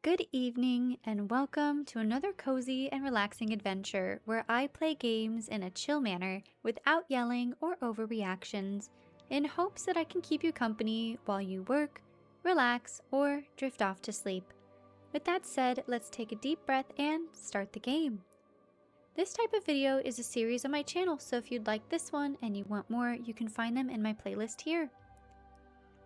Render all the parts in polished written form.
Good evening and welcome to another cozy and relaxing adventure where I play games in a chill manner without yelling or overreactions in hopes that I can keep you company while you work, relax, or drift off to sleep. With that said, let's take a deep breath and start the game. This type of video is a series on my channel, so if you'd like this one and you want more, you can find them in my playlist here.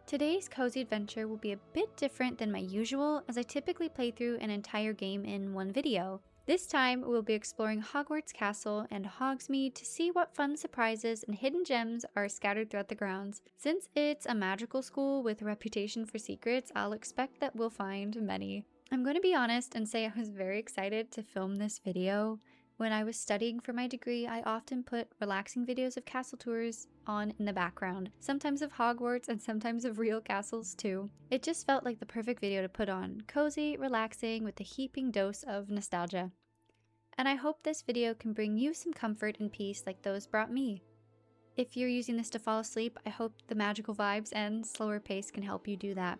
Today's cozy adventure will be a bit different than my usual, as I typically play through an entire game in one video. This time, we'll be exploring Hogwarts Castle and Hogsmeade to see what fun surprises and hidden gems are scattered throughout the grounds. Since it's a magical school with a reputation for secrets, I'll expect that we'll find many. I'm going to be honest and say I was very excited to film this video. When I was studying for my degree, I often put relaxing videos of castle tours on in the background, sometimes of Hogwarts and sometimes of real castles too. It just felt like the perfect video to put on, cozy, relaxing, with a heaping dose of nostalgia. And I hope this video can bring you some comfort and peace like those brought me. If you're using this to fall asleep, I hope the magical vibes and slower pace can help you do that.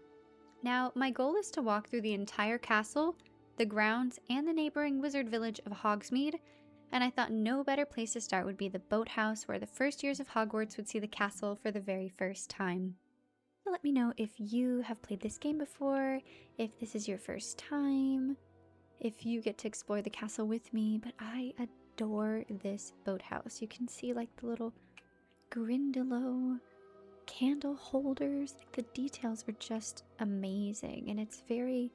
Now, my goal is to walk through the entire castle, the grounds, and the neighboring wizard village of Hogsmeade, and I thought no better place to start would be the boathouse where the first years of Hogwarts would see the castle for the very first time. Let me know if you have played this game before, if this is your first time, if you get to explore the castle with me, but I adore this boathouse. You can see like the little Grindylow candle holders. The details are just amazing, and it's very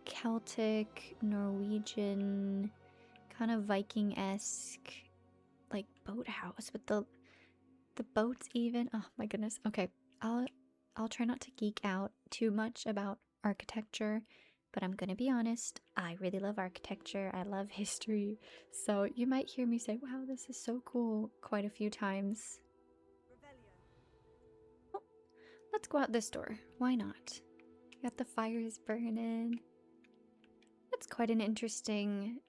Celtic, Norwegian, kind of Viking-esque, like boathouse with the boats even. Oh my goodness. Okay, I'll try not to geek out too much about architecture, but I'm gonna be honest, I really love architecture. I love history, so you might hear me say, "Wow, this is so cool," quite a few times. Oh, let's go out this door. Why not? Got the fires burning. That's quite an interesting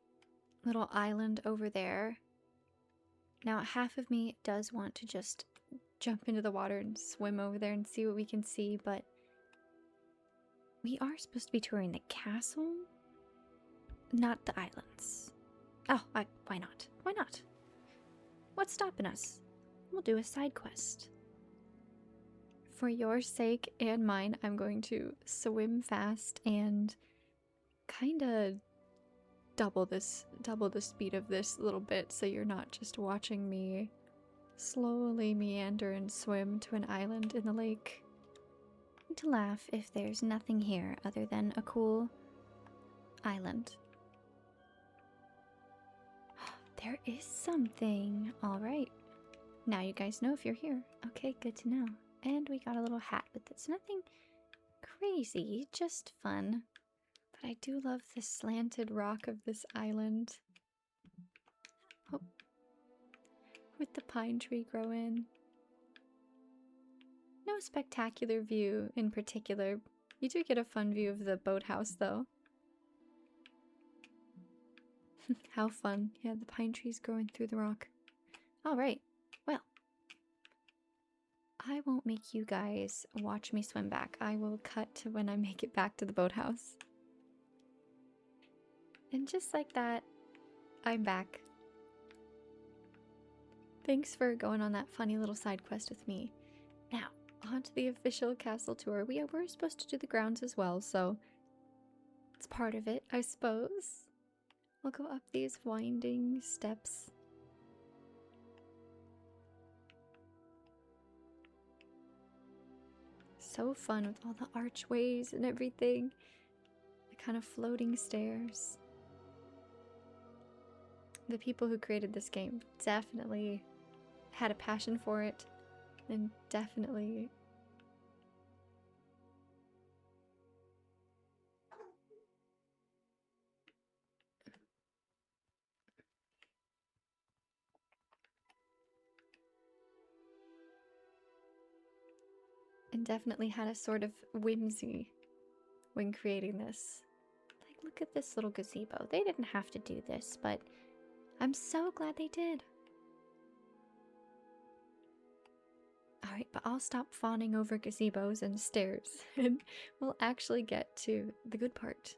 little island over there. Now, half of me does want to just jump into the water and swim over there and see what we can see, but we are supposed to be touring the castle, not the islands. Oh, why not? Why not? What's stopping us? We'll do a side quest. For your sake and mine, I'm going to swim fast and kinda double the speed of this little bit, so you're not just watching me slowly meander and swim to an island in the lake. I'm going to laugh if there's nothing here other than a cool island. There is something. Alright. Now you guys know if you're here. Okay, good to know. And we got a little hat with it. It's nothing crazy, just fun. But I do love the slanted rock of this island. Oh. With the pine tree growing. No spectacular view in particular. You do get a fun view of the boathouse though. How fun. Yeah, the pine trees growing through the rock. Alright, well. I won't make you guys watch me swim back. I will cut to when I make it back to the boathouse. And just like that, I'm back. Thanks for going on that funny little side quest with me. Now, on to the official castle tour. We were supposed to do the grounds as well, so it's part of it, I suppose. We'll go up these winding steps. So fun with all the archways and everything. The kind of floating stairs. The people who created this game definitely had a passion for it, and definitely had a sort of whimsy when creating this. Like, look at this little gazebo. They didn't have to do this, but I'm so glad they did. Alright, but I'll stop fawning over gazebos and stairs, and we'll actually get to the good part.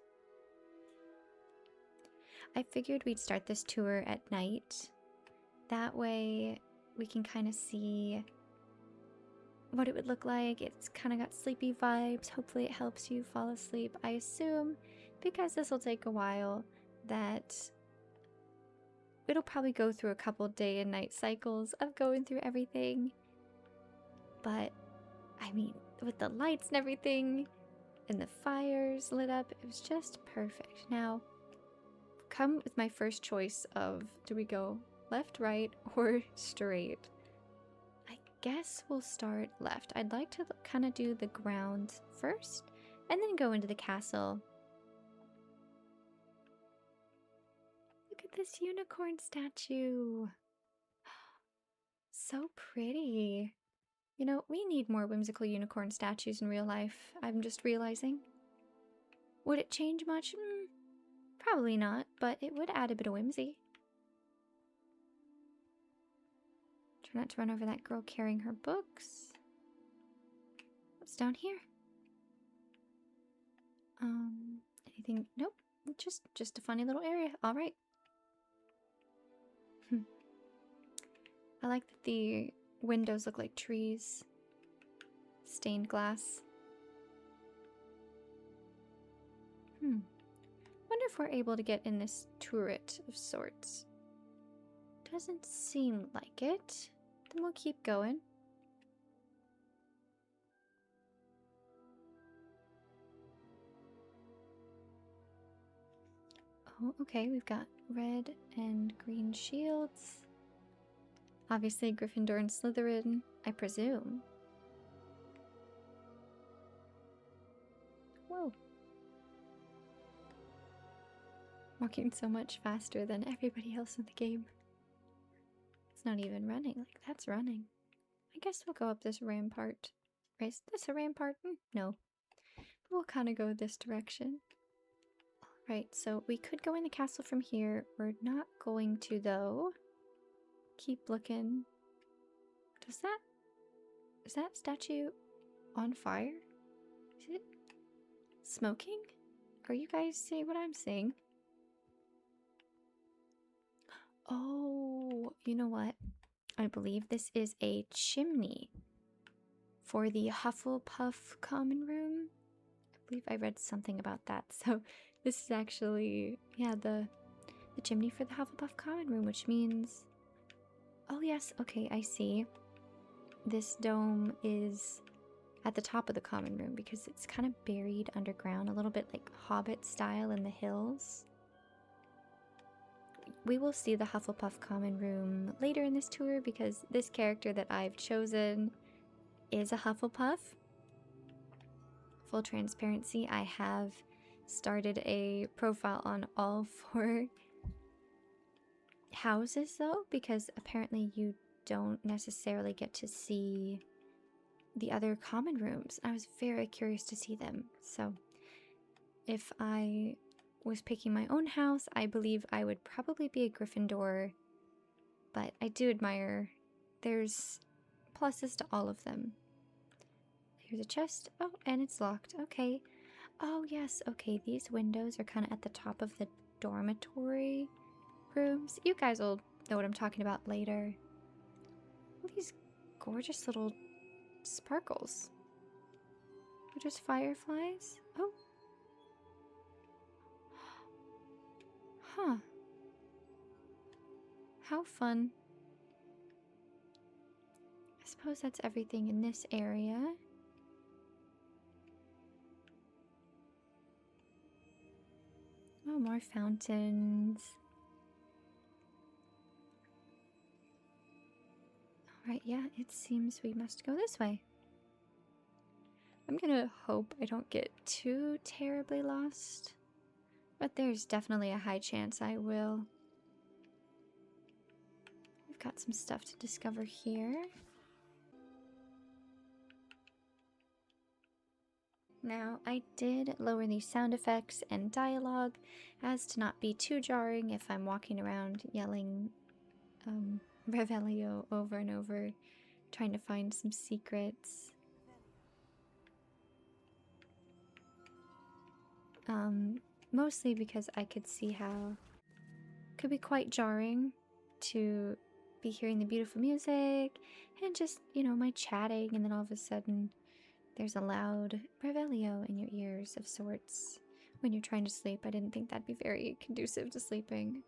I figured we'd start this tour at night. That way we can kind of see what it would look like. It's kind of got sleepy vibes. Hopefully it helps you fall asleep. I assume, because this will take a while, that it'll probably go through a couple day and night cycles of going through everything. But, I mean, with the lights and everything, and the fires lit up, it was just perfect. Now, come with my first choice of, do we go left, right, or straight? I guess we'll start left. I'd like to kind of do the ground first, and then go into the castle. Look at this unicorn statue. So pretty. You know, we need more whimsical unicorn statues in real life, I'm just realizing. Would it change much? Probably not, but it would add a bit of whimsy. Try not to run over that girl carrying her books. What's down here? Anything? Nope. Just a funny little area. All right. I like that the windows look like trees. Stained glass. Wonder if we're able to get in this turret of sorts. Doesn't seem like it. Then we'll keep going. Oh, okay, we've got red and green shields. Obviously Gryffindor and Slytherin, I presume. Whoa. Walking so much faster than everybody else in the game. It's not even running, like that's running. I guess we'll go up this rampart. Is this a rampart? No. We'll kind of go this direction. Alright, so we could go in the castle from here. We're not going to though. Keep looking. Is that statue on fire? Is it smoking? Are you guys seeing what I'm seeing? Oh, you know what? I believe this is a chimney for the Hufflepuff Common room. I believe I read something about that. So this is actually, yeah, the chimney for the Hufflepuff Common room, which means... Oh yes, okay, I see. This dome is at the top of the common room because it's kind of buried underground, a little bit like Hobbit style in the hills. We will see the Hufflepuff Common room later in this tour because this character that I've chosen is a Hufflepuff. Full transparency, I have started a profile on all 4 houses though, because apparently you don't necessarily get to see the other common rooms. I was very curious to see them. So if I was picking my own house, I believe I would probably be a Gryffindor, but I do admire there's pluses to all of them. Here's a chest. Oh, and it's locked. Okay. Oh yes, okay, these windows are kind of at the top of the dormitory rooms. You guys will know what I'm talking about later. All these gorgeous little sparkles. They're just fireflies. Oh. Huh. How fun. I suppose that's everything in this area. Oh, more fountains. Alright, yeah, it seems we must go this way. I'm gonna hope I don't get too terribly lost, but there's definitely a high chance I will. We've got some stuff to discover here. Now, I did lower the sound effects and dialogue as to not be too jarring if I'm walking around yelling Revelio over and over, trying to find some secrets. Mostly because I could see how could be quite jarring to be hearing the beautiful music and just, you know, my chatting, and then all of a sudden there's a loud revelio in your ears of sorts when you're trying to sleep. I didn't think that'd be very conducive to sleeping.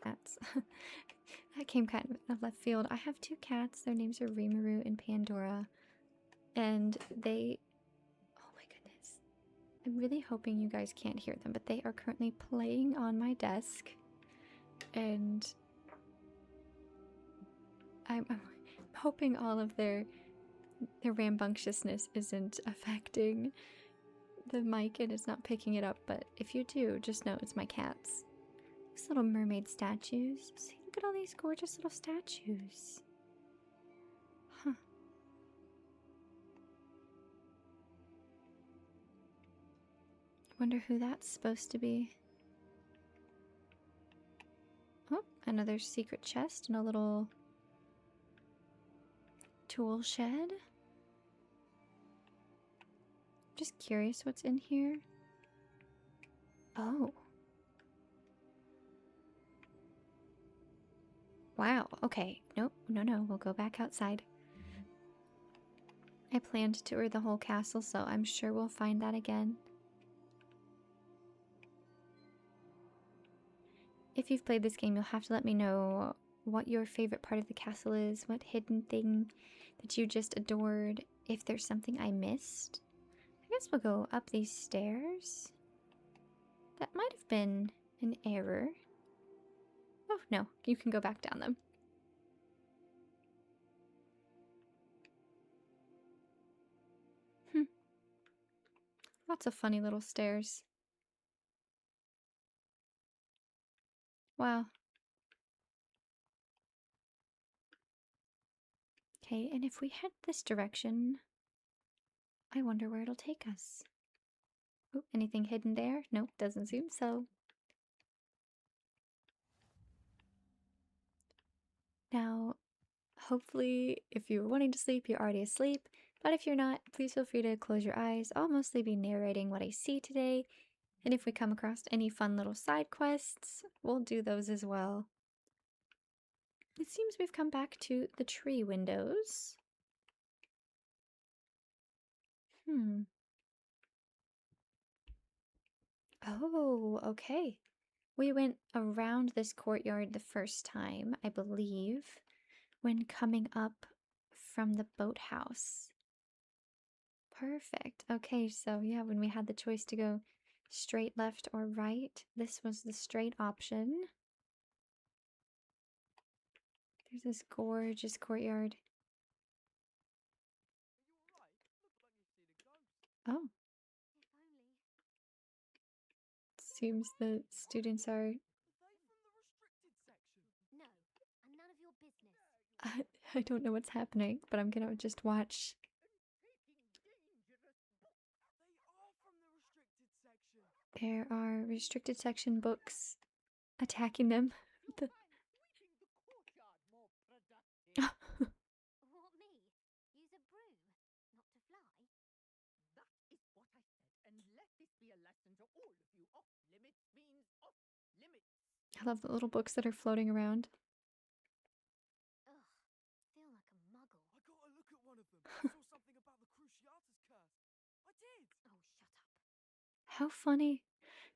That's that came kind of left field. I have two cats. Their names are Rimuru and Pandora, and they, oh my goodness, I'm really hoping you guys can't hear them, but they are currently playing on my desk, and I'm hoping all of their rambunctiousness isn't affecting the mic and it's not picking it up, but if you do, just know it's my cats. These little mermaid statues. See, look at all these gorgeous little statues. Huh. Wonder who that's supposed to be. Oh, another secret chest and a little tool shed. Just curious what's in here. Oh. Wow, okay. Nope, no, we'll go back outside. I planned to tour the whole castle, so I'm sure we'll find that again. If you've played this game, you'll have to let me know what your favorite part of the castle is, what hidden thing that you just adored, if there's something I missed. I guess we'll go up these stairs. That might have been an error. Oh, no, you can go back down them. Lots of funny little stairs. Wow. Okay, and if we head this direction, I wonder where it'll take us. Oh, anything hidden there? Nope, doesn't seem so. Now, hopefully, if you're wanting to sleep, you're already asleep. But if you're not, please feel free to close your eyes. I'll mostly be narrating what I see today. And if we come across any fun little side quests, we'll do those as well. It seems we've come back to the tree windows. Oh, okay. We went around this courtyard the first time, I believe, when coming up from the boathouse. Perfect. Okay, so yeah, when we had the choice to go straight left or right, this was the straight option. There's this gorgeous courtyard. Oh. Seems the students are... I don't know what's happening, but I'm gonna just watch. There are restricted section books attacking them. What, me? Use a broom, not to fly? That is what I said, and let this be a lesson to all of you. Off limits means off limits. I love the little books that are floating around. Ugh, feel like a muggle. I got a look at one of them. I saw something about the Cruciatus curse. I did. Oh, shut up. How funny.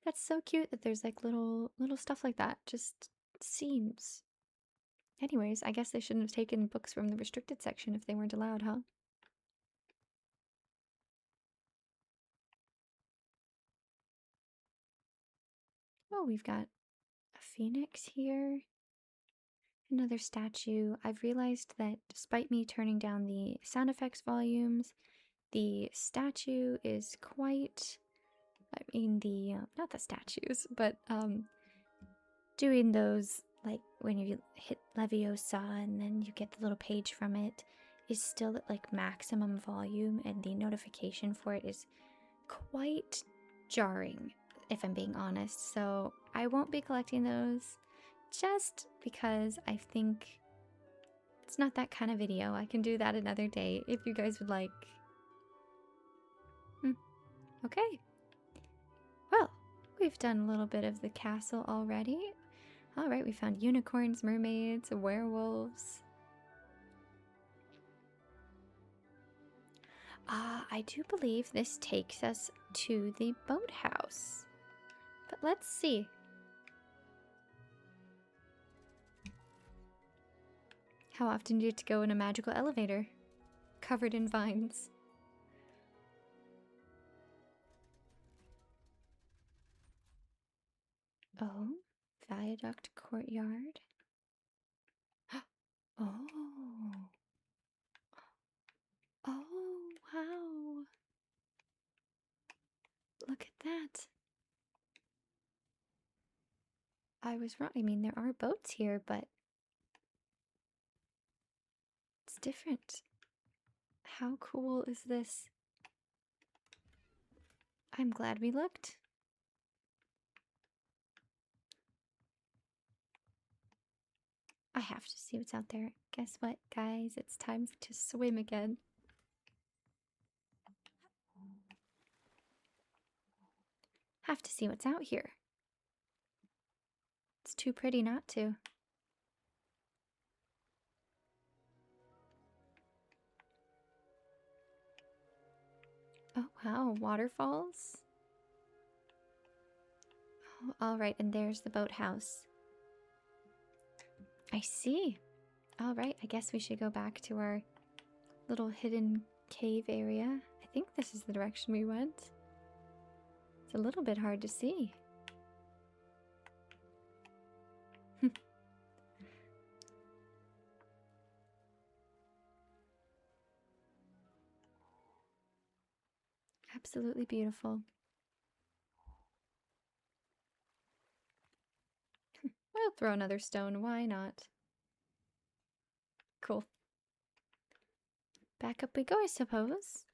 That's so cute that there's like little stuff like that. Just seems. Anyways, I guess they shouldn't have taken books from the restricted section if they weren't allowed, huh? Oh, we've got a phoenix here. Another statue. I've realized that despite me turning down the sound effects volumes, the statue is quite... I mean, not the statues, but doing those, like when you hit Leviosa and then you get the little page from it, is still at like maximum volume, and the notification for it is quite jarring, if I'm being honest. So I won't be collecting those just because I think it's not that kind of video. I can do that another day if you guys would like. Okay. Well, we've done a little bit of the castle already. Alright, we found unicorns, mermaids, werewolves. I do believe this takes us to the boathouse. But let's see. How often do you have to go in a magical elevator? Covered in vines. Oh, viaduct courtyard. Oh. Oh, wow. Look at that. I was wrong. I mean, there are boats here, but it's different. How cool is this? I'm glad we looked. I have to see what's out there. Guess what, guys? It's time to swim again. Have to see what's out here. It's too pretty not to. Oh, wow, waterfalls? Oh, alright, and there's the boathouse. I see. Alright, I guess we should go back to our little hidden cave area. I think this is the direction we went. It's a little bit hard to see. Absolutely beautiful. We'll throw another stone, why not? Cool. Back up we go, I suppose.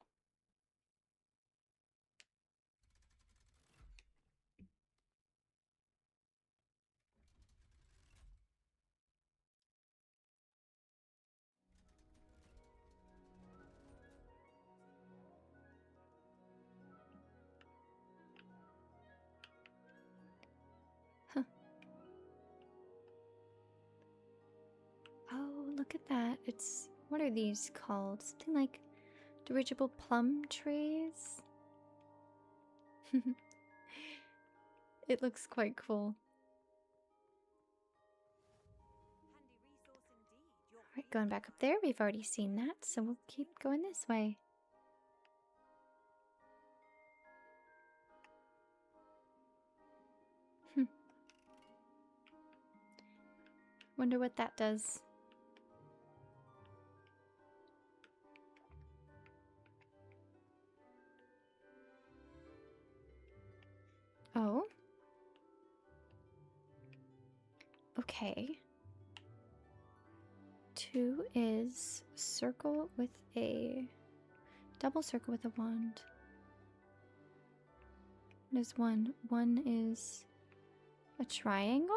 Huh. Oh, look at that. It's, what are these called? Something like dirigible plum trees? It looks quite cool. Alright, going back up there. We've already seen that, so we'll keep going this way. Wonder what that does. Oh. Okay. 2 is circle with a double circle with a wand. There's 1. 1 is a triangle?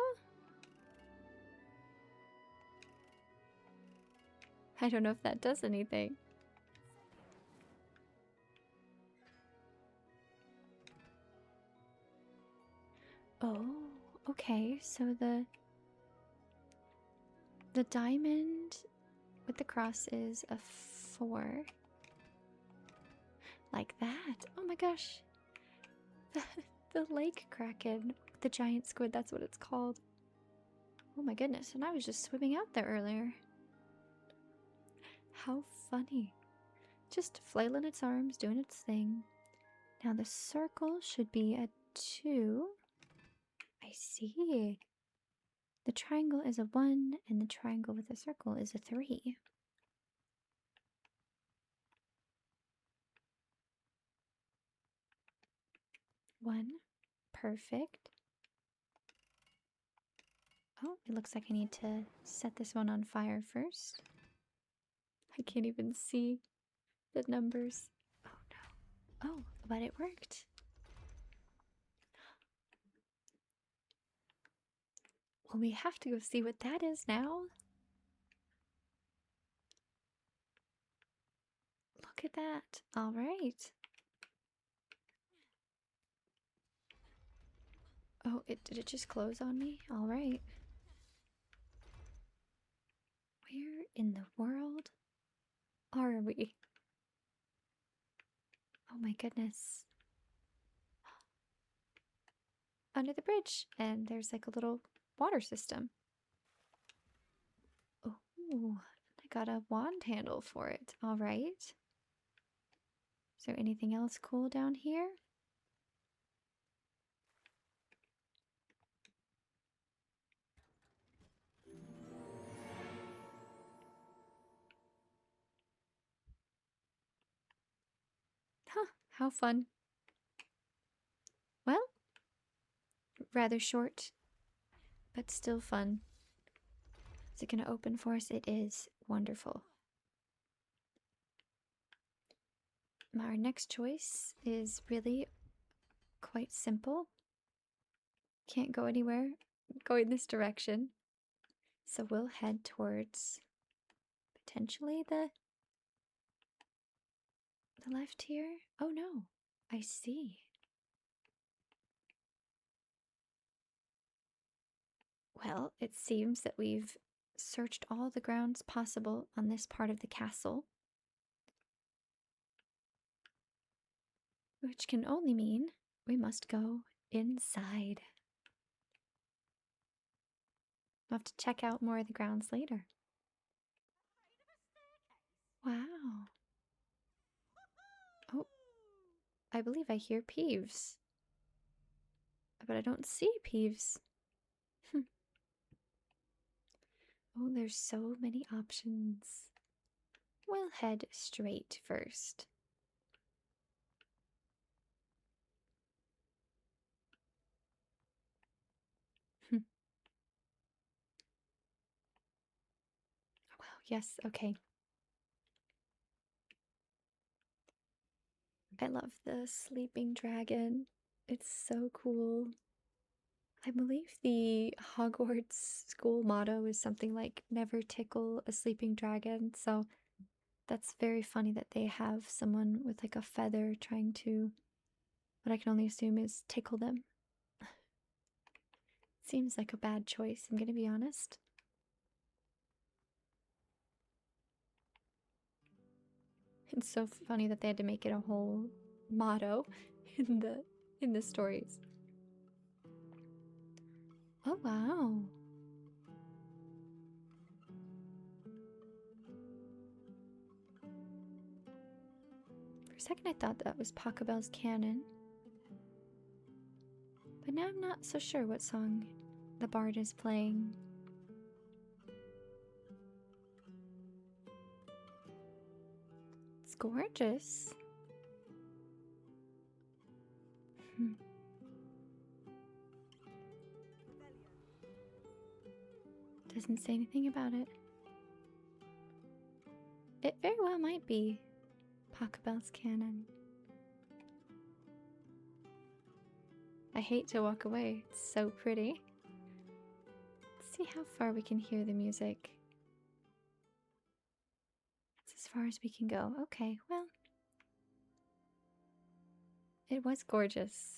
I don't know if that does anything. Oh, okay. So the diamond with the cross is a 4. Like that. Oh my gosh. The lake kraken. The giant squid, that's what it's called. Oh my goodness. And I was just swimming out there earlier. How funny. Just flailing its arms, doing its thing. Now the circle should be a 2. I see. The triangle is a 1, and the triangle with a circle is a 3. One. Perfect. Oh, it looks like I need to set this one on fire first. I can't even see the numbers. Oh no. Oh, but it worked. Well, we have to go see what that is now. Look at that. All right. Oh, did it just close on me? All right. in the world are we? Oh my goodness. Under the bridge, and there's like a little water system. Oh, I got a wand handle for it. All right. Is there anything else cool down here? Huh, how fun. Well, rather short, but still fun. Is it going to open for us? It is. Wonderful. Our next choice is really quite simple. Can't go anywhere going this direction. So we'll head towards potentially the left here. Oh no, I see. Well, it seems that we've searched all the grounds possible on this part of the castle. Which can only mean we must go inside. We'll have to check out more of the grounds later. Wow. Oh, I believe I hear Peeves. But I don't see Peeves. Oh, there's so many options. We'll head straight first. Wow, yes, okay. I love the sleeping dragon. It's so cool. I believe the Hogwarts school motto is something like never tickle a sleeping dragon, so that's very funny that they have someone with like a feather trying to, what I can only assume is tickle them. Seems like a bad choice, I'm gonna be honest. It's so funny that they had to make it a whole motto in the stories. Oh wow. For a second I thought that was Pachelbel's Canon. But now I'm not so sure what song the bard is playing. It's gorgeous. Doesn't say anything about it. It very well might be Pachelbel's Canon. I hate to walk away. It's so pretty. Let's see how far we can hear the music. That's as far as we can go. Okay, well. It was gorgeous.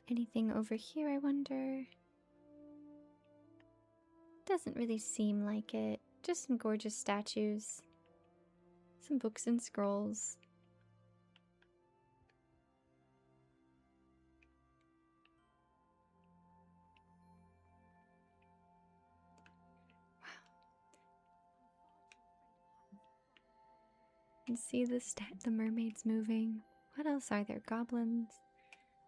Anything over here, I wonder? Doesn't really seem like it. Just some gorgeous statues. Some books and scrolls. You can see the mermaids moving. What else are there? Goblins,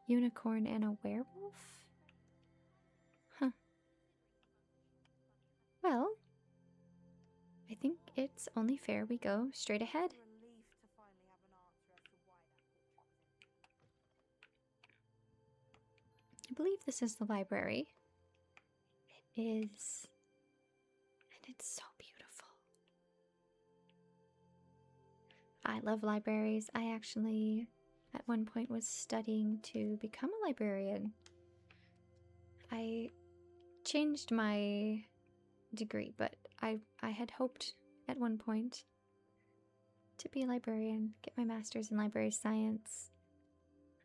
unicorn, and a werewolf? Huh. Well, I think it's only fair we go straight ahead. I believe this is the library. It is. And it's so beautiful. I love libraries. I actually, at one point, was studying to become a librarian. I changed my degree, but I had hoped at one point to be a librarian, get my master's in library science.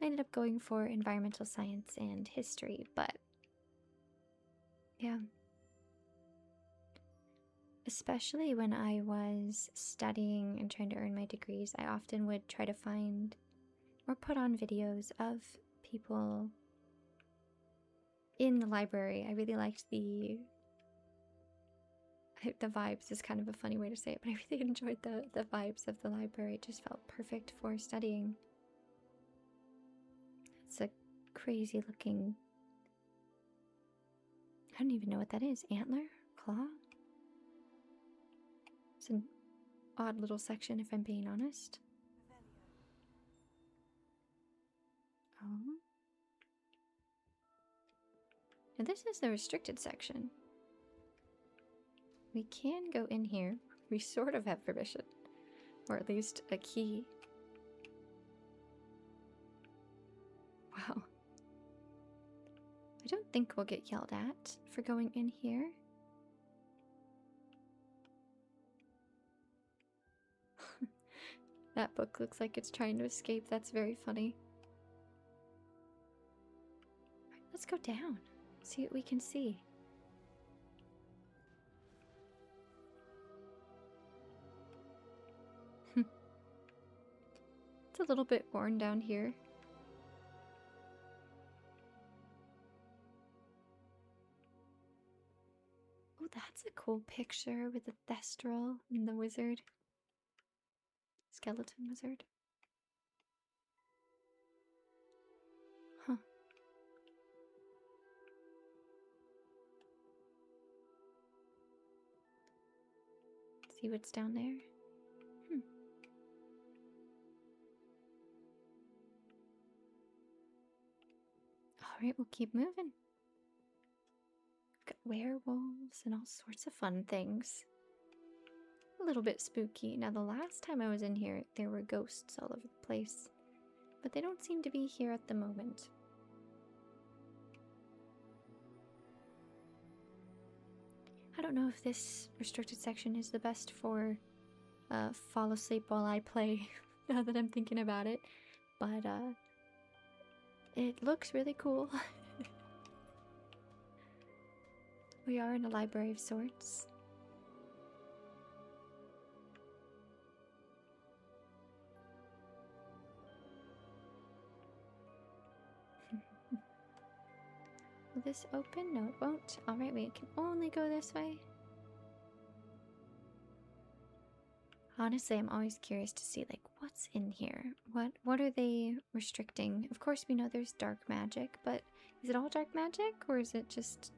I ended up going for environmental science and history, but yeah. Especially when I was studying and trying to earn my degrees, I often would try to find or put on videos of people in the library. I really liked the vibes is kind of a funny way to say it, but I really enjoyed the vibes of the library. It just felt perfect for studying. It's a crazy looking, I don't even know what that is. Antler? Claw? It's an odd little section if I'm being honest. Oh. Now this is the restricted section. We can go in here. We sort of have permission. Or at least a key. Wow. I don't think we'll get yelled at for going in here. That book looks like it's trying to escape. That's very funny. Let's go down. See what we can see. It's a little bit worn down here. Oh, that's a cool picture with the Thestral and the wizard. Skeleton wizard. Huh. See what's down there? Alright, we'll keep moving. Got werewolves and all sorts of fun things. A little bit spooky. Now, the last time I was in here, there were ghosts all over the place. But they don't seem to be here at the moment. I don't know if this restricted section is the best for fall asleep while I play, now that I'm thinking about it. But it looks really cool. We are in a library of sorts. Will this open? No, it won't. Alright, we can only go this way. Honestly, I'm always curious to see, like, what's in here? What are they restricting? Of course, we know there's dark magic, but is it all dark magic, or is it just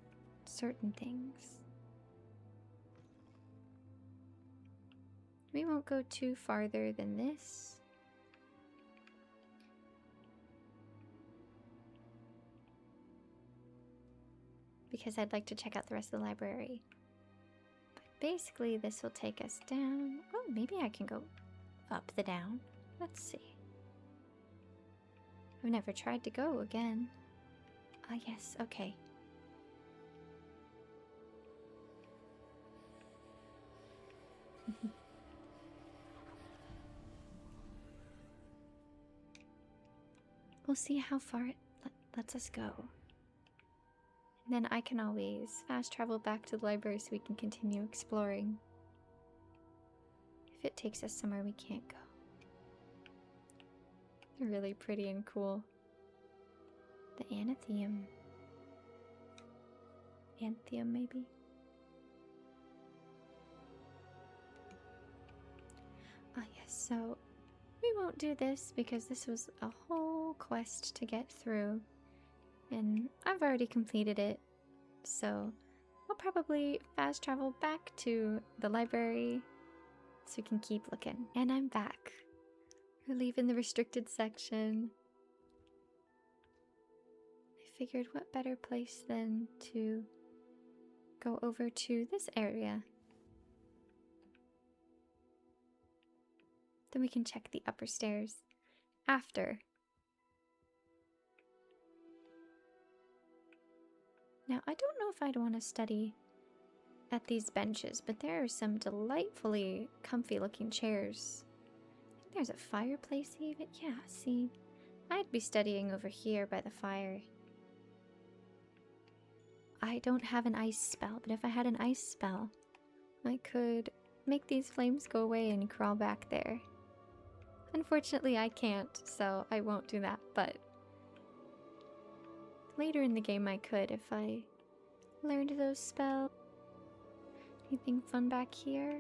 certain things? We won't go too farther than this. Because I'd like to check out the rest of the library. But basically, this will take us down. Oh, maybe I can go up the down. Let's see. I've never tried to go again. Ah, yes, okay. We'll see how far it lets us go. And then I can always fast travel back to the library so we can continue exploring. If it takes us somewhere we can't go. They're really pretty and cool. The Anatheum. Anthium, maybe? Ah, yes, so we won't do this because this was a whole quest to get through. And I've already completed it, so I'll probably fast travel back to the library so we can keep looking. And I'm back. We're leaving the restricted section. I figured what better place than to go over to this area. Then we can check the upper stairs after. Now, I don't know if I'd want to study at these benches, but there are some delightfully comfy looking chairs. I think there's a fireplace even. Yeah, see, I'd be studying over here by the fire. I don't have an ice spell, but if I had an ice spell, I could make these flames go away and crawl back there. Unfortunately, I can't, so I won't do that, but later in the game I could if I learned those spells. Anything fun back here?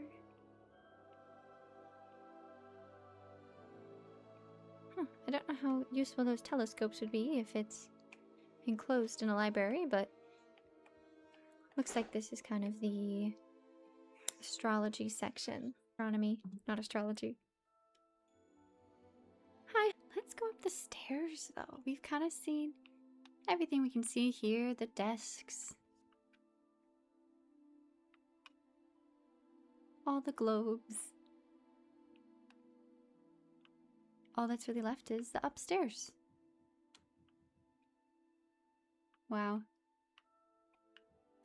Huh, I don't know how useful those telescopes would be if it's enclosed in a library, but looks like this is kind of the astrology section. Astronomy, not astrology. Hi, let's go up the stairs though. We've kind of seen everything we can see here, the desks, all the globes. All that's really left is the upstairs. Wow.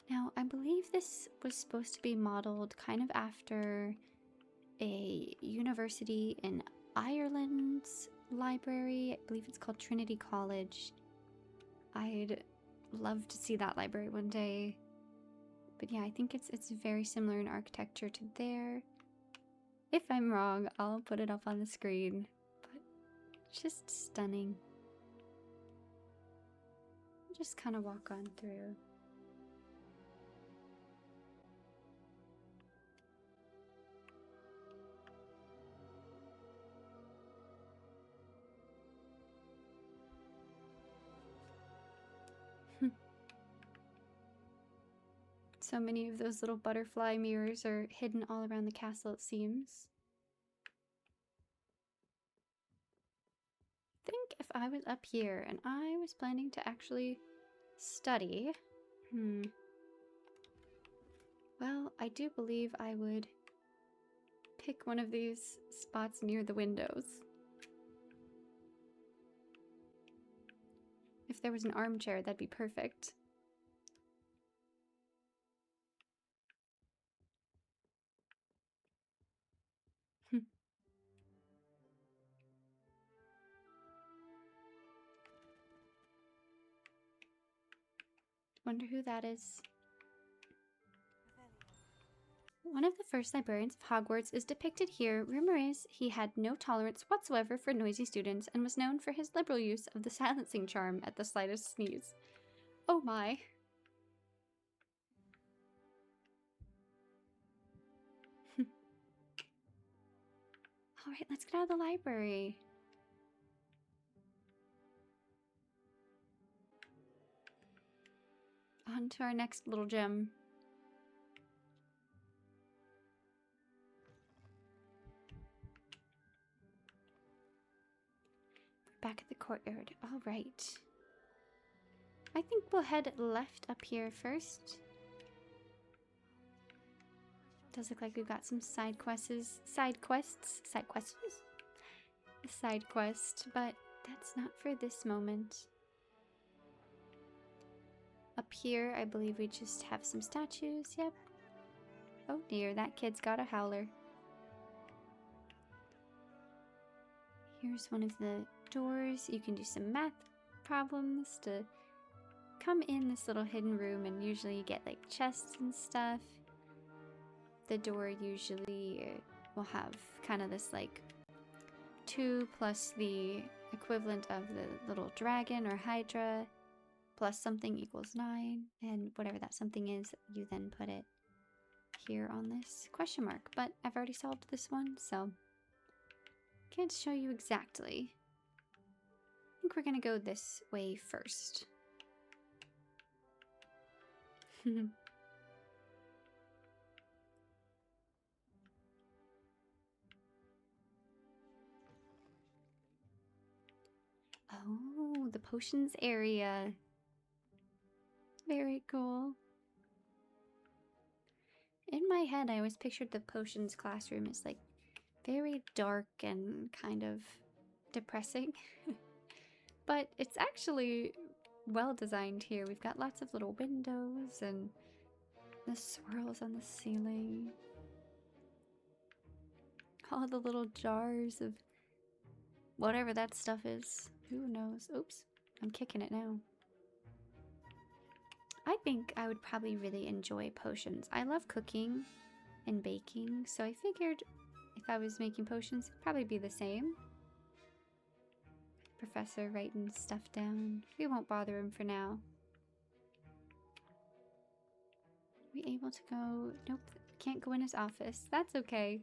Now, I believe this was supposed to be modeled kind of after a university in Ireland's library. I believe it's called Trinity College. I'd love to see that library one day. But yeah, I think it's very similar in architecture to there. If I'm wrong, I'll put it up on the screen. But just stunning. Just kind of walk on through. So many of those little butterfly mirrors are hidden all around the castle, it seems. I think if I was up here and I was planning to actually study, well, I do believe I would pick one of these spots near the windows. If there was an armchair, that'd be perfect. Wonder who that is. One of the first librarians of Hogwarts is depicted here. Rumor is he had no tolerance whatsoever for noisy students and was known for his liberal use of the silencing charm at the slightest sneeze. Oh my. Alright, let's get out of the library. On to our next little gem. Back at the courtyard. Alright. I think we'll head left up here first. Does look like we've got some side quests, but that's not for this moment. Up here, I believe we just have some statues, yep. Oh dear, that kid's got a howler. Here's one of the doors. You can do some math problems to come in this little hidden room, and usually you get like chests and stuff. The door usually will have kind of this like 2 plus the equivalent of the little dragon or hydra plus something equals 9, and whatever that something is, you then put it here on this question mark. But I've already solved this one, so can't show you exactly. I think we're gonna go this way first. Oh, the potions area. Very cool. In my head, I always pictured the potions classroom as like very dark and kind of depressing. But it's actually well designed here. We've got lots of little windows and the swirls on the ceiling. All the little jars of whatever that stuff is. Who knows? Oops, I'm kicking it now. I think I would probably really enjoy potions. I love cooking and baking, so I figured if I was making potions, it'd probably be the same. Professor writing stuff down. We won't bother him for now. We able to go? Nope, can't go in his office. That's okay.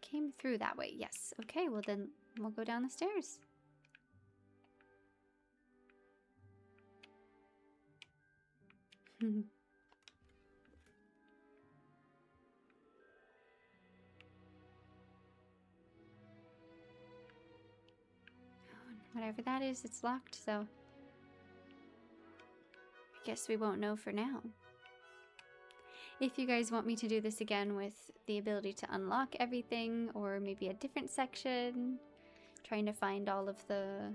Came through that way. Yes. Okay, well then we'll go down the stairs. Whatever that is, it's locked, so I guess we won't know for now. If you guys want me to do this again with the ability to unlock everything, or maybe a different section, trying to find all of the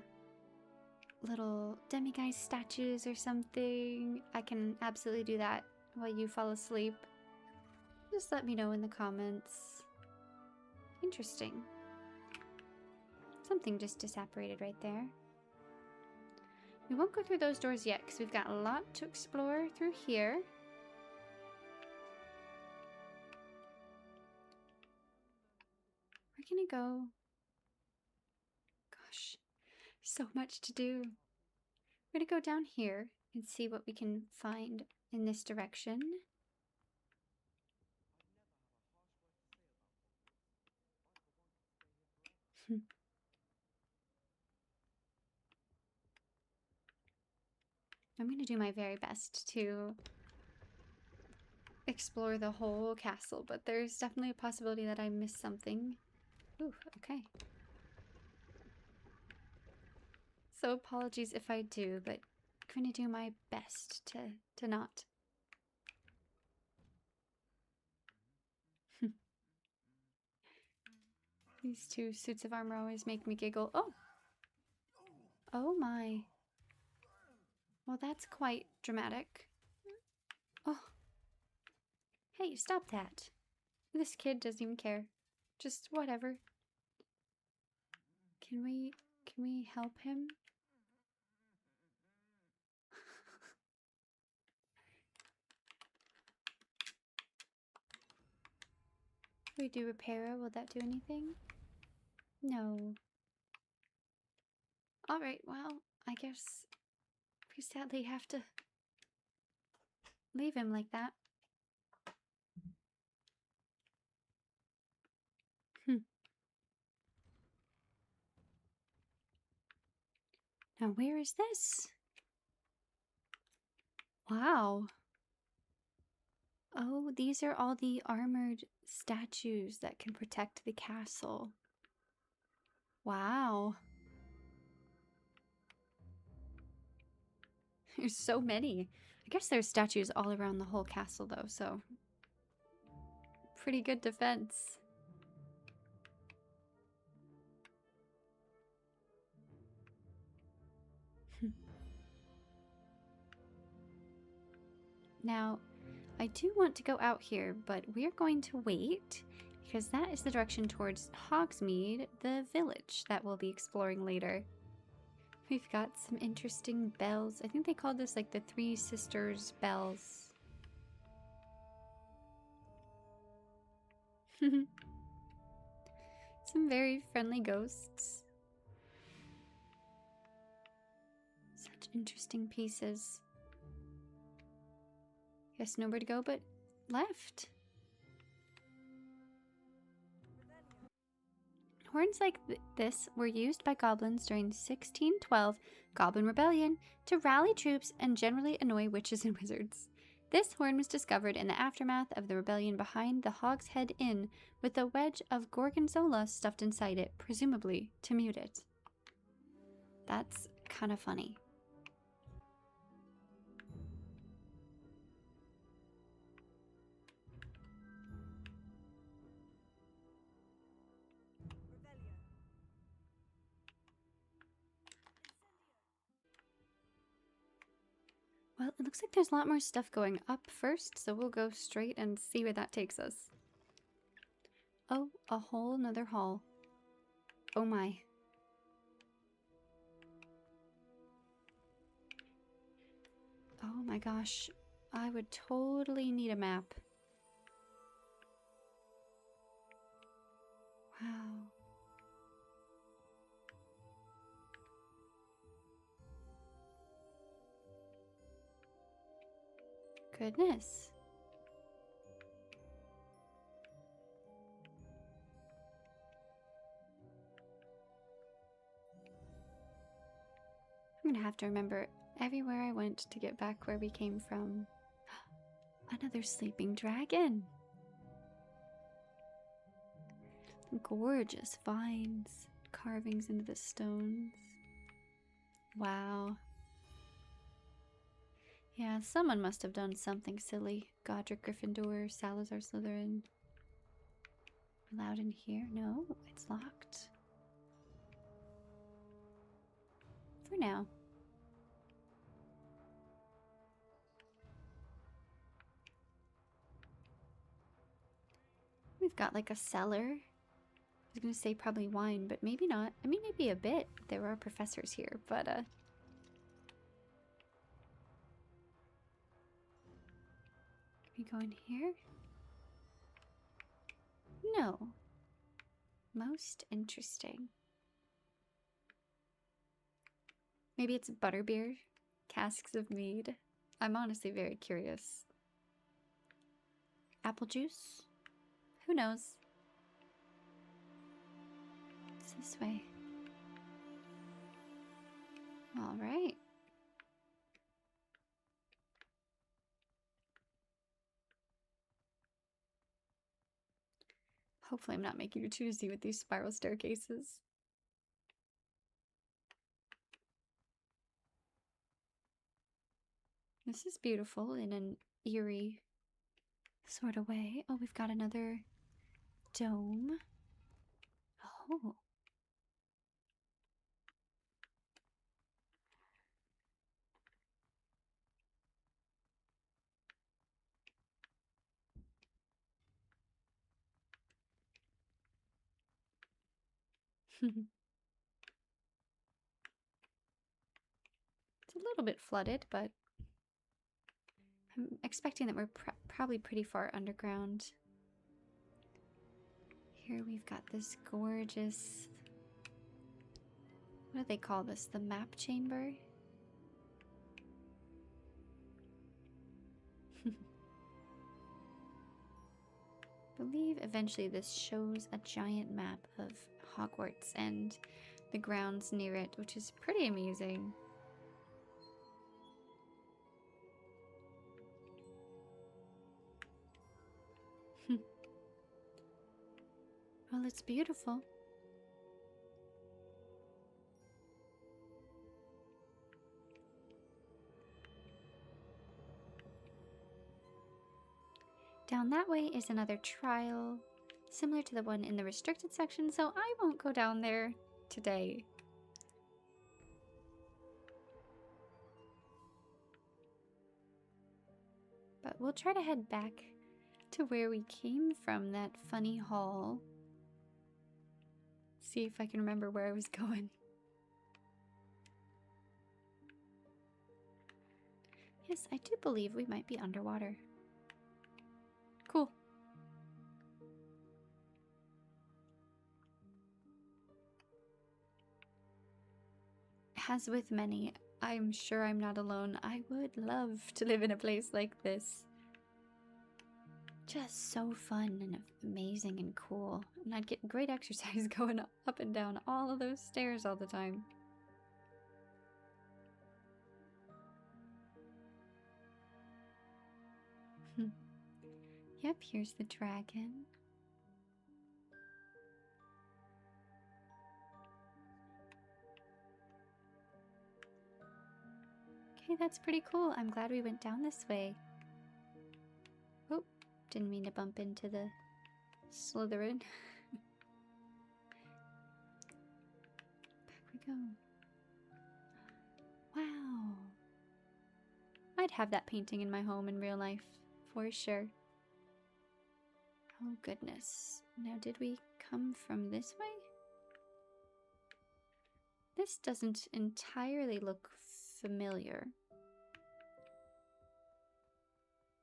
little demiguise statues or something, I can absolutely do that while you fall asleep. Just let me know in the comments. Interesting. Something just disapparated right there. We won't go through those doors yet because we've got a lot to explore through here. We're gonna go. Gosh, so much to do. We're gonna go down here and see what we can find in this direction. I'm gonna do my very best to explore the whole castle, but there's definitely a possibility that I missed something. Ooh, okay. So apologies if I do, but I'm gonna do my best to not. These two suits of armor always make me giggle. Oh! Oh my. Well, that's quite dramatic. Oh. Hey, stop that. This kid doesn't even care. Just whatever. Can we help him? We do repair. Will that do anything? No. Alright, well, I guess we sadly have to leave him like that. Now, where is this? Wow. Oh, these are all the armored statues that can protect the castle. Wow. There's so many. I guess there's statues all around the whole castle though, so pretty good defense. Now, I do want to go out here, but we're going to wait because that is the direction towards Hogsmeade, the village that we'll be exploring later. We've got some interesting bells. I think they called this like the Three Sisters bells. Some very friendly ghosts. Such interesting pieces. Guess nowhere to go but left. Horns like this were used by goblins during 1612 Goblin Rebellion to rally troops and generally annoy witches and wizards. This horn was discovered in the aftermath of the rebellion behind the Hogshead Inn with a wedge of gorgonzola stuffed inside it, presumably to mute it. That's kind of funny. Looks like there's a lot more stuff going up first, so we'll go straight and see where that takes us. Oh, a whole nother hall. Oh my. Oh my gosh. I would totally need a map. Wow. Goodness. I'm gonna have to remember everywhere I went to get back where we came from. Another sleeping dragon. Gorgeous vines, carvings into the stones. Wow. Yeah, someone must have done something silly. Godric Gryffindor, Salazar Slytherin. Allowed in here? No, it's locked. For now. We've got like a cellar. I was gonna say probably wine, but maybe not. I mean, maybe a bit. There are professors here, but we go in here? No. Most interesting. Maybe it's butterbeer? Casks of mead? I'm honestly very curious. Apple juice? Who knows? It's this way. All right. Hopefully I'm not making you too dizzy with these spiral staircases. This is beautiful in an eerie sort of way. Oh, we've got another dome. Oh. It's a little bit flooded, but I'm expecting that we're probably pretty far underground. Here we've got this gorgeous... What do they call this? The map chamber? I believe eventually this shows a giant map of Hogwarts and the grounds near it, which is pretty amusing. Well, it's beautiful. Down that way is another trial, similar to the one in the restricted section, so I won't go down there today. But we'll try to head back to where we came from, that funny hall. See if I can remember where I was going. Yes, I do believe we might be underwater. Cool. As with many, I'm sure I'm not alone. I would love to live in a place like this. Just so fun and amazing and cool. And I'd get great exercise going up and down all of those stairs all the time. Yep, here's the dragon. Okay, that's pretty cool. I'm glad we went down this way. Oh, didn't mean to bump into the Slytherin. Back we go. Wow. I'd have that painting in my home in real life, for sure. Oh goodness. Now did we come from this way? This doesn't entirely look familiar.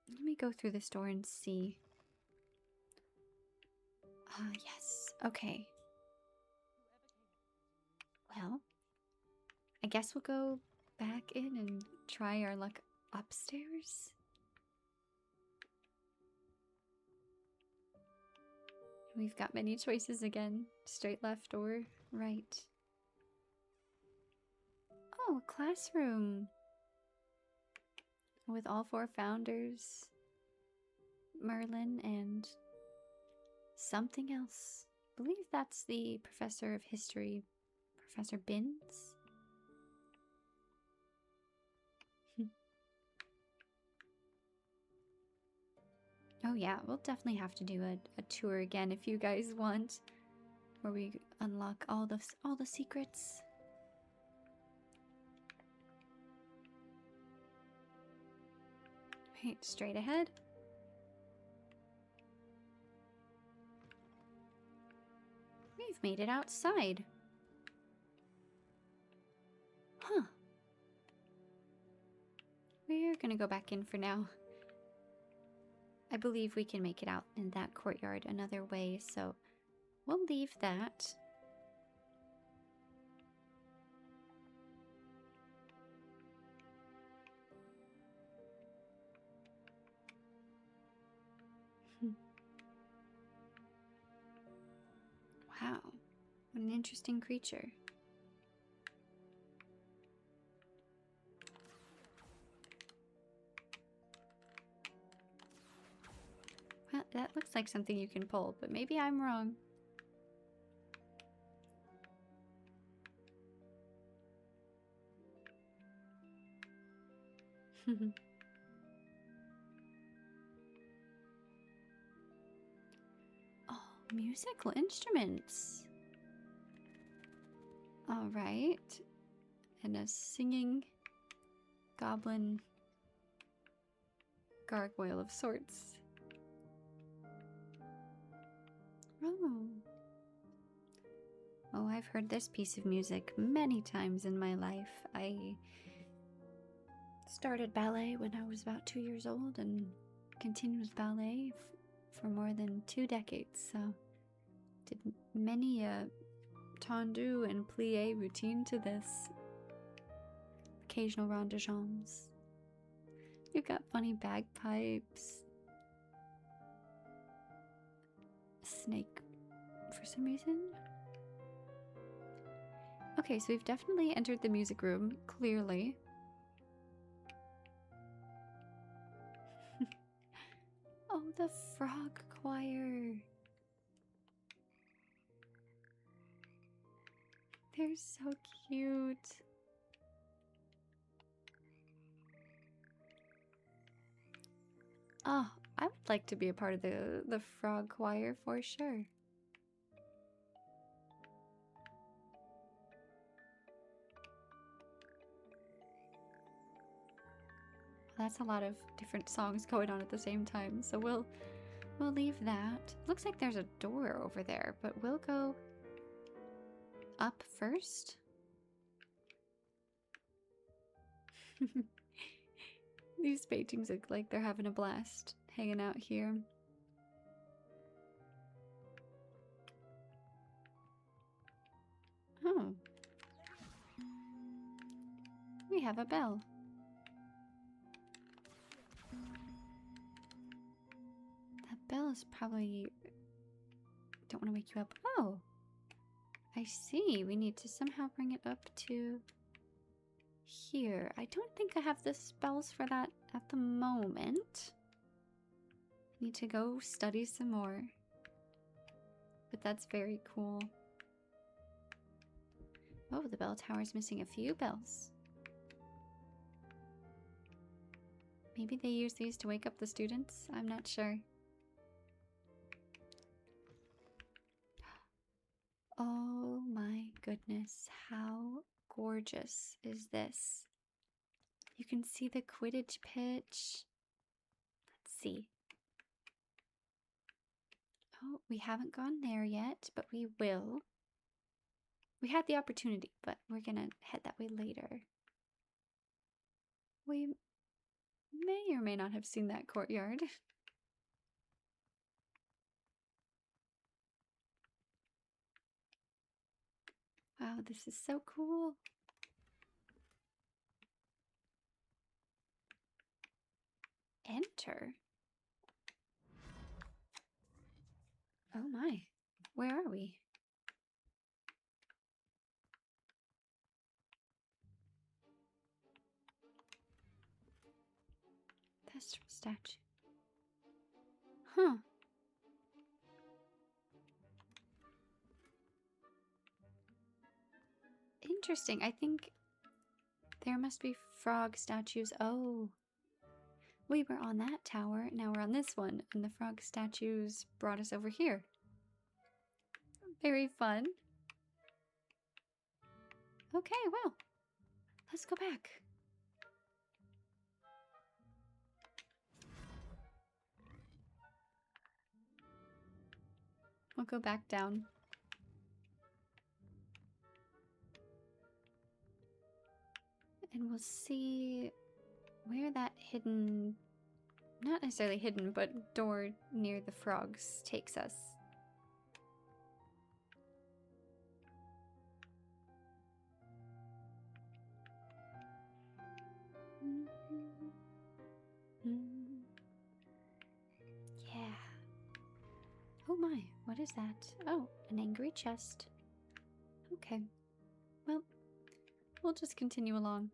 Let me go through this door and see. Ah, yes. Okay. Well, I guess we'll go back in and try our luck upstairs. We've got many choices again. Straight, left, or right. Oh, a classroom. With all 4 founders. Merlin and something else. I believe that's the professor of history, Professor Binns. Oh yeah, we'll definitely have to do a tour again if you guys want, where we unlock all the secrets. Right, straight ahead. We've made it outside. Huh. We're gonna go back in for now. I believe we can make it out in that courtyard another way, so we'll leave that. Wow, what an interesting creature. Well, that looks like something you can pull, but maybe I'm wrong. Oh, musical instruments. All right. And a singing goblin gargoyle of sorts. Oh, I've heard this piece of music many times in my life. I started ballet when I was about 2 years old and continued with ballet for more than 2 decades. So did many a tendu and plie routine to this. Occasional rond de jambes. You've got funny bagpipes. Snake for some reason. Okay, so we've definitely entered the music room, clearly. Oh, the frog choir. They're so cute. Oh, I would like to be a part of the frog choir for sure. That's a lot of different songs going on at the same time, so we'll leave that. Looks like there's a door over there, but we'll go up first. These paintings look like they're having a blast hanging out here. Oh. We have a bell. That bell is probably... Don't want to wake you up. Oh! I see. We need to somehow bring it up to here. I don't think I have the spells for that at the moment. Need to go study some more. But that's very cool. Oh, the bell tower's missing a few bells. Maybe they use these to wake up the students? I'm not sure. Oh my goodness, how gorgeous is this? You can see the Quidditch Pitch. Let's see. Oh, we haven't gone there yet, but we will. We had the opportunity, but we're gonna head that way later. We may or may not have seen that courtyard. Wow, this is so cool. Enter? Oh my, where are we? Festival statue. Huh. Interesting. I think there must be frog statues. Oh. We were on that tower, now we're on this one, and the frog statues brought us over here. Very fun. Okay, well, let's go back. We'll go back down. And we'll see where that hidden, not necessarily hidden, but door near the frogs takes us. Yeah. Oh my, what is that? Oh, an angry chest. Okay. Well, we'll just continue along.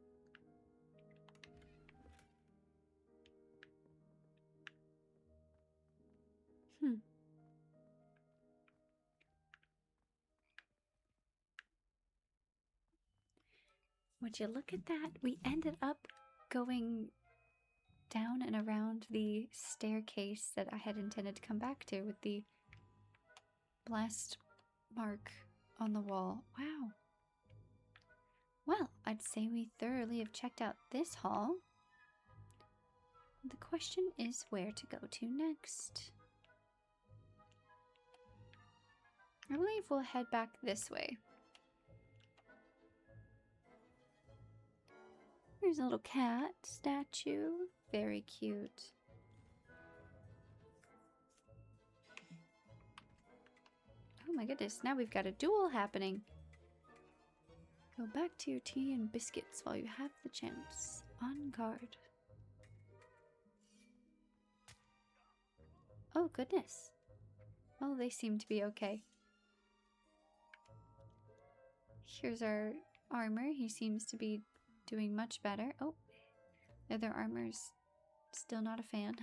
Would you look at that? We ended up going down and around the staircase that I had intended to come back to with the blast mark on the wall. Wow. Well, I'd say we thoroughly have checked out this hall. The question is where to go to next. I believe we'll head back this way. There's a little cat statue. Very cute. Oh my goodness, now we've got a duel happening. Go back to your tea and biscuits while you have the chance. On guard. Oh goodness. Oh, they seem to be okay. Here's our armor. He seems to be doing much better. Oh, other armor's still not a fan.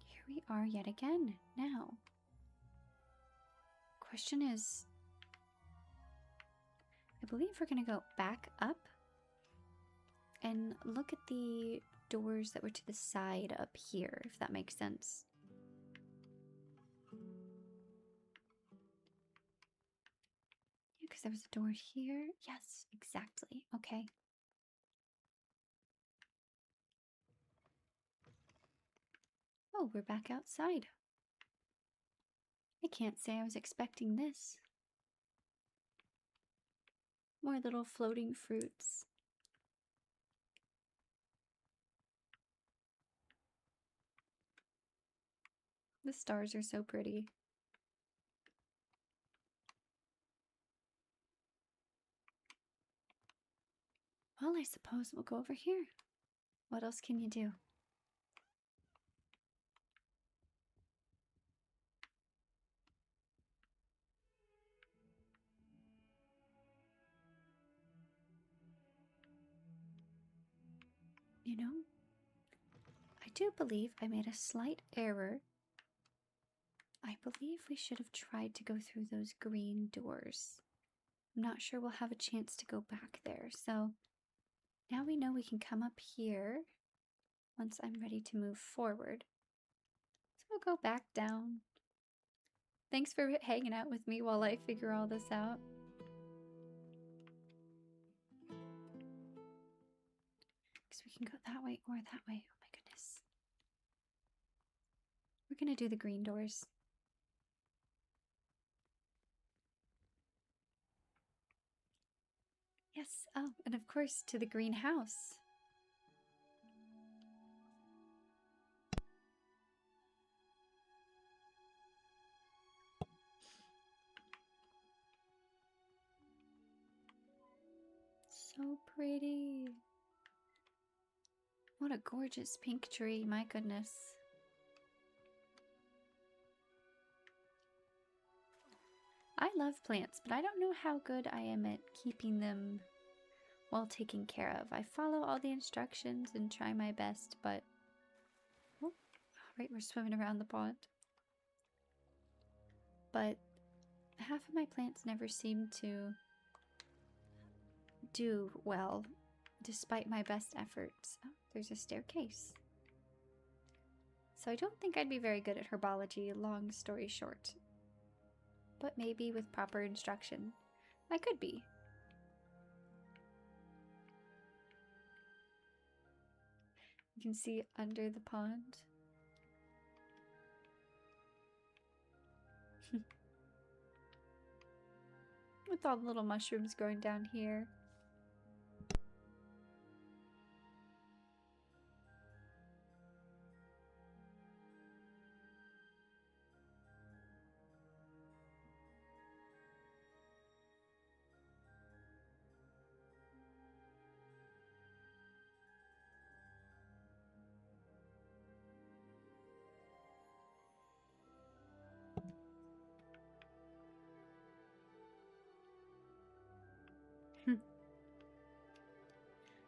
Here we are yet again. Now, question is, I believe we're gonna go back up and look at the doors that were to the side up here, if that makes sense. Yeah, because there was a door here. Yes, exactly. Okay. Oh, we're back outside. I can't say I was expecting this. More little floating fruits. The stars are so pretty. Well, I suppose we'll go over here. What else can you do? You know, I do believe I made a slight error. I believe we should have tried to go through those green doors. I'm not sure we'll have a chance to go back there, so now we know we can come up here once I'm ready to move forward. So We'll go back down. Thanks for hanging out with me while I figure all this out. Because we can go that way or that way. Oh my goodness. We're gonna do the green doors. Yes, oh, and of course to the greenhouse. So pretty. What a gorgeous pink tree, my goodness. I love plants, but I don't know how good I am at keeping them well taken care of. I follow all the instructions and try my best, but... Oh, right, we're swimming around the pond. But half of my plants never seem to do well, despite my best efforts. Oh, there's a staircase. So I don't think I'd be very good at herbology, long story short. But maybe with proper instruction, I could be. You can see under the pond. With all the little mushrooms growing down here.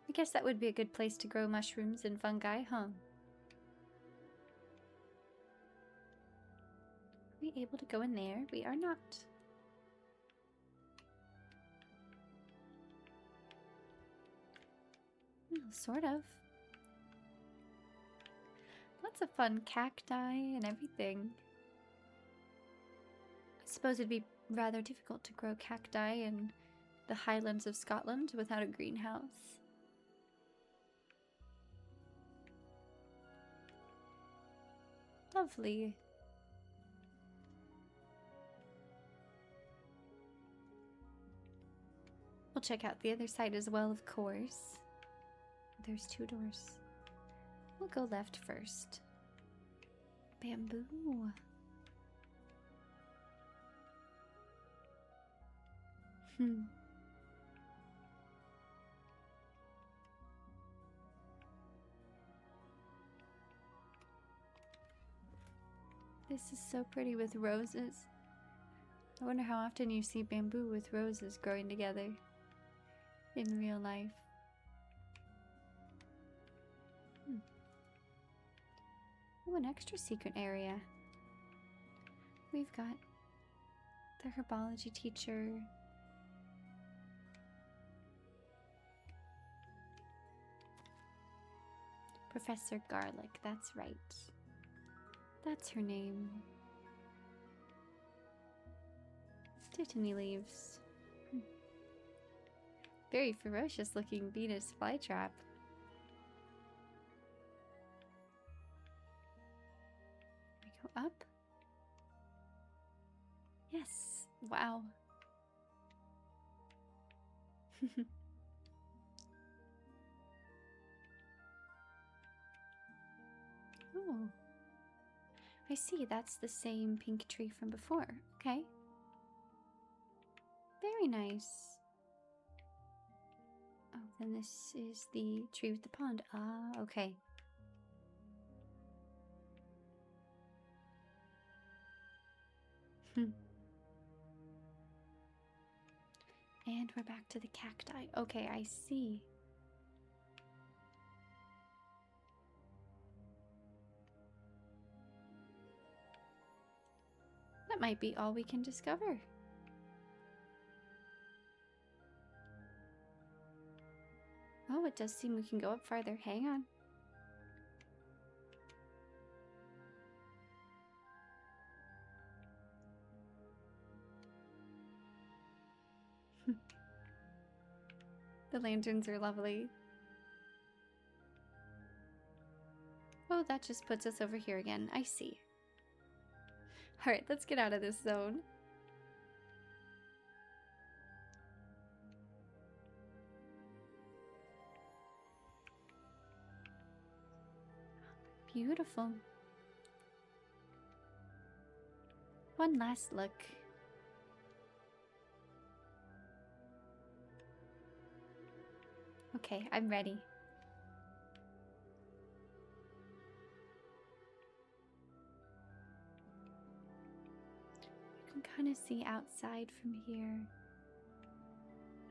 I guess that would be a good place to grow mushrooms and fungi, huh? Are we able to go in there? We are not. Well, sort of. Lots of fun cacti and everything. I suppose it'd be rather difficult to grow cacti in the Highlands of Scotland without a greenhouse. Lovely. We'll check out the other side as well, of course. There's 2 doors. We'll go left first. Bamboo. This is so pretty with roses. I wonder how often you see bamboo with roses growing together in real life. Oh, an extra secret area. We've got the herbology teacher. Professor Garlic, that's right. That's her name. Titany leaves. Very ferocious looking Venus flytrap. We go up? Yes. Wow. Oh. I see, that's the same pink tree from before. Okay. Very nice. Oh, then this is the tree with the pond. Ah, okay. And we're back to the cacti. Okay, I see. That might be all we can discover. Oh, it does seem we can go up farther. Hang on. The lanterns are lovely. Oh, that just puts us over here again. I see. Alright, let's get out of this zone. Beautiful. One last look. Okay, I'm ready. You can kind of see outside from here.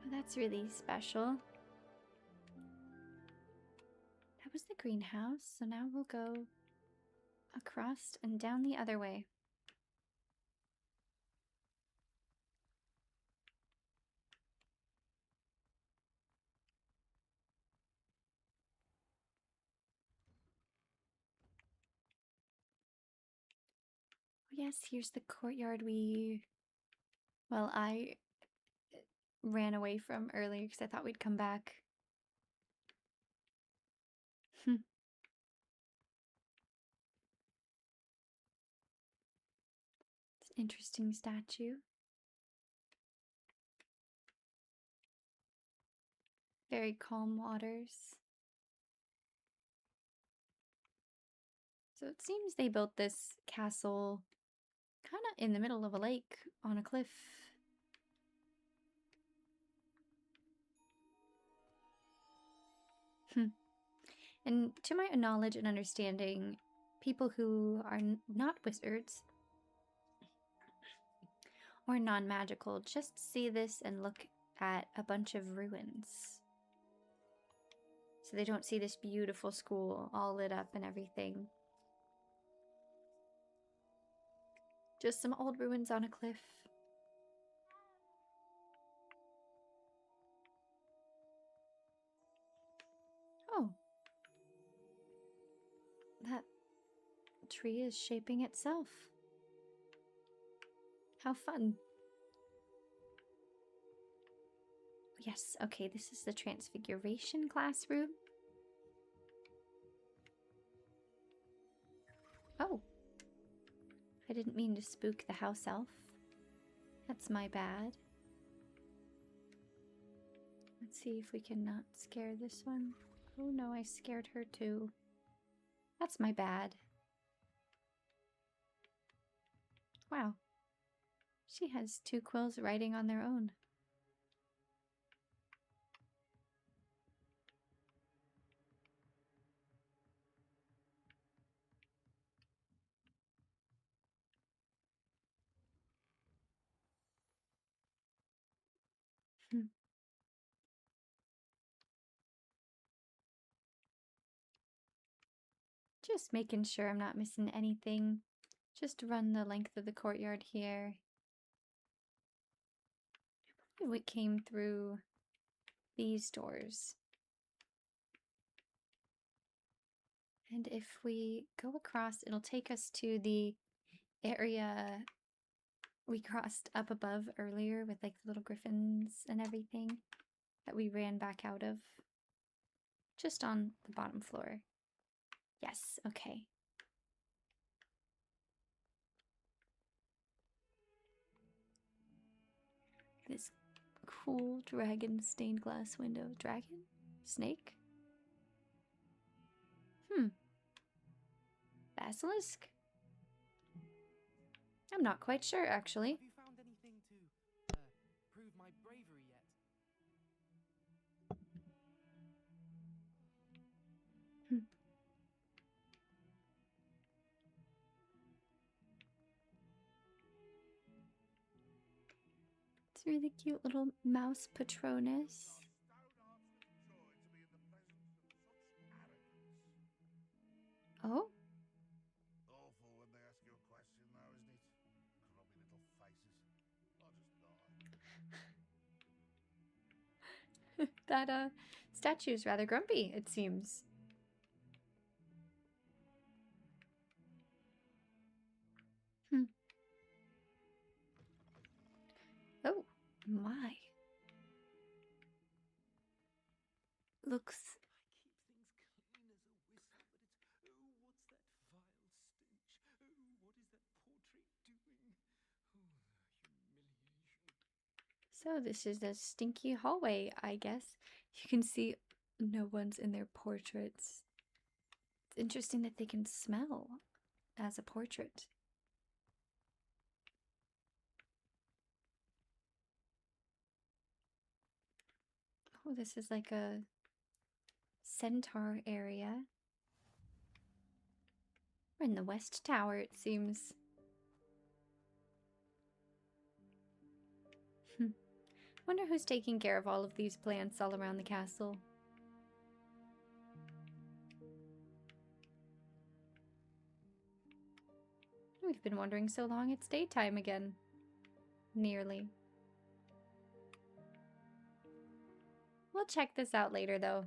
Oh, that's really special. That was the greenhouse, so now we'll go across and down the other way. Oh yes, here's the courtyard I ran away from earlier because I thought we'd come back. It's an interesting statue. Very calm waters. So it seems they built this castle kind of in the middle of a lake on a cliff. And to my knowledge and understanding, people who are not wizards or non-magical just see this and look at a bunch of ruins. So they don't see this beautiful school all lit up and everything. Just some old ruins on a cliff. Oh. That tree is shaping itself. How fun. Yes, okay, this is the Transfiguration classroom. Oh. I didn't mean to spook the house elf. That's my bad. Let's see if we can not scare this one. Oh no, I scared her too. That's my bad. Wow. She has two quills writing on their own. Just making sure I'm not missing anything. Just run the length of the courtyard here. I believe it came through these doors. And if we go across, it'll take us to the area we crossed up above earlier with like the little griffins and everything that we ran back out of. Just on the bottom floor. Yes, okay. This cool dragon stained glass window. Dragon? Snake? Basilisk? I'm not quite sure, actually. Have you found anything to prove my bravery yet? It's a really cute little mouse Patronus. Oh? Awful when they ask you a question now, isn't it? Grubby little faces. I'll just die. That statue's rather grumpy, it seems. Oh my. looks... I keep things clean as a whistle, but it's... Oh, what's that vile stench? Oh, what is that portrait doing? Oh, the humiliation. So this is the Stinky hallway, I guess. You can see no one's in their portraits. It's interesting that they can smell as a portrait. Oh, this is like a centaur area. We're in the West Tower, it seems. Wonder who's taking care of all of these plants all around the castle. We've been wondering so long it's daytime again. Nearly. We'll check this out later, though.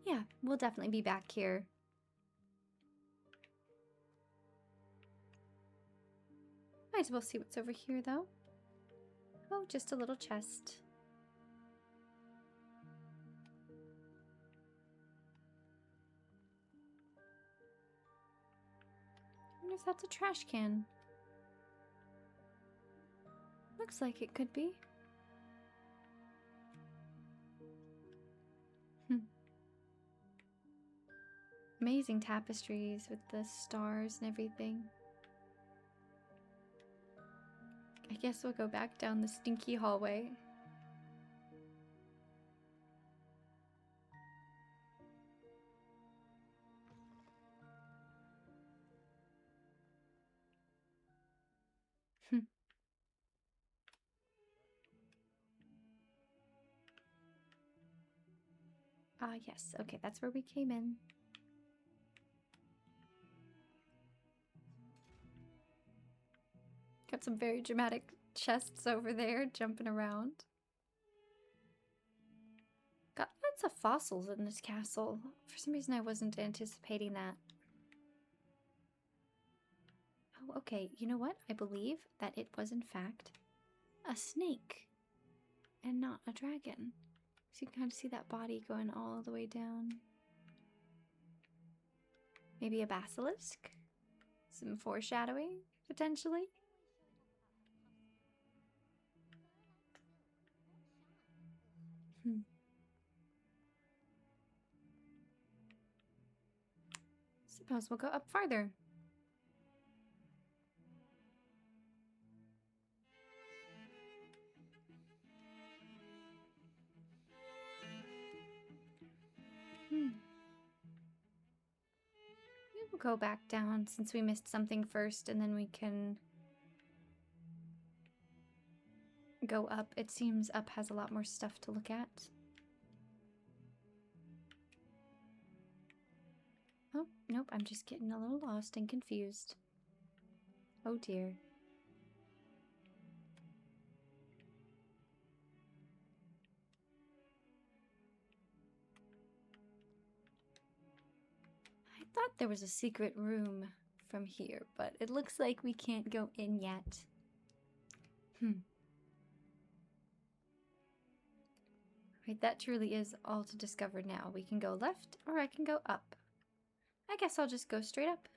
Yeah, we'll definitely be back here. Might as well see what's over here, though. Oh, just a little chest. I wonder if that's a trash can. Looks like it could be. Amazing tapestries with the stars and everything. I guess we'll go back down the stinky hallway. Ah, yes. Okay, that's where we came in. Got some very dramatic chests over there jumping around. Got lots of fossils in this castle. For some reason I wasn't anticipating that. Oh, okay. You know what? I believe that it was in fact a snake and not a dragon. So you can kind of see that body going all the way down. Maybe a basilisk? Some foreshadowing, potentially? Suppose we'll go up farther. We'll go back down since we missed something first, and then we can go up. It seems up has a lot more stuff to look at. Oh, nope, I'm just getting a little lost and confused. Oh dear. I thought there was a secret room from here, but it looks like we can't go in yet. Right, that truly is all to discover now. We can go left, or I can go up. I guess I'll just go straight up.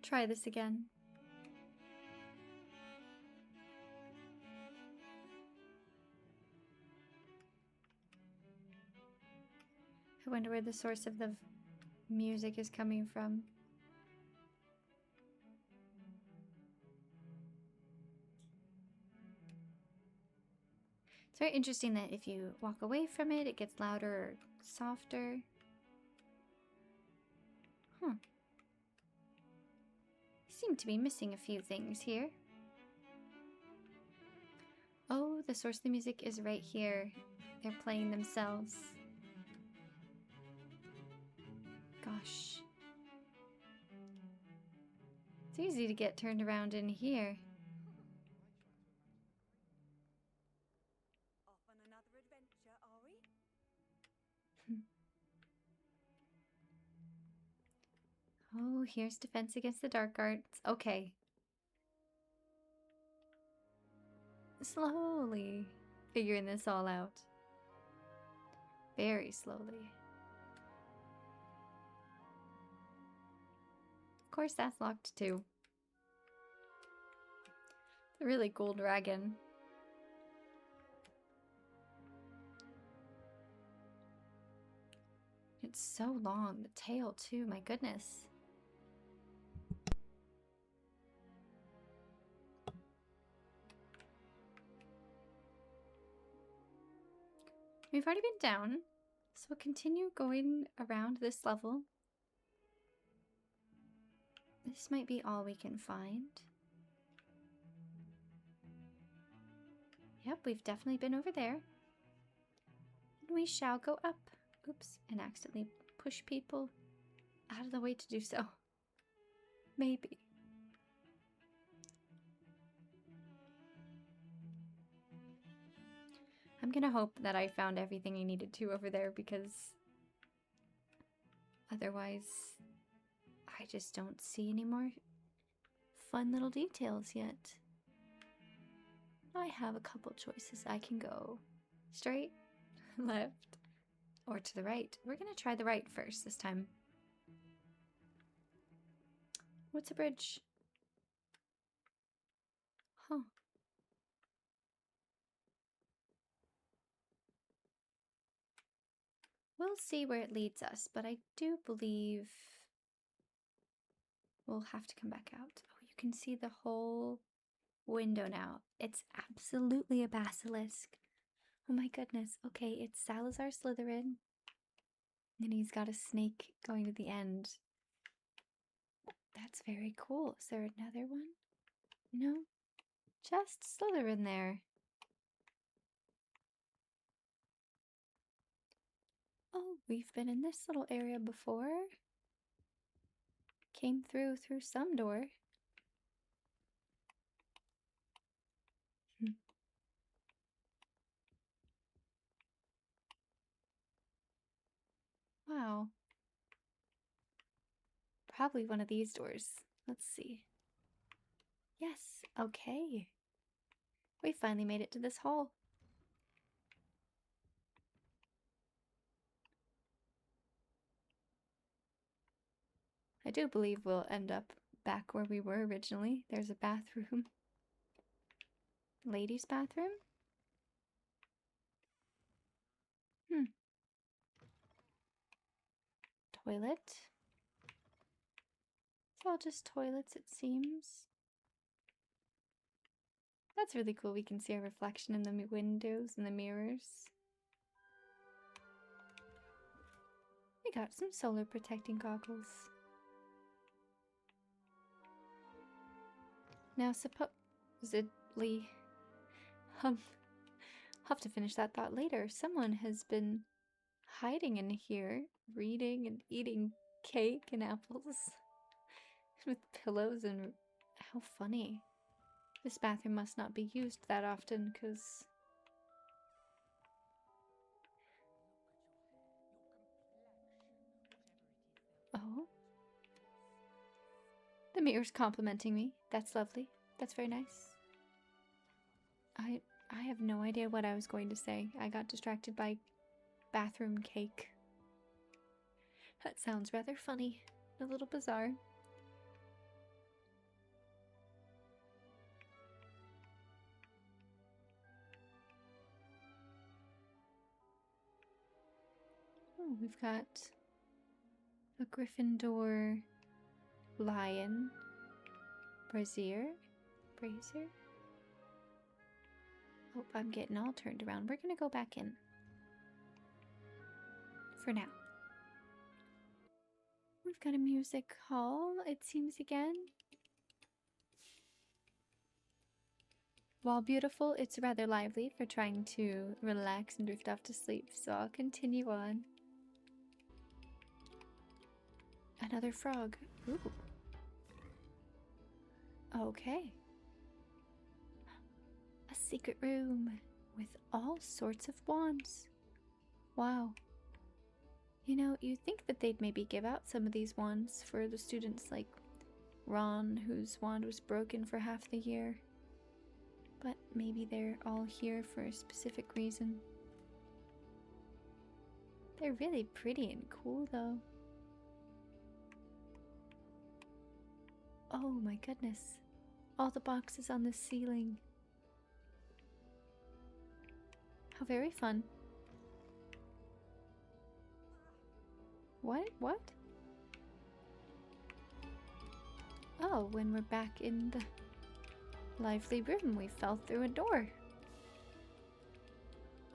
Try this again. I wonder where the source of the music is coming from. It's very interesting that if you walk away from it, it gets louder or softer. Seem to be missing a few things here. Oh, the source of the music is right here. They're playing themselves. Gosh. It's easy to get turned around in here. Off on another adventure, are we? Oh, here's Defense Against the Dark Arts. Okay. Slowly figuring this all out. Very slowly. Of course, that's locked too. The really cool dragon. It's so long. The tail too, my goodness. We've already been down, so we'll continue going around this level. This might be all we can find. Yep, we've definitely been over there. And we shall go up. Oops, and accidentally push people out of the way to do so. Maybe. I'm gonna hope that I found everything I needed to over there, because otherwise I just don't see any more fun little details yet. I have a couple choices. I can go straight, left, or to the right. We're gonna try the right first this time. What's a bridge? Huh. We'll see where it leads us, but I do believe we'll have to come back out. Oh, you can see the whole window now. It's absolutely a basilisk. Oh my goodness. Okay, it's Salazar Slytherin. And he's got a snake going to the end. That's very cool. Is there another one? No? Just Slytherin there. Oh, we've been in this little area before. Came through some door. Wow. Probably one of these doors. Let's see. Yes, okay. We finally made it to this hall. I do believe we'll end up back where we were originally. There's a bathroom. Ladies' bathroom? Toilet. It's all just toilets, it seems. That's really cool. We can see our reflection in the windows and the mirrors. We got some solar protecting goggles. Now supposedly, I'll have to finish that thought later. Someone has been hiding in here, reading and eating cake and apples with pillows, and how funny. This bathroom must not be used that often, because oh, the mirror's complimenting me. That's lovely. That's very nice. I have no idea what I was going to say. I got distracted by bathroom cake. That sounds rather funny. A little bizarre. Oh, we've got a Gryffindor lion. Brazier? Oh, I'm getting all turned around. We're gonna go back in. For now. We've got a music hall, it seems again. While beautiful, it's rather lively for trying to relax and drift off to sleep, so I'll continue on. Another frog. Ooh. Okay. A secret room with all sorts of wands. Wow. You know, you'd think that they'd maybe give out some of these wands for the students like Ron, whose wand was broken for half the year. But maybe they're all here for a specific reason. They're really pretty and cool though. Oh my goodness. All the boxes on the ceiling. How very fun. What? Oh, when we're back in the lively room, we fell through a door.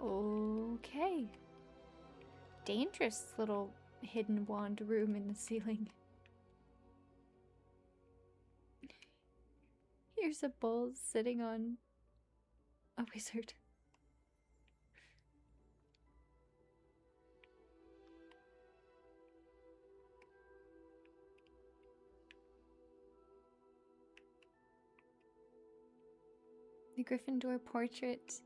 Okay. Dangerous little hidden wand room in the ceiling. Here's a bull sitting on a wizard. The Gryffindor portrait.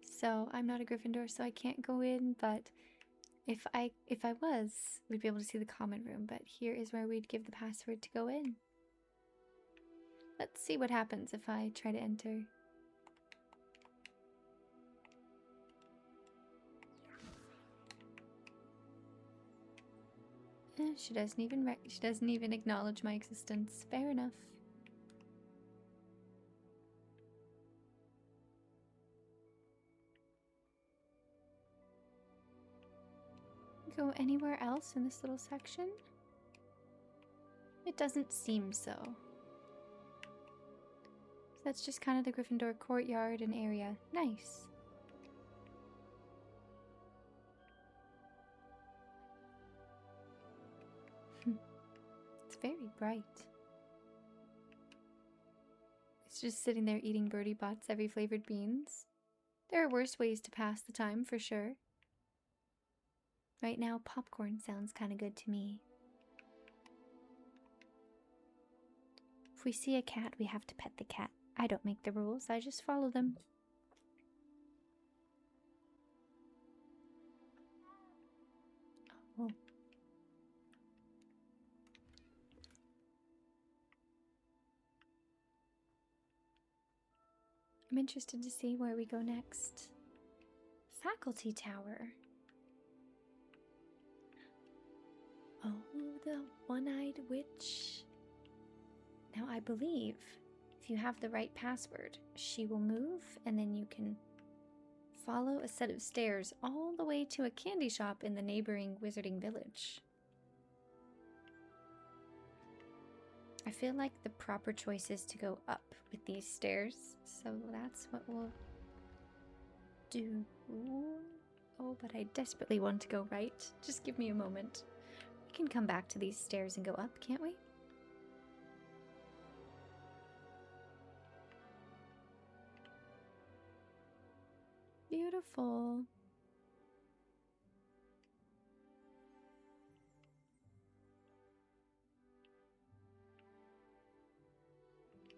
So I'm not a Gryffindor, so I can't go in, but if I was, we'd be able to see the common room, but here is where we'd give the password to go in. Let's see what happens if I try to enter. She doesn't even acknowledge my existence. Fair enough. Go anywhere else in this little section? It doesn't seem so. That's just kind of the Gryffindor courtyard and area. Nice. It's very bright. It's just sitting there eating Birdie Bots every flavored beans. There are worse ways to pass the time for sure. Right now, popcorn sounds kind of good to me. If we see a cat, we have to pet the cat. I don't make the rules, I just follow them. Oh. I'm interested to see where we go next. Faculty Tower. Oh, the one-eyed witch. Now I believe if you have the right password, she will move and then you can follow a set of stairs all the way to a candy shop in the neighboring wizarding village. I feel like the proper choice is to go up with these stairs, so that's what we'll do. Oh, but I desperately want to go right. Just give me a moment. We can come back to these stairs and go up, can't we? Beautiful.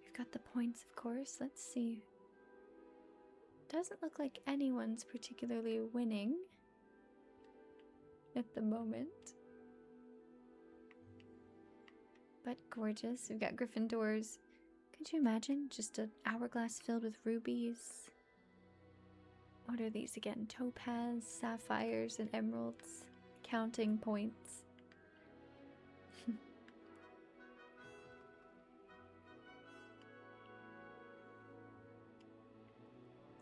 We've got the points, of course. Let's see. Doesn't look like anyone's particularly winning at the moment. But gorgeous. We've got Gryffindors. Could you imagine just an hourglass filled with rubies? What are these again? Topaz, sapphires, and emeralds. Counting points.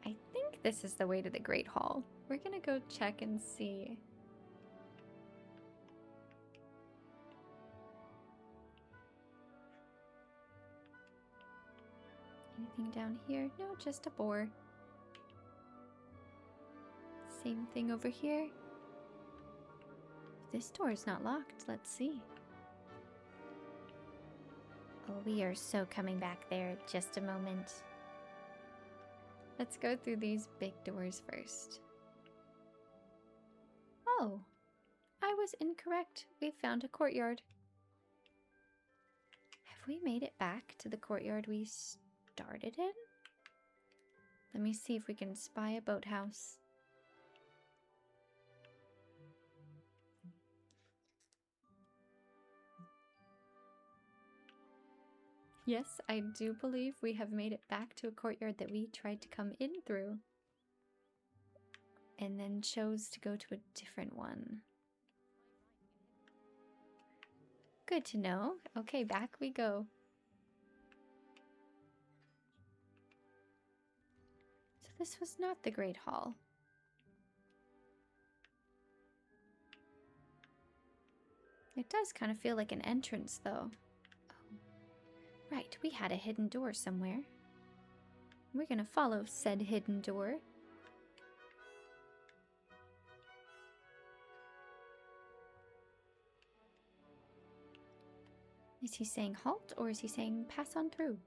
I think this is the way to the Great Hall. We're gonna go check and see. Anything down here? No, just a boar. Same thing over here. This door is not locked. Let's see. Oh, we are so coming back there. Just a moment. Let's go through these big doors first. Oh, I was incorrect. We found a courtyard. Have we made it back to the courtyard we started in? Let me see if we can spy a boathouse. Yes, I do believe we have made it back to a courtyard that we tried to come in through. And then chose to go to a different one. Good to know. Okay, back we go. So this was not the Great Hall. It does kind of feel like an entrance, though. Oh. Right, we had a hidden door somewhere. We're gonna follow said hidden door. Is he saying halt, or is he saying pass on through?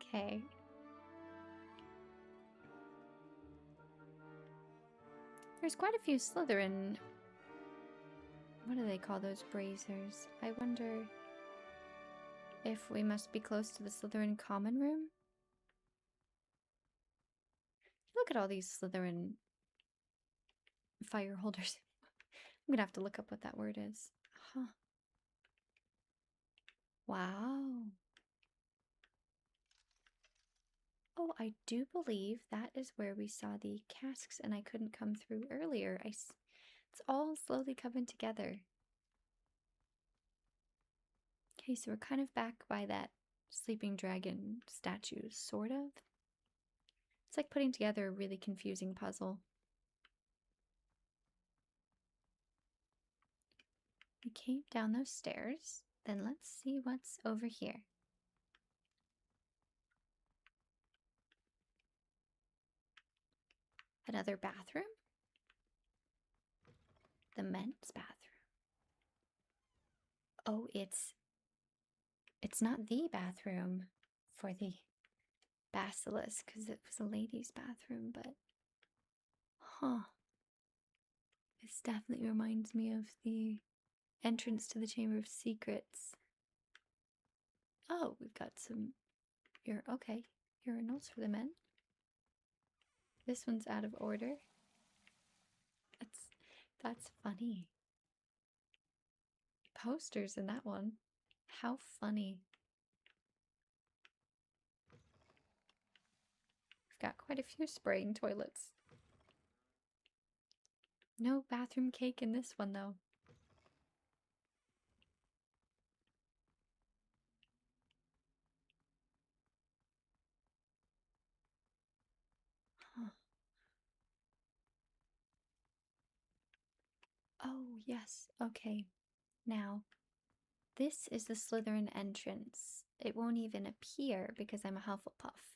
Okay. There's quite a few Slytherin... What do they call those braziers? I wonder if we must be close to the Slytherin common room? Look at all these Slytherin fire holders. I'm gonna have to look up what that word is. Huh. Wow. Oh, I do believe that is where we saw the casks and I couldn't come through earlier. It's all slowly coming together. Okay, so we're kind of back by that sleeping dragon statue, sort of. It's like putting together a really confusing puzzle. We came down those stairs. Then let's see what's over here. Another bathroom? The men's bathroom. Oh, it's not the bathroom for the basilisk, because it was a ladies' bathroom, but... Huh. This definitely reminds me of the entrance to the Chamber of Secrets. Oh, we've got some... Okay, urinals for the men. This one's out of order. That's funny. Posters in that one. How funny. We've got quite a few spraying toilets. No bathroom cake in this one, though. Huh. Oh, yes. Okay. Now, this is the Slytherin entrance. It won't even appear because I'm a Hufflepuff.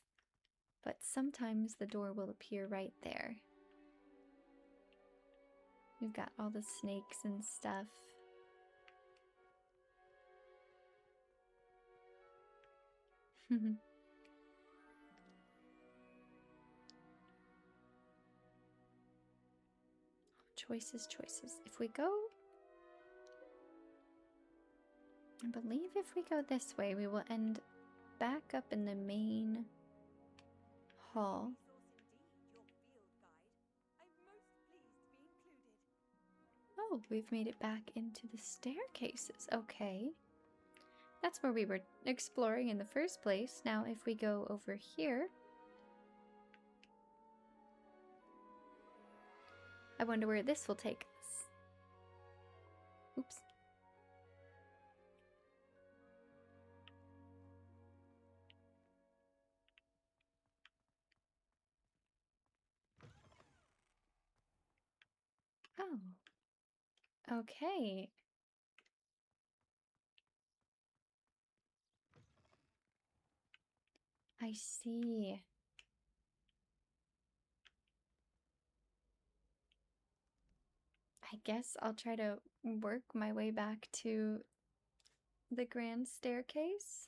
But sometimes the door will appear right there. We've got all the snakes and stuff. Choices, choices. If we go... I believe if we go this way, we will end back up in the main hall. Oh, we've made it back into the staircases. Okay. That's where we were exploring in the first place. Now, if we go over here... I wonder where this will take us. Oops. Oh. Okay. I see. I guess I'll try to work my way back to the grand staircase.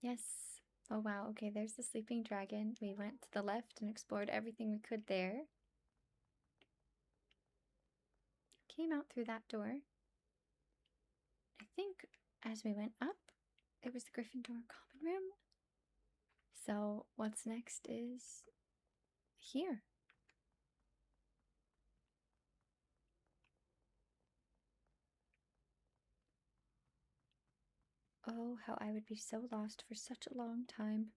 Yes. Oh wow, okay, there's the sleeping dragon. We went to the left and explored everything we could there. Came out through that door. I think as we went up, it was the Gryffindor Common Room. So what's next is here. Oh, how I would be so lost for such a long time.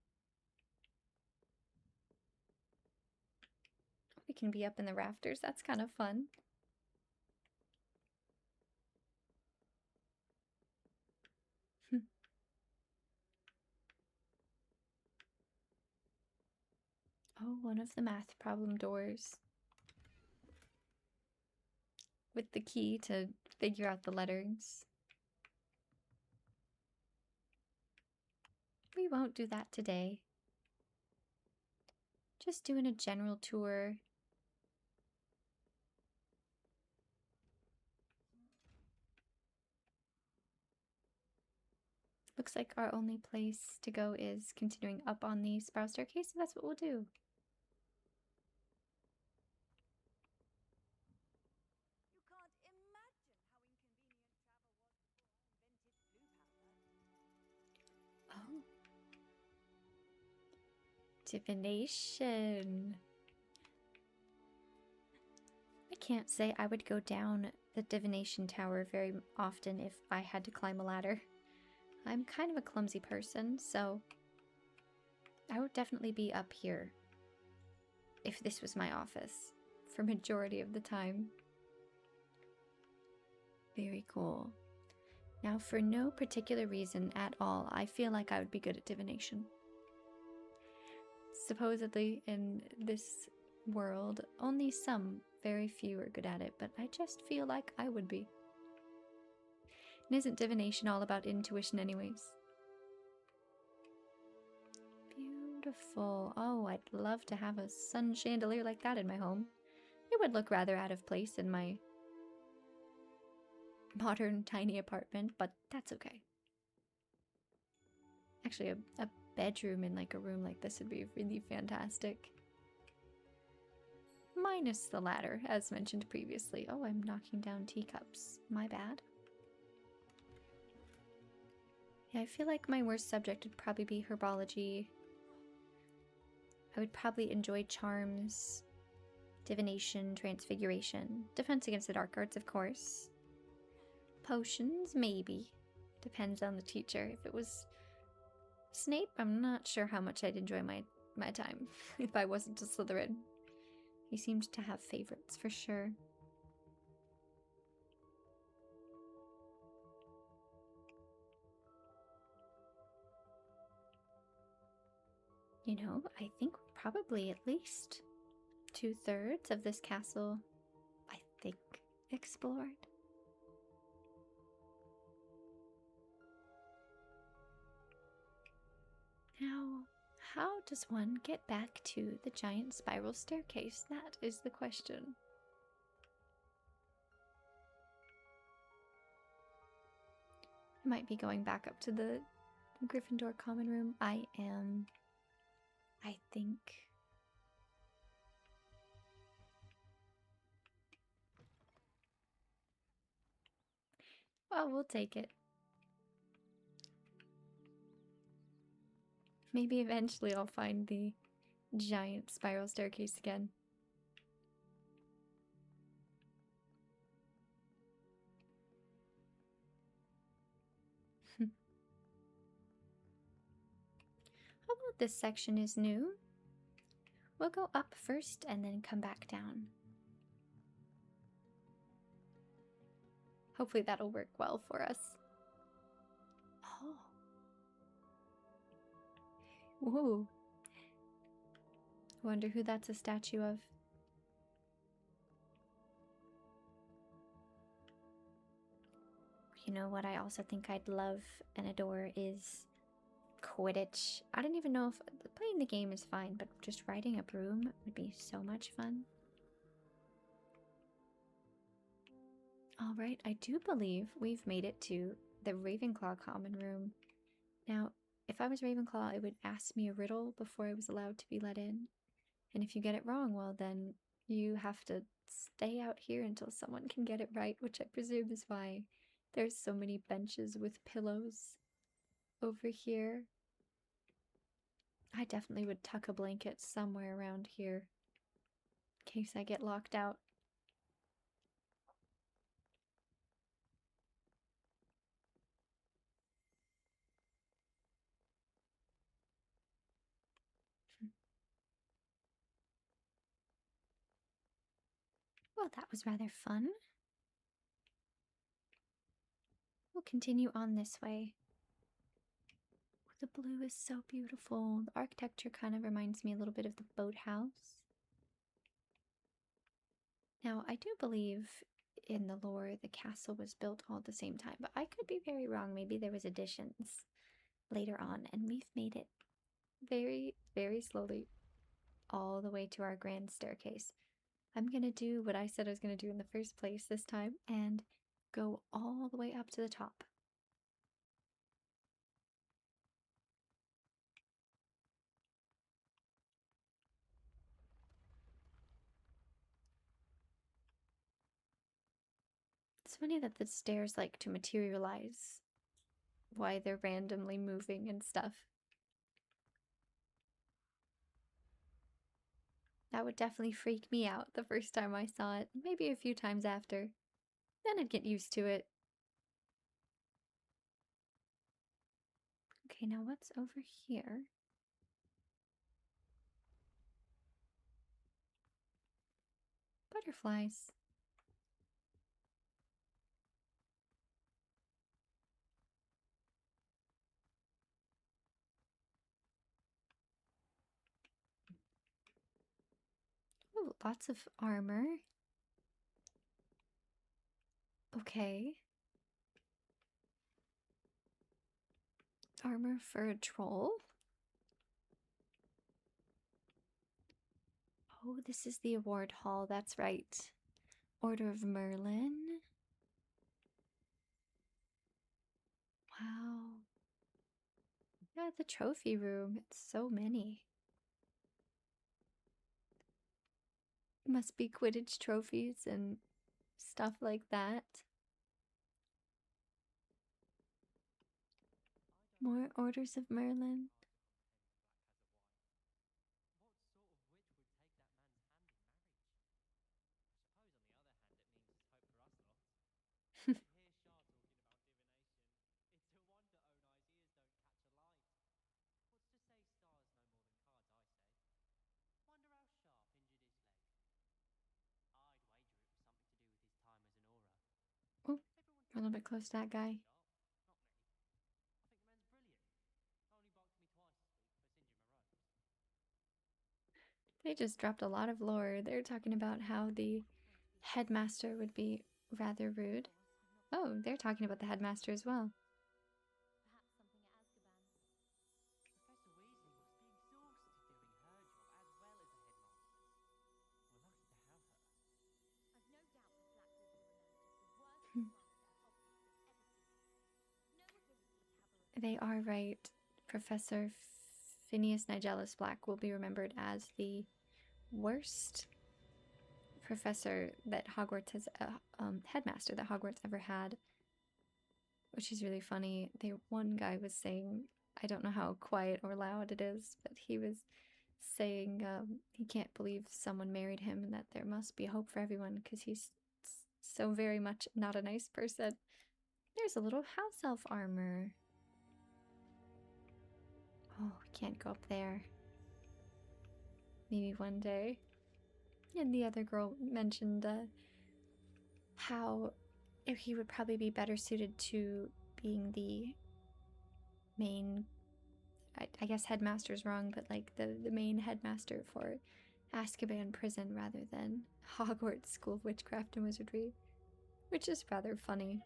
We can be up in the rafters. That's kind of fun. Oh, one of the math problem doors. With the key to figure out the letters. We won't do that today. Just doing a general tour. Looks like our only place to go is continuing up on the spiral staircase, so that's what we'll do. You can't imagine how inconvenient travel was before I invented blue powder. Oh. Divination. I can't say I would go down the Divination Tower very often if I had to climb a ladder. I'm kind of a clumsy person, so I would definitely be up here if this was my office for majority of the time. Very cool. Now, for no particular reason at all, I feel like I would be good at divination. Supposedly, in this world, only some, very few are good at it, but I just feel like I would be. And isn't divination all about intuition anyways? Beautiful. Oh, I'd love to have a sun chandelier like that in my home. It would look rather out of place in my modern tiny apartment, but that's okay. Actually, a bedroom in like a room like this would be really fantastic. Minus the ladder, as mentioned previously. Oh, I'm knocking down teacups. My bad. Yeah, I feel like my worst subject would probably be herbology. I would probably enjoy charms, divination, transfiguration, defense against the dark arts, of course. Potions, maybe. Depends on the teacher. If it was Snape, I'm not sure how much I'd enjoy my time if I wasn't a Slytherin. He seemed to have favorites for sure. You know, I think probably at least 2/3 of this castle, I think, explored. Now, how does one get back to the giant spiral staircase? That is the question. I might be going back up to the Gryffindor Common Room. I am, I think. Well, we'll take it. Maybe eventually I'll find the giant spiral staircase again. Although this section is new, we'll go up first and then come back down. Hopefully that'll work well for us. Oh. Whoa. Wonder who that's a statue of. You know what I also think I'd love and adore is Quidditch. I don't even know if playing the game is fine, but just riding a broom would be so much fun. Alright, I do believe we've made it to the Ravenclaw common room. Now, if I was Ravenclaw, it would ask me a riddle before I was allowed to be let in. And if you get it wrong, well then you have to stay out here until someone can get it right, which I presume is why there's so many benches with pillows. over here. I definitely would tuck a blanket somewhere around here in case I get locked out. Well, that was rather fun. We'll continue on this way. Oh, the blue is so beautiful. The architecture kind of reminds me a little bit of the boathouse. Now, I do believe in the lore the castle was built all at the same time, but I could be very wrong. Maybe there was additions later on, and we've made it very, very slowly all the way to our grand staircase. I'm gonna do what I said I was gonna do in the first place this time and go all the way up to the top. It's funny that the stairs like to materialize, why they're randomly moving and stuff. That would definitely freak me out the first time I saw it, maybe a few times after. Then I'd get used to it. Okay, now what's over here? Butterflies. Oh, lots of armor. Okay. Armor for a troll. Oh, this is the award hall, that's right. Order of Merlin. Wow. Yeah, the trophy room. It's so many. Must be Quidditch trophies and stuff like that. More Orders of Merlin. Oh, a little bit close to that guy. They just dropped a lot of lore. They're talking about how the headmaster would be rather rude. Oh, they're talking about the headmaster as well. Perhaps something at Azkaban. Professor Weasley must be exhausted doing her job as well as the headmaster. We're lucky to have her. I've no doubt the Black Widow will emerge as the worst headmaster Hogwarts has ever seen. No ability to have a They are right. Professor Phineas Nigellus Black will be remembered as the worst professor that Hogwarts has, headmaster that Hogwarts ever had, which is really funny. One guy was saying, I don't know how quiet or loud it is, but he was saying he can't believe someone married him and that there must be hope for everyone because he's so very much not a nice person. There's a little house elf armor. Oh, we can't go up there. Maybe one day. And the other girl mentioned how he would probably be better suited to being the main, I guess headmaster's wrong, but like the main headmaster for Azkaban prison rather than Hogwarts School of Witchcraft and Wizardry, which is rather funny.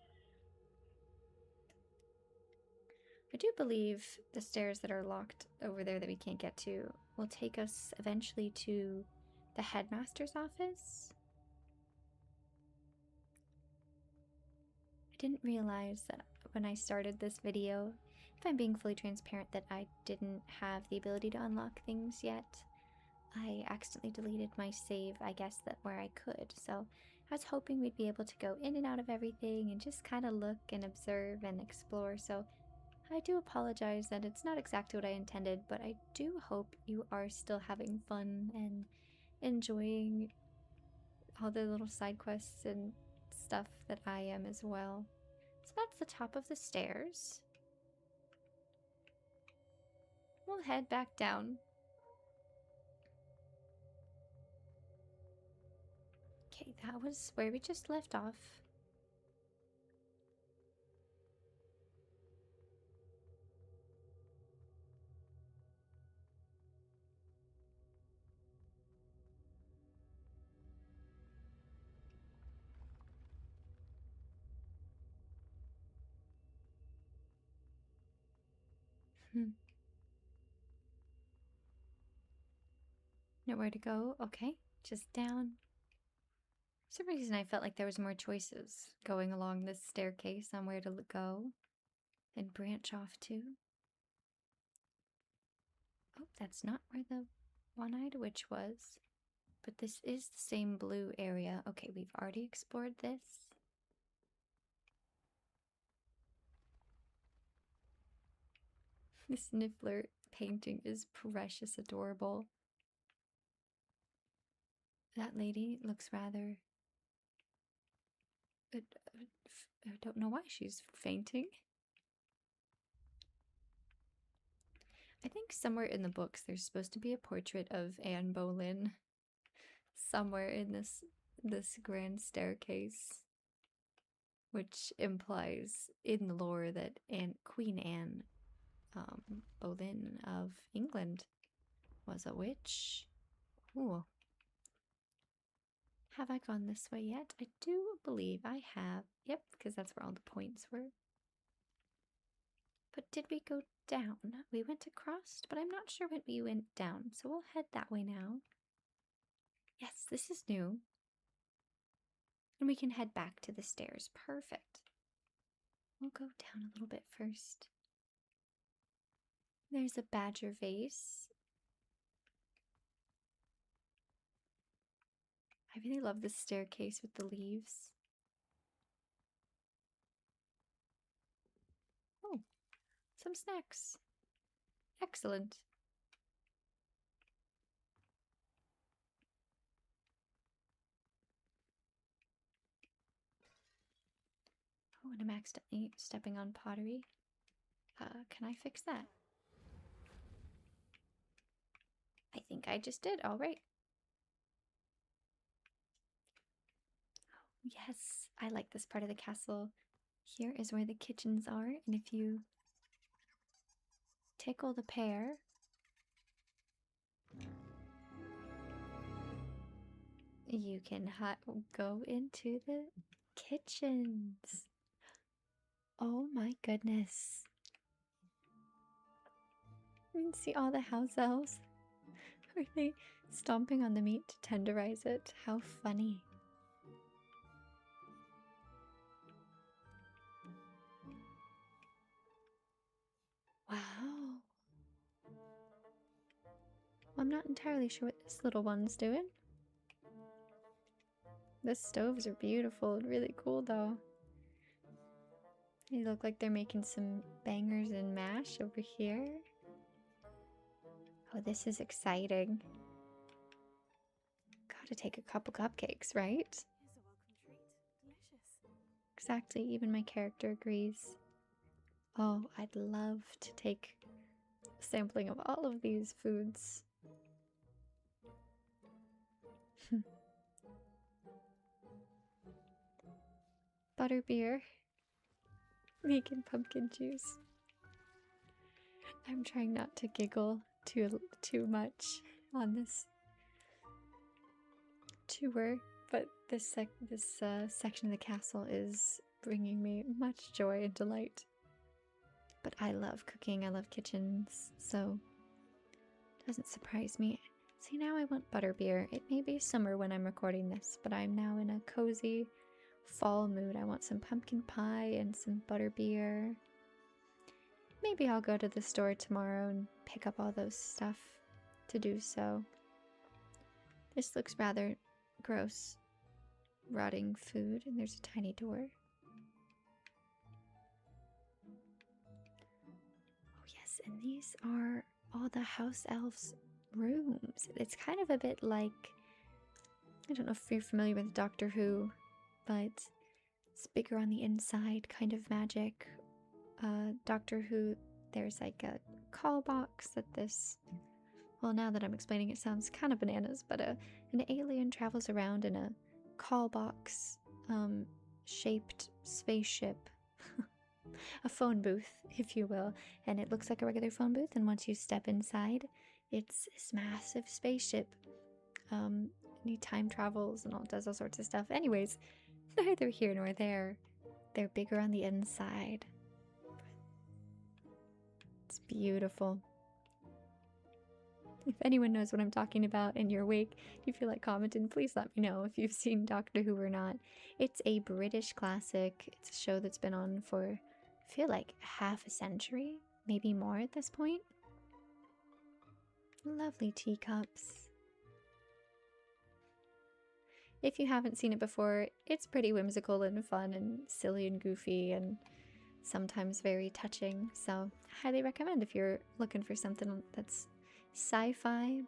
I do believe the stairs that are locked over there that we can't get to will take us eventually to the headmaster's office. I didn't realize that when I started this video, if I'm being fully transparent, that I didn't have the ability to unlock things yet. I accidentally deleted my save, I guess, that where I could, so I was hoping we'd be able to go in and out of everything and just kind of look and observe and explore, so I do apologize that it's not exactly what I intended, but I do hope you are still having fun and enjoying all the little side quests and stuff that I am as well. So that's the top of the stairs. We'll head back down. Okay, that was where we just left off. Nowhere to go. Okay, just down. For some reason I felt like there was more choices going along this staircase on where to go and branch off to. Oh, that's not where the one-eyed witch was. But this is the same blue area. Okay, we've already explored this. This Niffler painting is precious adorable. That lady looks rather... I don't know why she's fainting. I think somewhere in the books there's supposed to be a portrait of Anne Boleyn. Somewhere in this grand staircase. Which implies in the lore that Queen Anne Boleyn of England was a witch. Ooh. Have I gone this way yet? I do believe I have. Yep, because that's where all the points were. But did we go down? We went across, but I'm not sure when we went down, so we'll head that way now. Yes, this is new. And we can head back to the stairs. Perfect. We'll go down a little bit first. There's a badger vase. I really love this staircase with the leaves. Oh, some snacks. Excellent. Oh, and I'm accidentally stepping on pottery. Can I fix that? I think I just did. All right. Oh, yes, I like this part of the castle. Here is where the kitchens are, and if you tickle the pear, you can go into the kitchens. Oh my goodness. You can see all the house elves. Are they stomping on the meat to tenderize it? How funny. Wow. I'm not entirely sure what this little one's doing. The stoves are beautiful and really cool though. They look like they're making some bangers and mash over here. Oh, this is exciting. Gotta take a couple cupcakes, right? Here's a welcome treat. Delicious. Exactly, even my character agrees. Oh, I'd love to take a sampling of all of these foods. Butterbeer. Making pumpkin juice. I'm trying not to giggle too much on this tour, but this section of the castle is bringing me much joy and delight. But I love cooking, I love kitchens, so it doesn't surprise me. See, now I want butterbeer. It may be summer when I'm recording this, but I'm now in a cozy fall mood. I want some pumpkin pie and some butterbeer. Maybe I'll go to the store tomorrow and pick up all those stuff to do so. This looks rather gross. Rotting food, and there's a tiny door. Yes, and these are all the house elves' rooms. It's kind of a bit like, I don't know if you're familiar with Doctor Who, but it's bigger on the inside kind of magic. Doctor Who, there's like a call box that this, well, now that I'm explaining it sounds kind of bananas, but an alien travels around in a call box shaped spaceship. A phone booth, if you will, and it looks like a regular phone booth, and once you step inside, it's this massive spaceship. And he time travels and does all sorts of stuff. Anyways, neither here nor there. They're bigger on the inside. It's beautiful. If anyone knows what I'm talking about and you're awake, if you feel like commenting, please let me know if you've seen Doctor Who or not. It's a British classic. It's a show that's been on for, I feel like, half a century, maybe more at this point. Lovely teacups. If you haven't seen it before, it's pretty whimsical and fun and silly and goofy and sometimes very touching. So I highly recommend if you're looking for something that's sci-fi,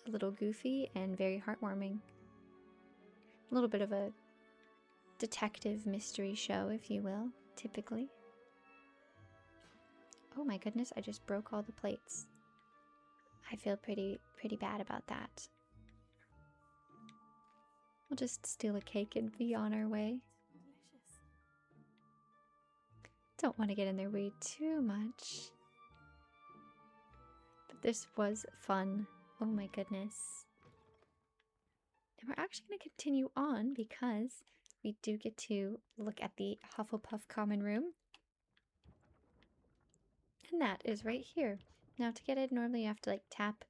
a little goofy, and very heartwarming. A little bit of a detective mystery show, if you will, typically. Oh my goodness, I just broke all the plates. I feel pretty bad about that. We'll just steal a cake and be on our way. Delicious. Don't want to get in their way too much. But this was fun. Oh my goodness. And we're actually going to continue on because we do get to look at the Hufflepuff Common room. And that is right here. Now to get it, normally you have to like tap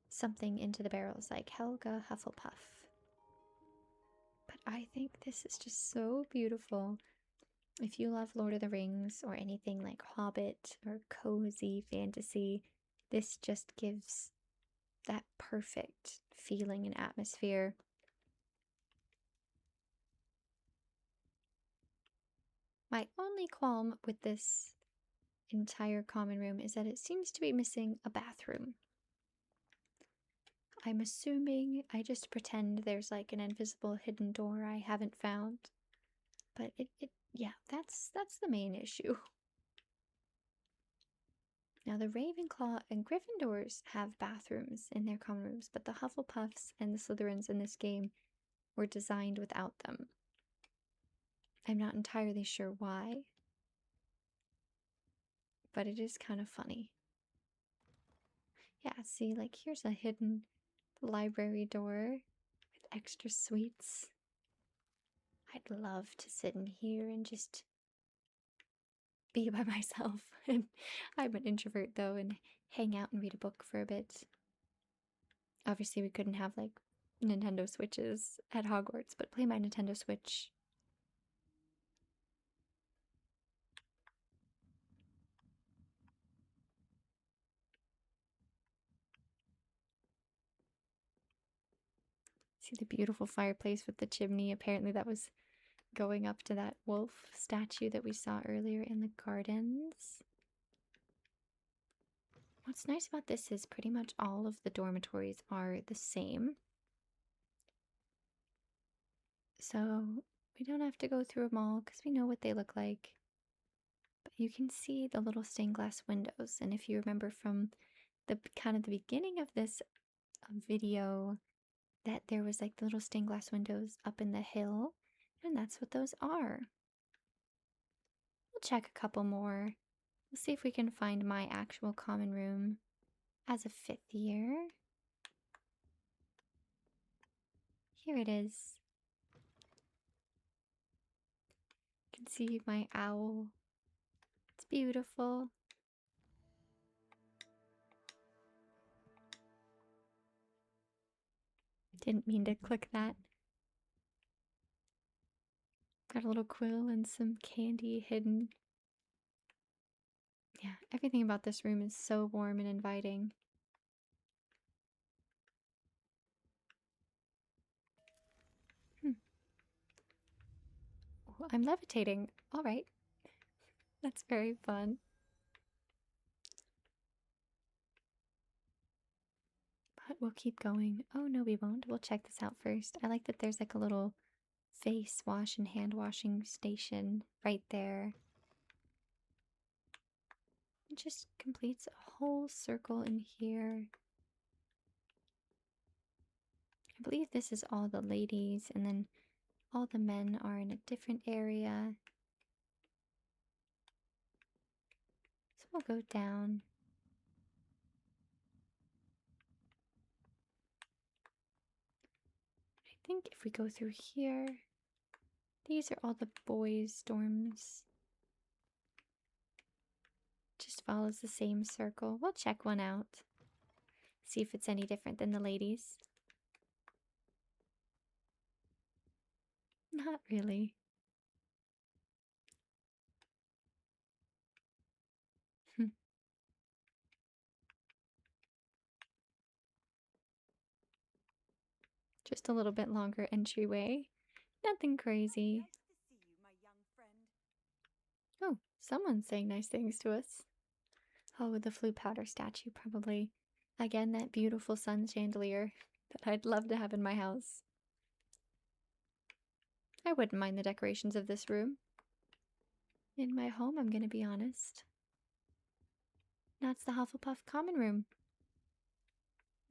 something into the barrels like Helga Hufflepuff. But I think this is just so beautiful. If you love Lord of the Rings or anything like Hobbit or cozy fantasy, this just gives that perfect feeling and atmosphere. My only qualm with this entire common room is that it seems to be missing a bathroom. I'm assuming I just pretend there's like an invisible hidden door I haven't found. But yeah, that's the main issue. Now the Ravenclaw and Gryffindors have bathrooms in their common rooms, but the Hufflepuffs and the Slytherins in this game were designed without them. I'm not entirely sure why, but it is kind of funny. Yeah, see, like here's a hidden library door with extra sweets. I'd love to sit in here and just be by myself. And I'm an introvert though, and hang out and read a book for a bit. Obviously we couldn't have like Nintendo Switches at Hogwarts, but play my Nintendo Switch. See the beautiful fireplace with the chimney. Apparently that was going up to that wolf statue that we saw earlier in the gardens. What's nice about this is pretty much all of the dormitories are the same. So we don't have to go through them all because we know what they look like. But you can see the little stained glass windows. And if you remember from the kind of the beginning of this video, that there was like the little stained glass windows up in the hill. And that's what those are. We'll check a couple more. We'll see if we can find my actual common room as a 5th year. Here it is. You can see my owl. It's beautiful. Didn't mean to click that. Got a little quill and some candy hidden. Yeah, everything about this room is so warm and inviting. Ooh, I'm levitating. All right. That's very fun. But we'll keep going. Oh, no, we won't. We'll check this out first. I like that there's like a little face wash and hand washing station right there. It just completes a whole circle in here. I believe this is all the ladies, and then all the men are in a different area. So we'll go down. I think if we go through here, these are all the boys' dorms. Just follows the same circle. We'll check one out. See if it's any different than the ladies. Not really. Just a little bit longer entryway. Nothing crazy. Nice to see you, my young friend. Oh, someone's saying nice things to us. Oh, the flue powder statue, probably. Again, that beautiful sun chandelier that I'd love to have in my house. I wouldn't mind the decorations of this room. In my home, I'm gonna be honest. That's the Hufflepuff Common room.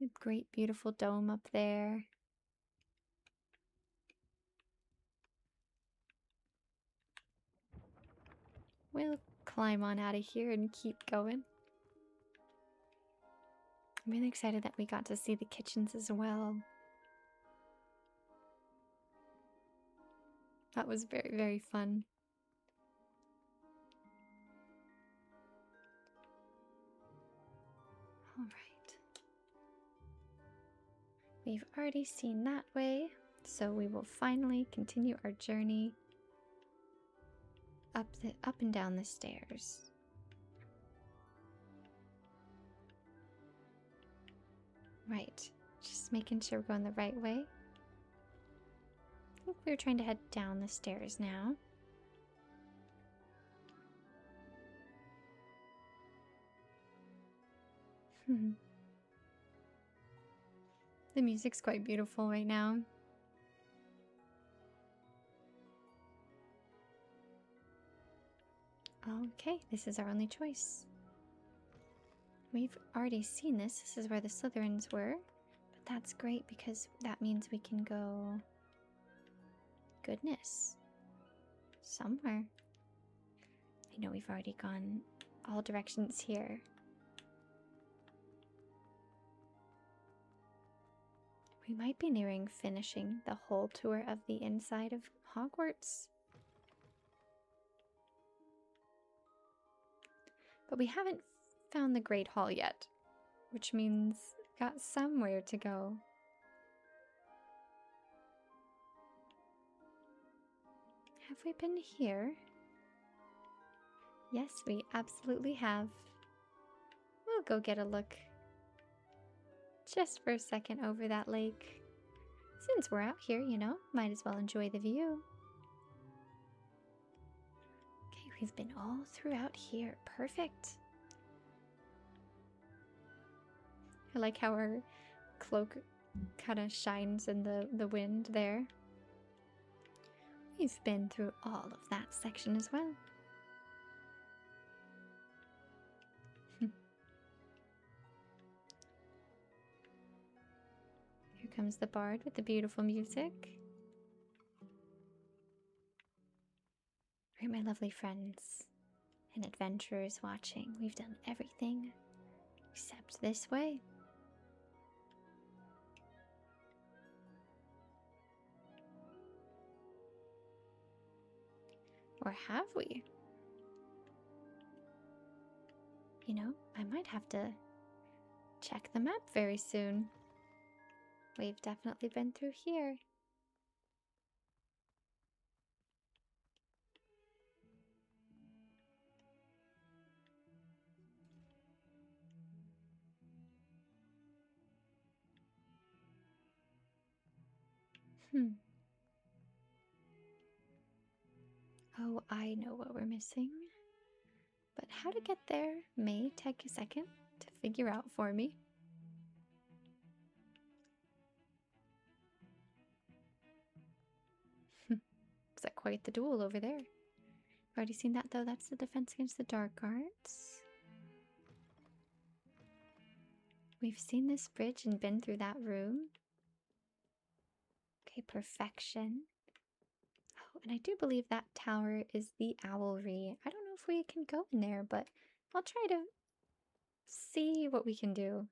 A great, beautiful dome up there. We'll climb on out of here and keep going. I'm really excited that we got to see the kitchens as well. That was very, very fun. All right. We've already seen that way, so we will finally continue our journey up and down the stairs. Right, just making sure we're going the right way. I think we were trying to head down the stairs now. The music's quite beautiful right now. Okay, this is our only choice. We've already seen this. This is where the Slytherins were. But that's great because that means we can go... Goodness. Somewhere. I know we've already gone all directions here. We might be nearing finishing the whole tour of the inside of Hogwarts. But we haven't found the Great Hall yet, which means we've got somewhere to go. Have we been here? Yes, we absolutely have. We'll go get a look. Just for a second over that lake. Since we're out here, you know, might as well enjoy the view. Okay, we've been all throughout here. Perfect. I like how our cloak kind of shines in the wind there. We've been through all of that section as well. Here comes the bard with the beautiful music. Right, my lovely friends and adventurers watching, we've done everything except this way. Or have we? You know, I might have to check the map very soon. We've definitely been through here. Oh, I know what we're missing. But how to get there may take a second to figure out for me. quite the duel over there. Already seen that though. That's the defense against the dark arts. We've seen this bridge and been through that room. Okay, perfection. Oh, and I do believe that tower is the Owlery. I don't know if we can go in there, but I'll try to see what we can do.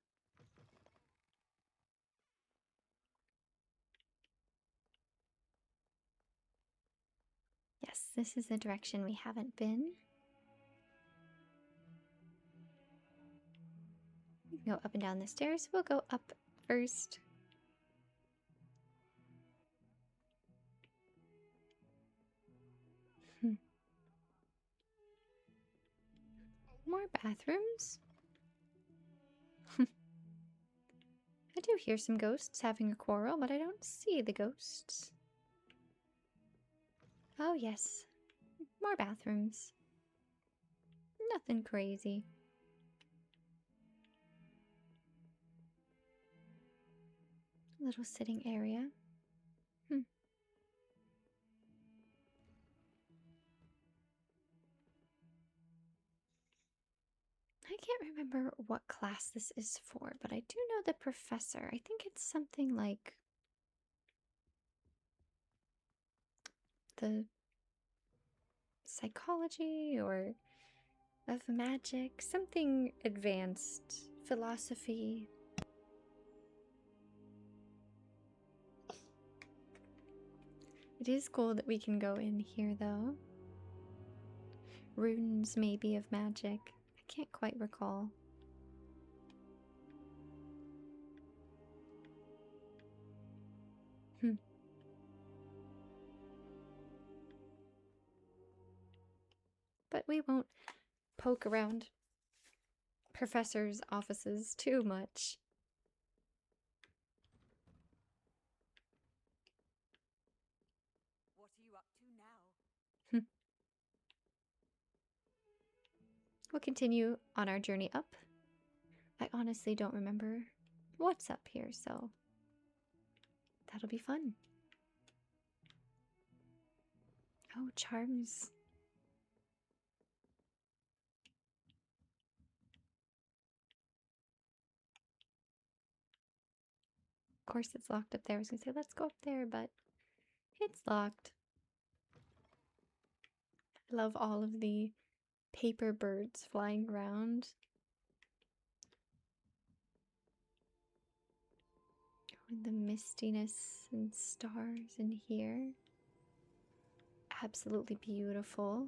Yes, this is the direction we haven't been. We can go up and down the stairs. We'll go up first. More bathrooms? I do hear some ghosts having a quarrel, but I don't see the ghosts. Oh yes, more bathrooms. Nothing crazy. Little sitting area. I can't remember what class this is for, but I do know the professor. I think it's something like the psychology or of magic, something advanced, philosophy. It is cool that we can go in here though. Runes maybe of magic. I can't quite recall. But we won't poke around professors' offices too much. What are you up to now? We'll continue on our journey up. I honestly don't remember what's up here, so that'll be fun. Oh, charms. Of course it's locked up there. I was gonna say, let's go up there, but it's locked. I love all of the paper birds flying around. Oh, and the mistiness and stars in here. Absolutely beautiful.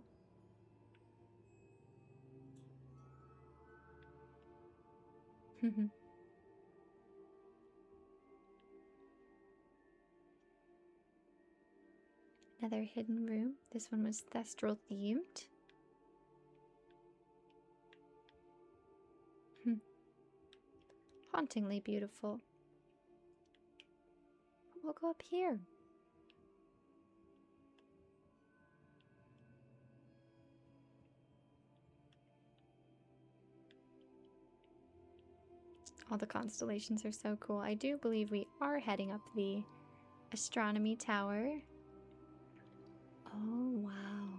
Another hidden room. This one was Thestral themed. Hauntingly beautiful. We'll go up here. All the constellations are so cool. I do believe we are heading up the Astronomy Tower. Oh, wow.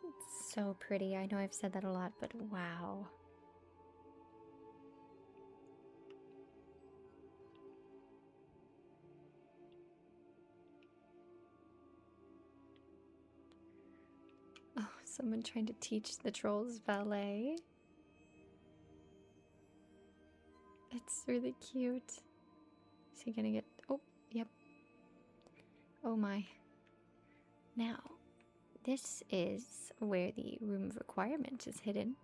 It's so pretty. I know I've said that a lot, but wow. Oh, someone trying to teach the trolls ballet. It's really cute. Is he gonna get... Oh, yep. Oh my. Now, this is where the room of requirement is hidden.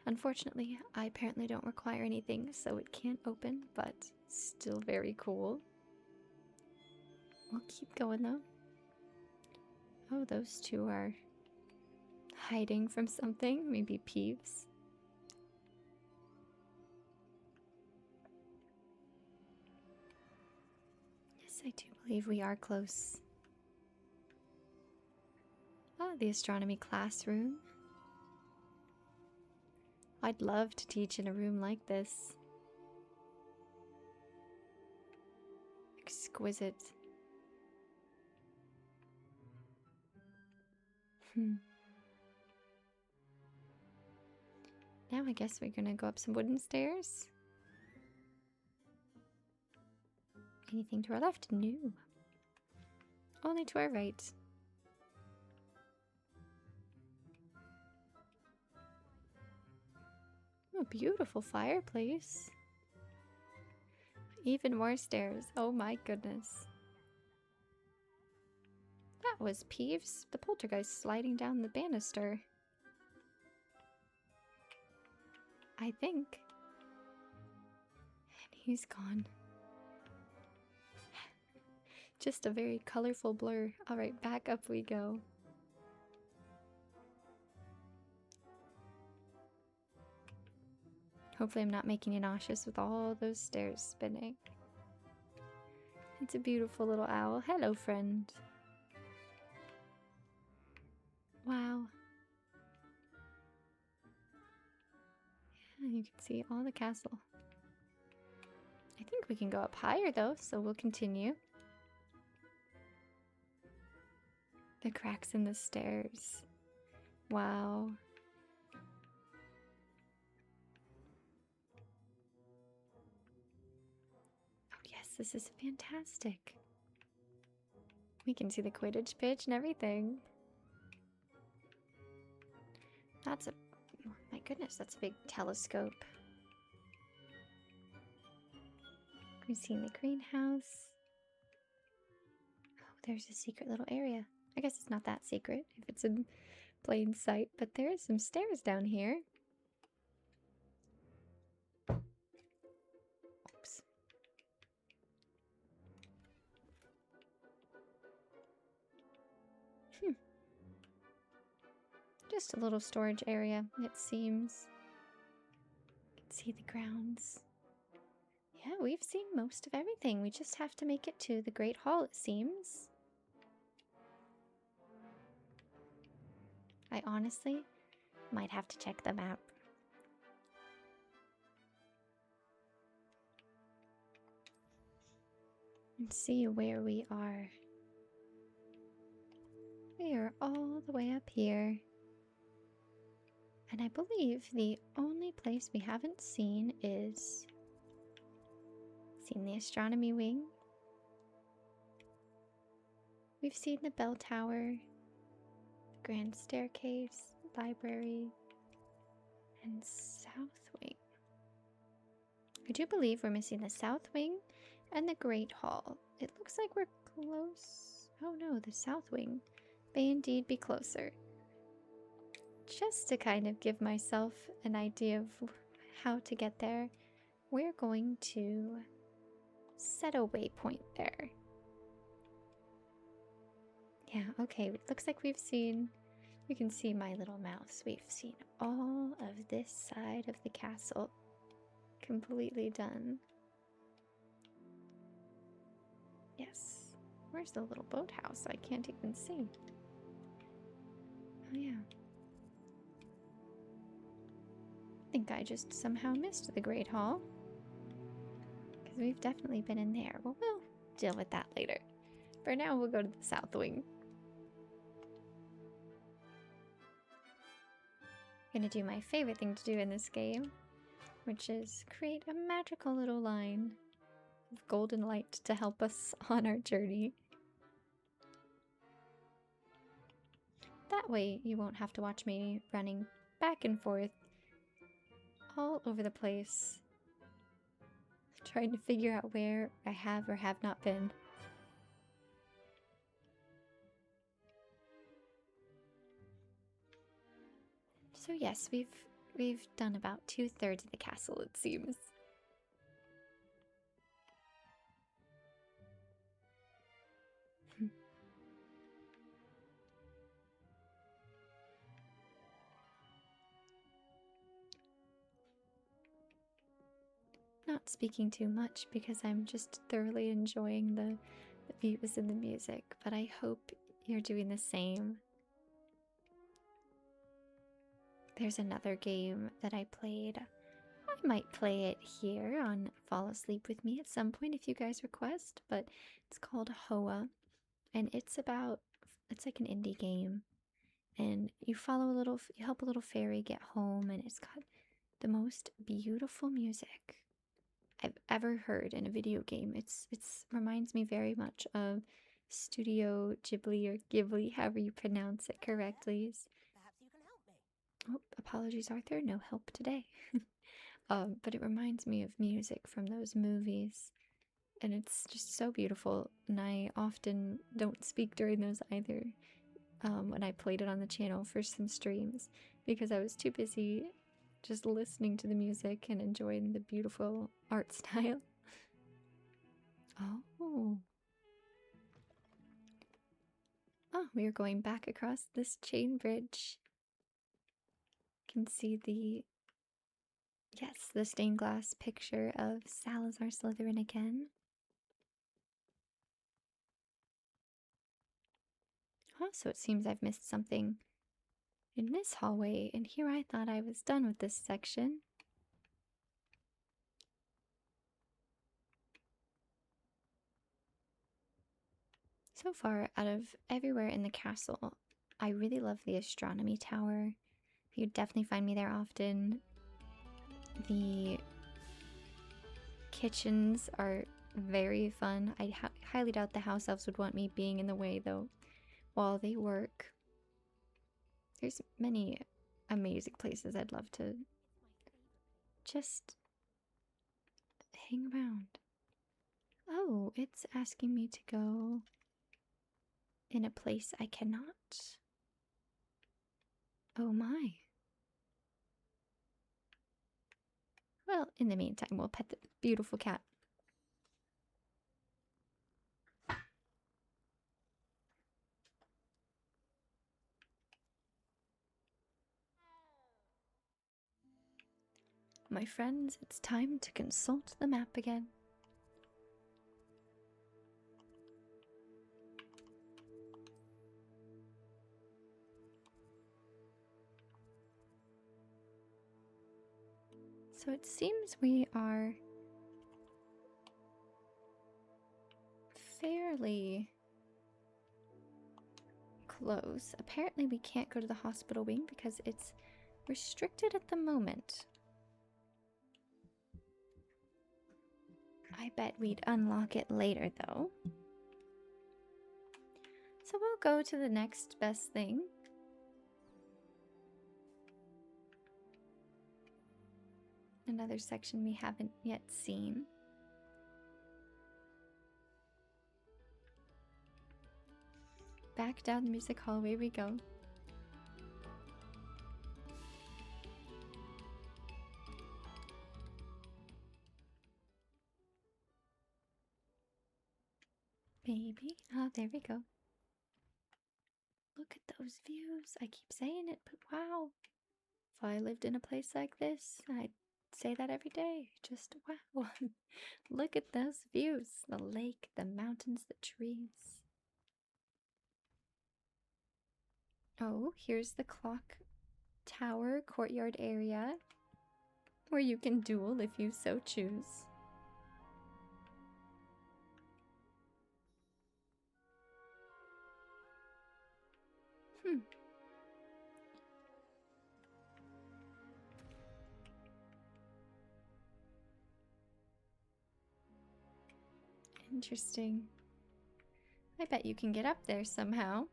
Unfortunately, I apparently don't require anything, so it can't open, but still very cool. We'll keep going though. Oh, those two are hiding from something, maybe Peeves. Yes, I do believe we are close. Oh, the astronomy classroom. I'd love to teach in a room like this. Exquisite. Now I guess we're gonna go up some wooden stairs. Anything to our left? No. Only to our right. Oh, beautiful fireplace. Even more stairs. Oh my goodness. That was Peeves, the poltergeist, sliding down the banister. I think. And he's gone. Just a very colorful blur. Alright, back up we go. Hopefully I'm not making you nauseous with all those stairs spinning. It's a beautiful little owl. Hello, friend. Wow. Yeah, you can see all the castle. I think we can go up higher though, so we'll continue. The cracks in the stairs. Wow. Oh yes, this is fantastic. We can see the Quidditch pitch and everything. That's a... oh my goodness, that's a big telescope. We've seen the greenhouse. Oh, there's a secret little area. I guess it's not that secret if it's in plain sight, but there are some stairs down here. Oops. Just a little storage area, it seems. You can see the grounds. Yeah, we've seen most of everything. We just have to make it to the Great Hall, it seems. I honestly might have to check the map. And see where we are. We are all the way up here. And I believe the only place we haven't seen is... seen the astronomy wing. We've seen the bell tower, the grand staircase, library, and south wing. I do believe we're missing the south wing and the great hall. It looks like we're close. Oh no, the south wing may indeed be closer. Just to kind of give myself an idea of how to get there, we're going to set a waypoint there. Yeah, okay, it looks like we've seen, you can see my little mouse, we've seen all of this side of the castle completely done. Yes, where's the little boathouse? I can't even see. Oh yeah. I think I just somehow missed the Great Hall. Because we've definitely been in there. Well, we'll deal with that later. For now, we'll go to the south wing. I'm gonna do my favorite thing to do in this game, which is create a magical little line of golden light to help us on our journey. That way, you won't have to watch me running back and forth all over the place, trying to figure out where I have or have not been. So yes, we've done about 2/3 of the castle, it seems. Not speaking too much because I'm just thoroughly enjoying the views and the music, but I hope you're doing the same. There's another game that I played. I might play it here on Fall Asleep With Me at some point if you guys request, but it's called Hoa, and it's like an indie game, and you help a little fairy get home, and it's got the most beautiful music I've ever heard in a video game. It's reminds me very much of Studio Ghibli or Ghibli, however you pronounce it correctly. Perhaps you can help me. Oh, apologies, Arthur. No help today. But it reminds me of music from those movies, and it's just so beautiful. And I often don't speak during those either. When I played it on the channel for some streams, because I was too busy just listening to the music and enjoying the beautiful art style. Oh. Oh, we are going back across this chain bridge. You can see the stained glass picture of Salazar Slytherin again. Oh, so it seems I've missed something in this hallway, and here I thought I was done with this section. So far, out of everywhere in the castle, I really love the Astronomy Tower. You definitely find me there often. The kitchens are very fun. I highly doubt the house elves would want me being in the way, though, while they work. There's many amazing places I'd love to just hang around. Oh, it's asking me to go in a place I cannot. Oh my. Well, in the meantime, we'll pet the beautiful cat. My friends, it's time to consult the map again. So it seems we are fairly close. Apparently we can't go to the hospital wing because it's restricted at the moment. I bet we'd unlock it later though. So we'll go to the next best thing. Another section we haven't yet seen. Back down the music hallway we go. Maybe. Oh, there we go. Look at those views. I keep saying it, but wow. If I lived in a place like this, I'd say that every day. Just wow. Look at those views. The lake, the mountains, the trees. Oh, here's the Clocktower courtyard area where you can duel if you so choose. Interesting. I bet you can get up there somehow.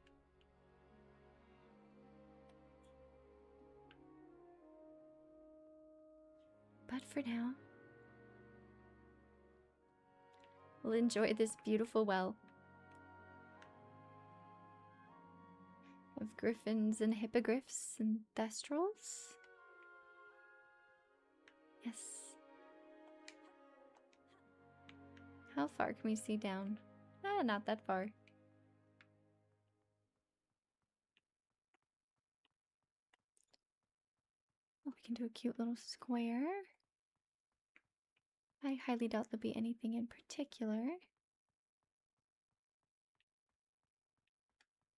But for now, we'll enjoy this beautiful well of griffins and hippogriffs and thestrals. Yes. How far can we see down? Ah, not that far. Oh, we can do a cute little square. I highly doubt there'll be anything in particular.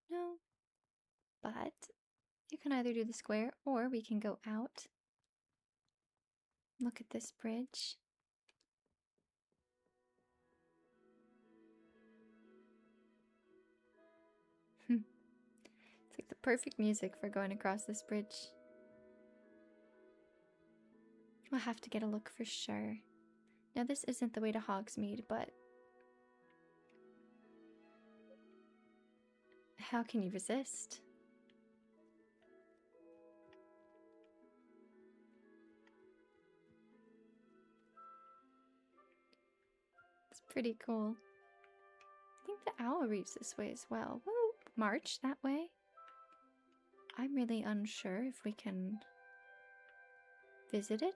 No. But you can either do the square or we can go out. Look at this bridge. It's The perfect music for going across this bridge. We'll have to get a look for sure. Now this isn't the way to Hogsmeade, but how can you resist? It's pretty cool. I think the Owlery's this way as well. Woo! March that way? I'm really unsure if we can visit it.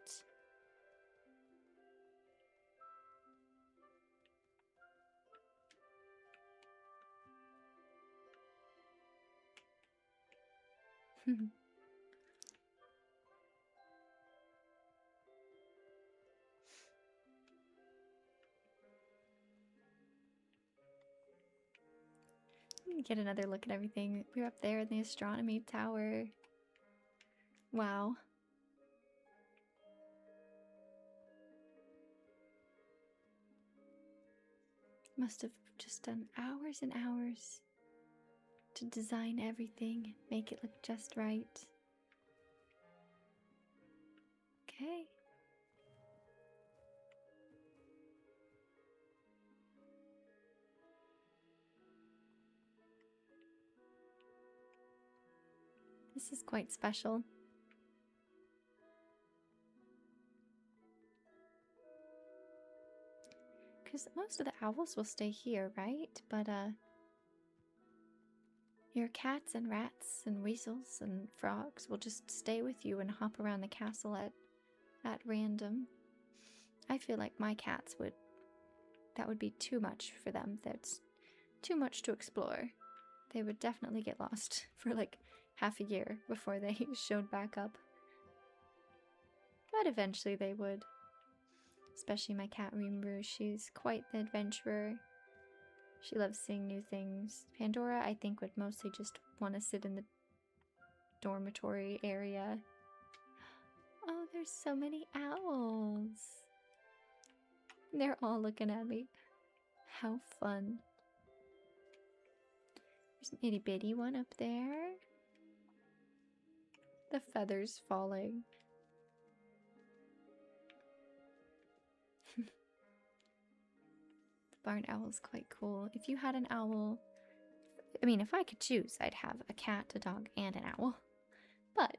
Get another look at everything. We're up there in the Astronomy Tower. Wow. Must have just done hours and hours to design everything and make it look just right. Okay. This is quite special. Because most of the owls will stay here, right? But, your cats and rats and weasels and frogs will just stay with you and hop around the castle at random. I feel like my cats would... that would be too much for them. That's too much to explore. They would definitely get lost for like half a year before they showed back up. But eventually they would. Especially my cat Rimuru, she's quite the adventurer. She loves seeing new things. Pandora, I think, would mostly just want to sit in the dormitory area. Oh, there's so many owls. They're all looking at me. How fun. There's an itty bitty one up there. The feathers falling. The barn owl is quite cool. If you had an owl, I mean, if I could choose, I'd have a cat, a dog, and an owl. But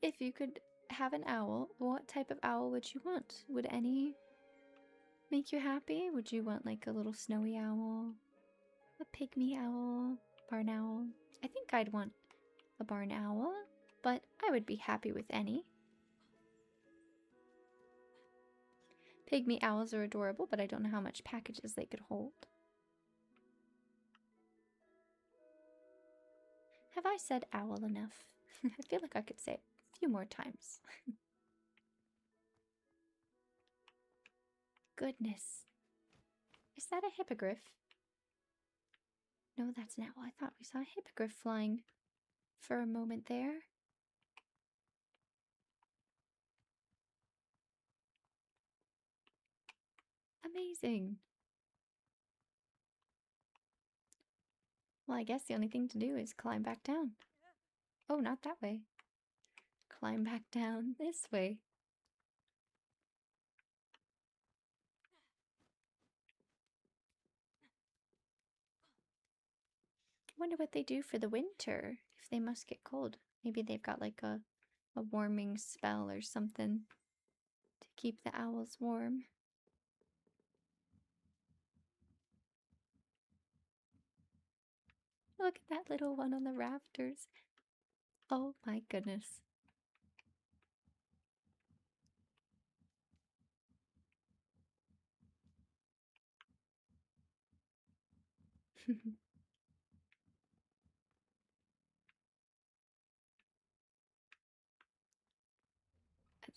if you could have an owl, what type of owl would you want? Would any make you happy? Would you want like a little snowy owl? A pygmy owl? Barn owl? I think I'd want a barn owl, but I would be happy with any. Pygmy owls are adorable, but I don't know how much packages they could hold. Have I said owl enough? I feel like I could say it a few more times. Goodness. Is that a hippogriff? No, that's an owl. I thought we saw a hippogriff flying for a moment there. Amazing. Well, I guess the only thing to do is climb back down. Oh, not that way. Climb back down this way. I wonder what they do for the winter, if they must get cold. Maybe they've got like a warming spell or something to keep the owls warm. Look at that little one on the rafters. Oh my goodness.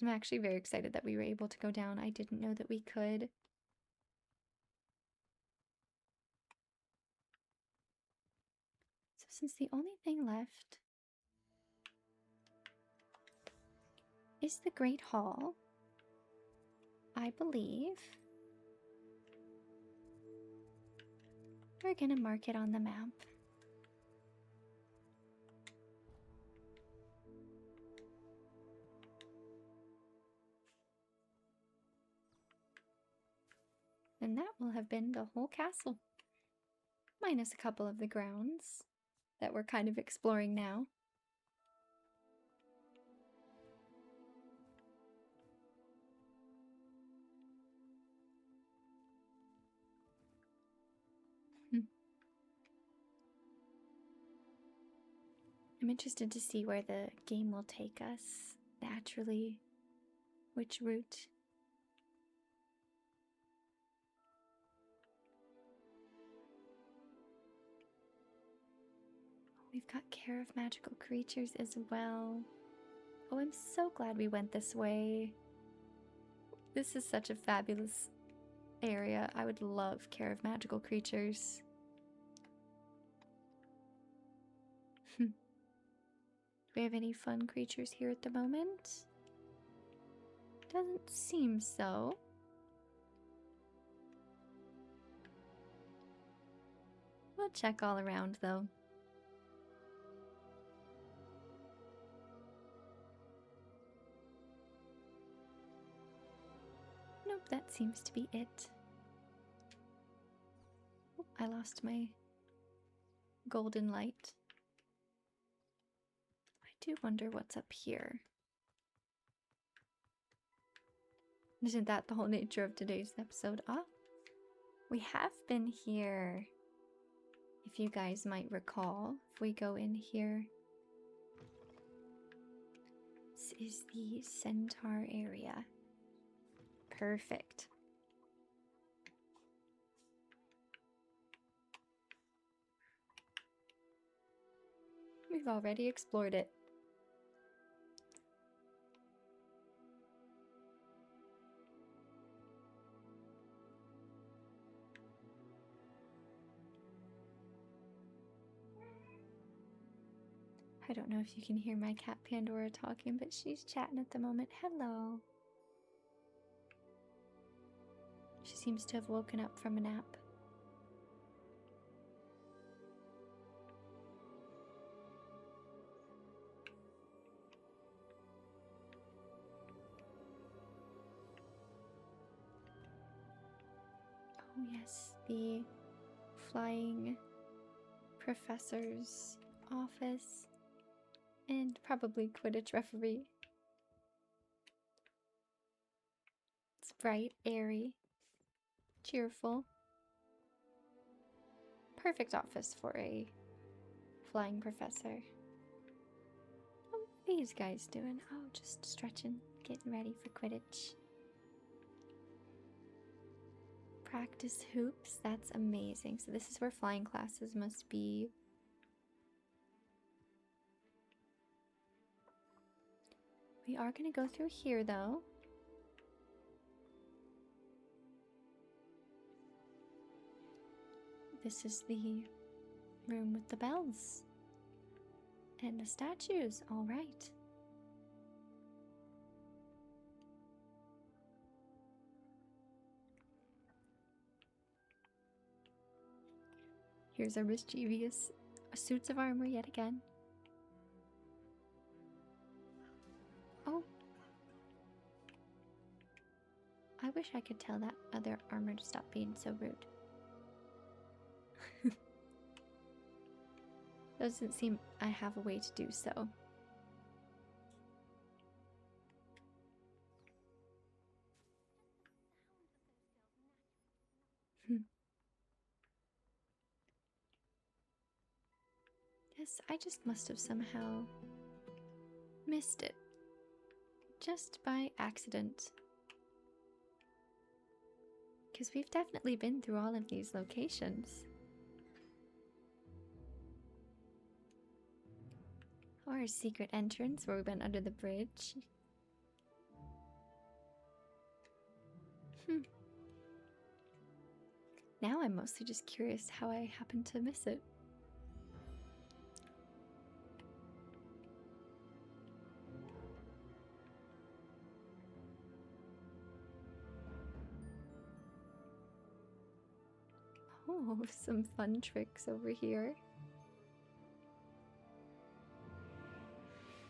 I'm actually very excited that we were able to go down. I didn't know that we could. So since the only thing left is the Great Hall, I believe we're gonna mark it on the map. And that will have been the whole castle. Minus a couple of the grounds that we're kind of exploring now. I'm interested to see where the game will take us naturally. Which route? We've got care of magical creatures as well. Oh, I'm so glad we went this way. This is such a fabulous area. I would love care of magical creatures. Do we have any fun creatures here at the moment? Doesn't seem so. We'll check all around though. Nope, that seems to be it. Oh, I lost my golden light. I do wonder what's up here. Isn't that the whole nature of today's episode? Ah, we have been here. If you guys might recall, if we go in here, this is the centaur area. Perfect. We've already explored it. I don't know if you can hear my cat Pandora talking, but she's chatting at the moment. Hello. She seems to have woken up from a nap. Oh yes, the flying professor's office. And probably Quidditch referee. It's bright, airy, cheerful. Perfect office for a flying professor. What are these guys doing? Oh, just stretching, getting ready for Quidditch. Practice hoops, that's amazing. So this is where flying classes must be. We are going to go through here, though. This is the room with the bells. And the statues, all right. Here's our mischievous suits of armor yet again. Oh. I wish I could tell that other armor to stop being so rude. Doesn't seem I have a way to do so. Yes, I just must have somehow missed it. Just by accident. Because we've definitely been through all of these locations. Or a secret entrance where we went under the bridge. Now I'm mostly just curious how I happened to miss it. Oh, some fun tricks over here.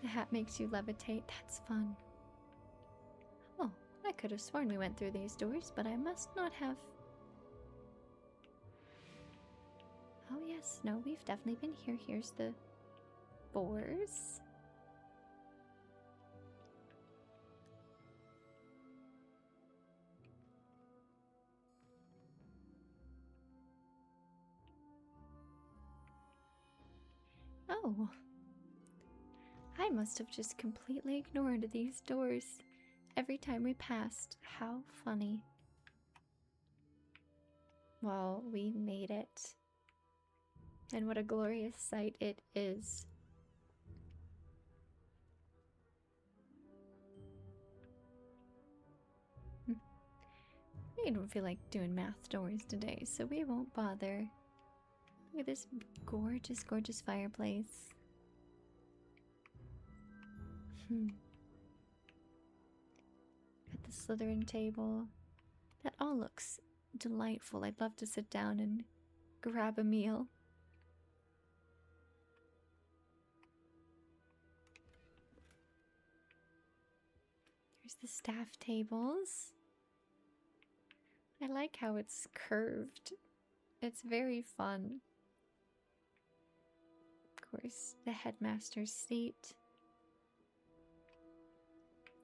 The hat makes you levitate. That's fun. Oh, I could have sworn we went through these doors, but I must not have this? No, we've definitely been here. Here's the boars. Oh. I must have just completely ignored these doors every time we passed. How funny. Well, we made it. And what a glorious sight it is. I don't feel like doing math doors today, so we won't bother. Look at this gorgeous, gorgeous fireplace. At the Slytherin table. That all looks delightful. I'd love to sit down and grab a meal. Here's the staff tables. I like how it's curved. It's very fun. Of course, the headmaster's seat.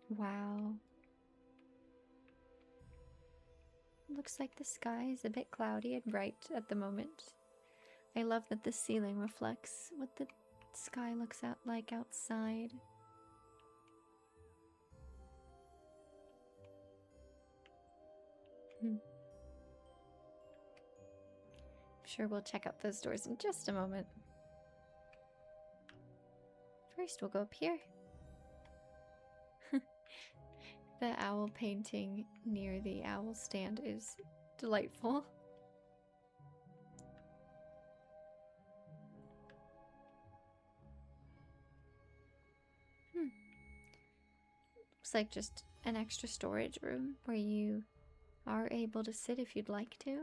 Wow. Looks like the sky is a bit cloudy and bright at the moment. I love that the ceiling reflects what the sky looks out like outside. I'm sure we'll check out those doors in just a moment. First, we'll go up here. The owl painting near the owl stand is delightful. Looks like just an extra storage room where you are able to sit if you'd like to.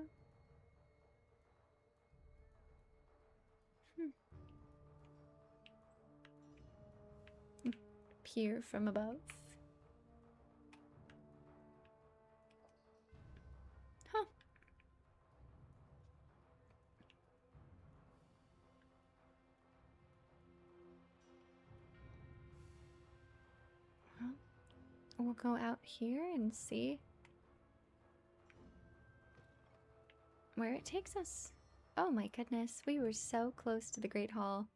Peer from above. Huh. Well, we'll go out here and see where it takes us. Oh my goodness, we were so close to the Great Hall.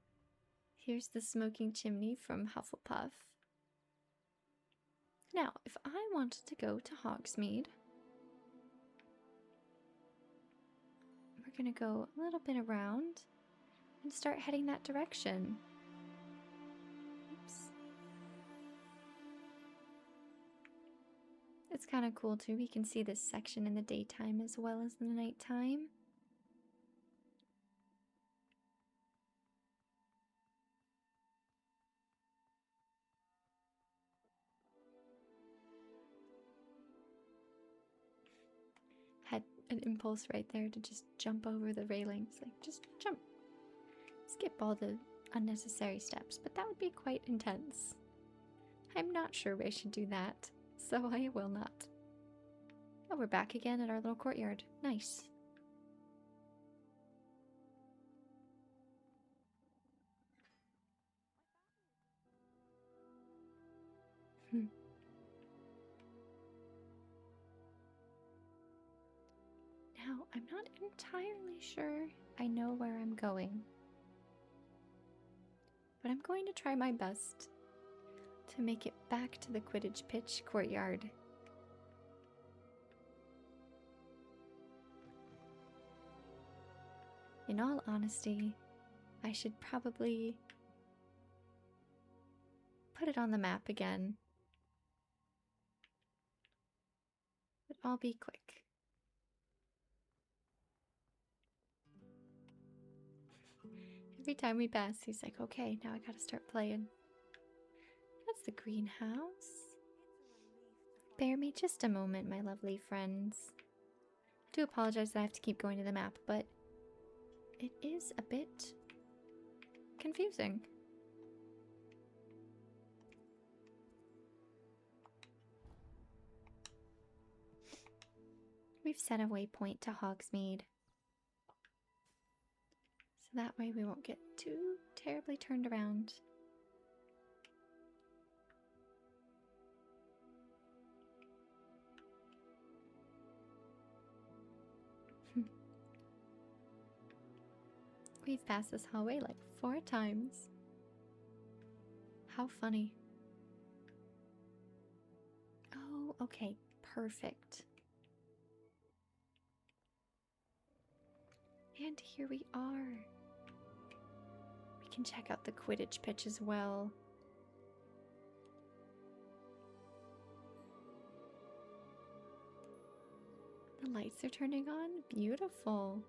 Here's the smoking chimney from Hufflepuff. Now, if I wanted to go to Hogsmeade, we're gonna go a little bit around and start heading that direction. Oops. It's kind of cool too. We can see this section in the daytime as well as in the nighttime. Had an impulse right there to just jump over the railings. Like, just jump. Skip all the unnecessary steps, but that would be quite intense. I'm not sure I should do that, so I will not. Oh, we're back again at our little courtyard. Nice. Now, I'm not entirely sure I know where I'm going, but I'm going to try my best to make it back to the Quidditch Pitch courtyard. In all honesty, I should probably put it on the map again, but I'll be quick. Every time we pass, he's like, okay, now I gotta start playing. That's the greenhouse. Bear me just a moment, my lovely friends. I do apologize that I have to keep going to the map, but it is a bit confusing. We've set a waypoint to Hogsmeade. So that way we won't get too terribly turned around. We've passed this hallway like 4 times. How funny. Oh, okay, perfect. And here we are. We can check out the Quidditch pitch as well. The lights are turning on. Beautiful.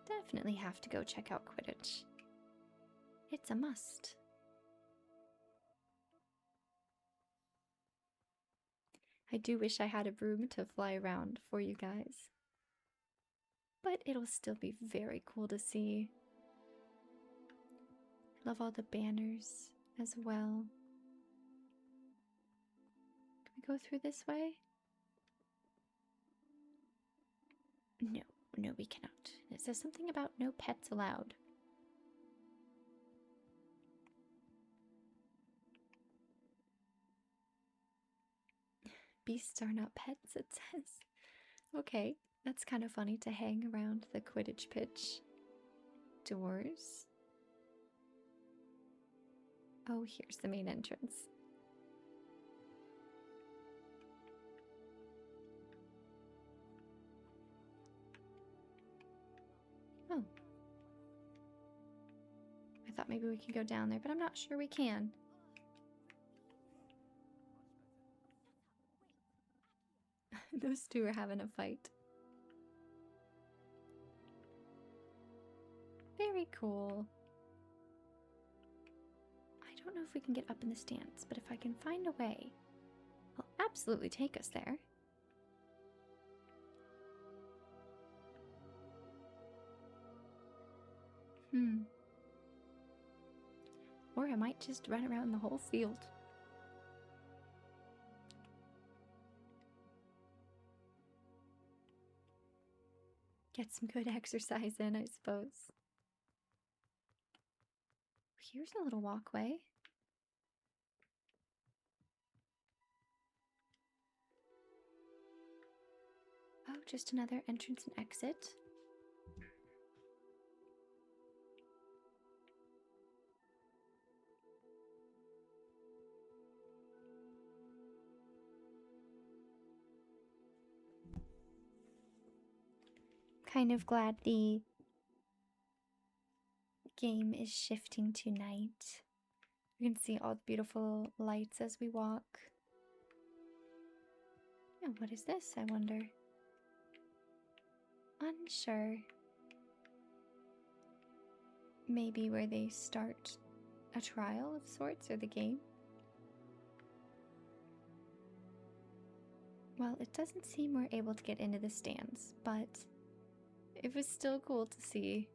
Definitely have to go check out Quidditch. It's a must. I do wish I had a broom to fly around for you guys. But it'll still be very cool to see. Love all the banners as well. Can we go through this way? No, no we cannot. It says something about no pets allowed. Beasts are not pets, it says. Okay, that's kind of funny to hang around the Quidditch pitch. Doors. Oh, here's the main entrance. Oh. I thought maybe we could go down there, but I'm not sure we can. Those two are having a fight. Very cool. I don't know if we can get up in the stands, but if I can find a way, I'll absolutely take us there. Or I might just run around the whole field. Get some good exercise in, I suppose. Here's a little walkway. Oh, just another entrance and exit. Kind of glad the game is shifting to night. You can see all the beautiful lights as we walk. Oh, what is this, I wonder? Unsure. Maybe where they start a trial of sorts, or the game? Well, it doesn't seem we're able to get into the stands, but it was still cool to see.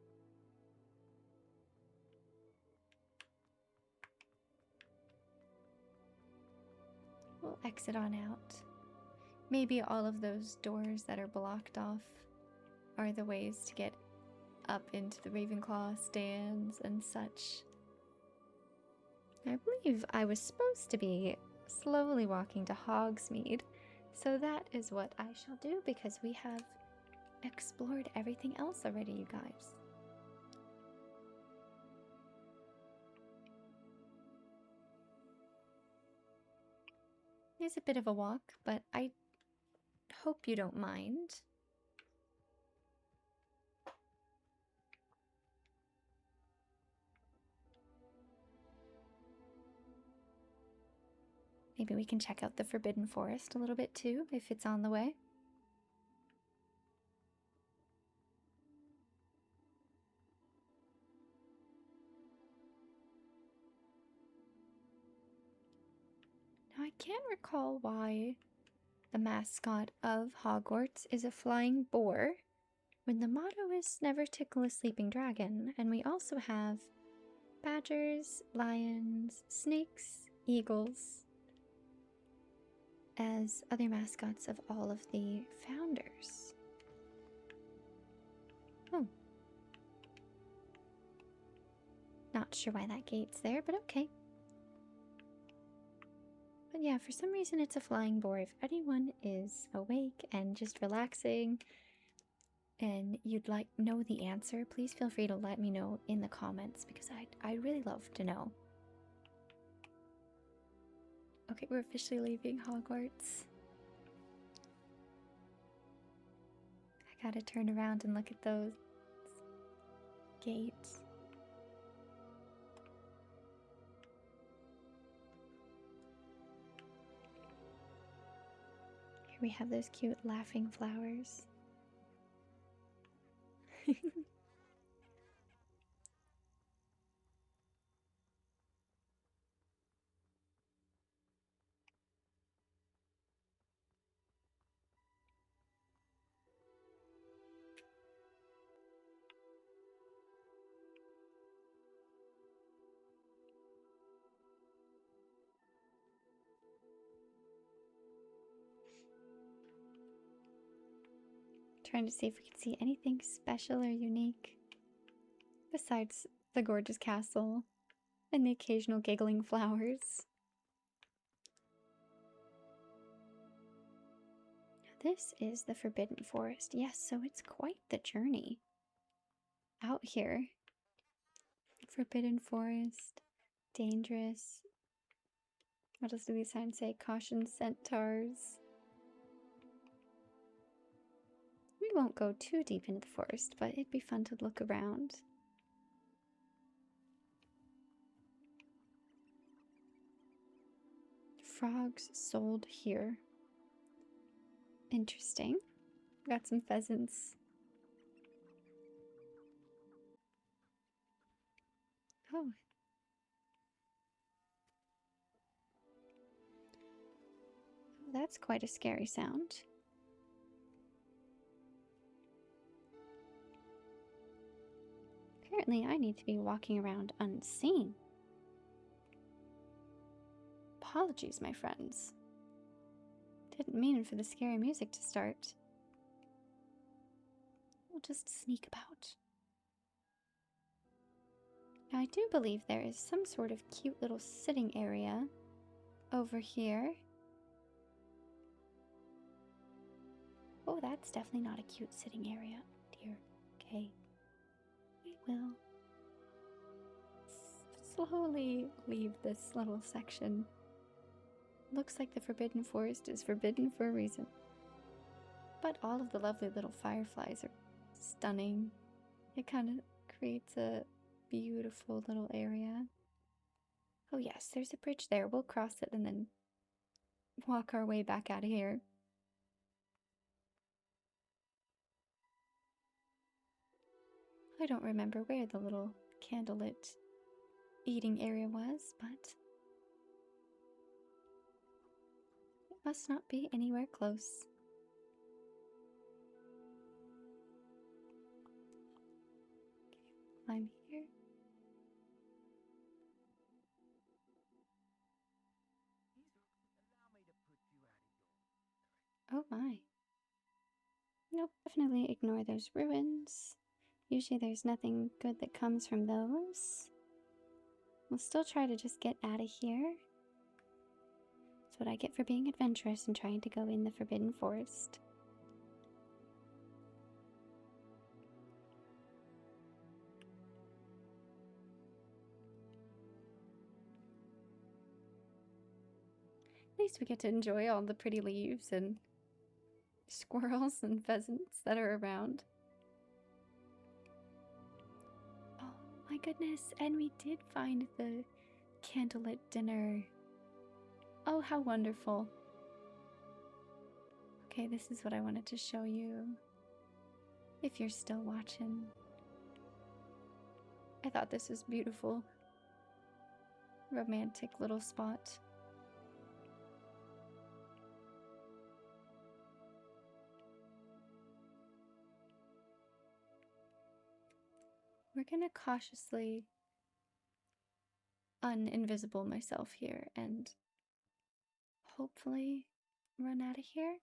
We'll exit on out. Maybe all of those doors that are blocked off are the ways to get up into the Ravenclaw stands and such. I believe I was supposed to be slowly walking to Hogsmeade, so that is what I shall do because we have explored everything else already, you guys. It's a bit of a walk, but I hope you don't mind. Maybe we can check out the Forbidden Forest a little bit too, if it's on the way. Now, I can't recall why the mascot of Hogwarts is a flying boar, when the motto is never tickle a sleeping dragon, and we also have badgers, lions, snakes, eagles as other mascots of all of the founders. Oh. Not sure why that gate's there, but okay. But yeah, for some reason it's a flying boar. If anyone is awake and just relaxing and you'd like know the answer, please feel free to let me know in the comments because I'd really love to know. Okay, we're officially leaving Hogwarts. I gotta turn around and look at those gates. Here we have those cute laughing flowers. Trying to see if we can see anything special or unique besides the gorgeous castle and the occasional giggling flowers. This is the Forbidden Forest. Yes, so it's quite the journey out here. Forbidden Forest, dangerous. What else do these signs say? Caution centaurs. We won't go too deep into the forest, but it'd be fun to look around. Frogs sold here. Interesting. Got some pheasants. Oh. That's quite a scary sound. Apparently, I need to be walking around unseen. Apologies, my friends. Didn't mean for the scary music to start. We'll just sneak about. Now, I do believe there is some sort of cute little sitting area over here. Oh, that's definitely not a cute sitting area. Dear. Okay. We will slowly leave this little section. Looks like the Forbidden Forest is forbidden for a reason. But all of the lovely little fireflies are stunning. It kind of creates a beautiful little area. Oh yes, there's a bridge there. We'll cross it and then walk our way back out of here. I don't remember where the little candlelit eating area was, but it must not be anywhere close. Okay, I'm here. Oh my. Nope, definitely ignore those ruins. Usually there's nothing good that comes from those. We'll still try to just get out of here. That's what I get for being adventurous and trying to go in the Forbidden Forest. At least we get to enjoy all the pretty leaves and squirrels and pheasants that are around. Oh my goodness, and we did find the candlelit dinner. Oh, how wonderful. Okay, this is what I wanted to show you. If you're still watching. I thought this was beautiful. Romantic little spot. We're gonna cautiously uninvisible myself here and hopefully run out of here.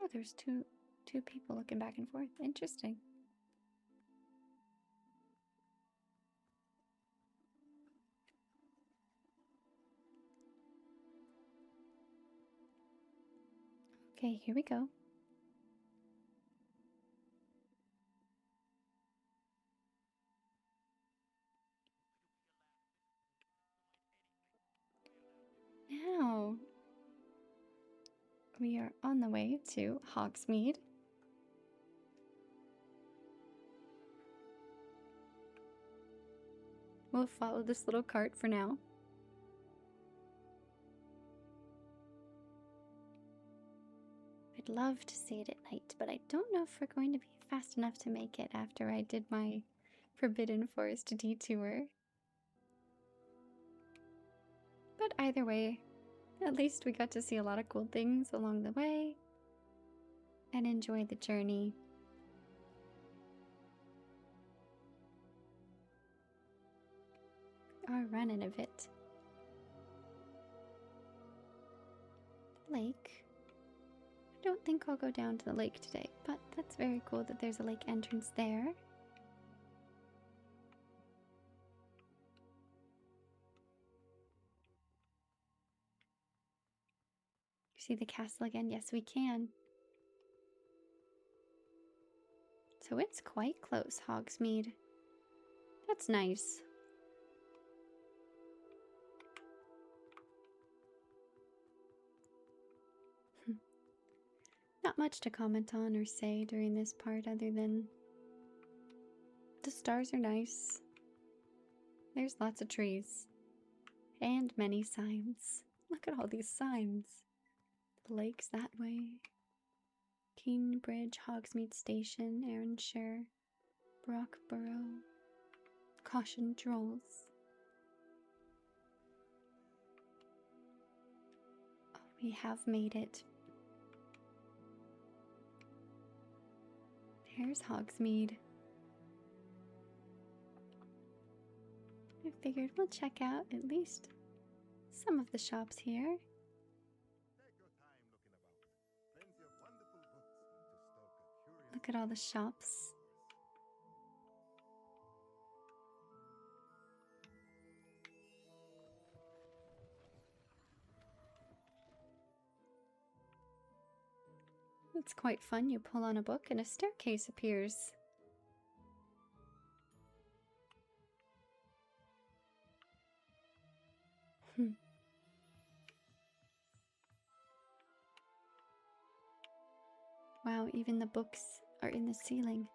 Oh, there's two people looking back and forth. Interesting. Okay, here we go. Now, we are on the way to Hogsmeade. We'll follow this little cart for now. I'd love to see it at night, but I don't know if we're going to be fast enough to make it after I did my Forbidden Forest detour. But either way, at least we got to see a lot of cool things along the way and enjoy the journey. Are running a bit. Lake. I don't think I'll go down to the lake today, but that's very cool that there's a lake entrance there. See the castle again? Yes, we can. So it's quite close, Hogsmeade. That's nice. Not much to comment on or say during this part other than the stars are nice. There's lots of trees and many signs. Look at all these signs. The lake's that way. Cambridge, Hogsmeade Station, Arranshire, Brockborough, Caution Trolls. Oh, we have made it. There's Hogsmeade. I figured we'll check out at least some of the shops here. Look at all the shops. It's quite fun. You pull on a book and a staircase appears. Wow, even the books are in the ceiling.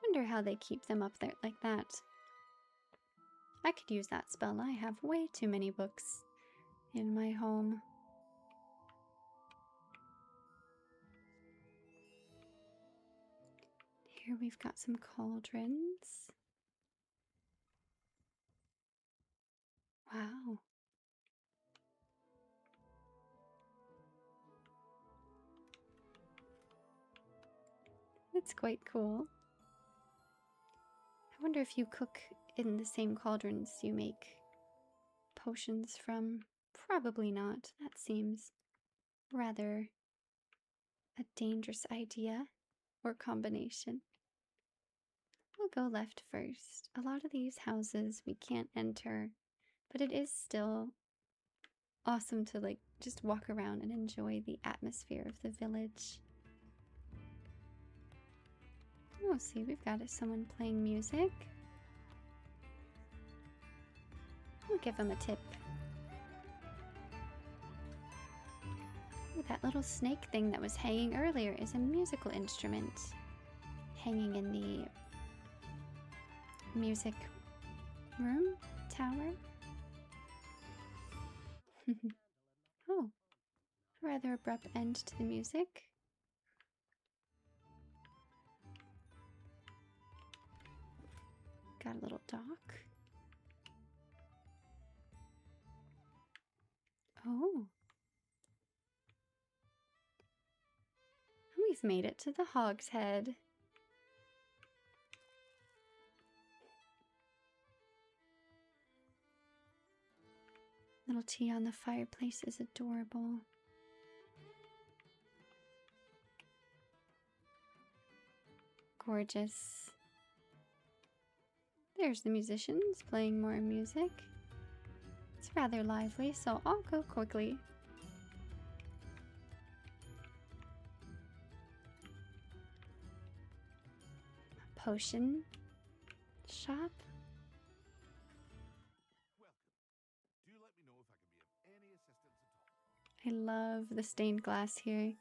Wonder how they keep them up there like that. I could use that spell. I have way too many books in my home. Here we've got some cauldrons. Wow. That's quite cool. I wonder if you cook in the same cauldrons you make potions from. Probably not. That seems rather a dangerous idea or combination. We'll go left first. A lot of these houses we can't enter, but it is still awesome to like just walk around and enjoy the atmosphere of the village. Oh, see, we've got someone playing music. We'll give him a tip. Ooh, that little snake thing that was hanging earlier is a musical instrument. Hanging in the music room? Tower? Oh, rather abrupt end to the music. Got a little dock. Oh. We've made it to the Hogshead. Little tea on the fireplace is adorable. Gorgeous. There's the musicians playing more music. It's rather lively, so I'll go quickly. Potion shop. Welcome. Do let me know if I can be of any assistance at all. I love the stained glass here.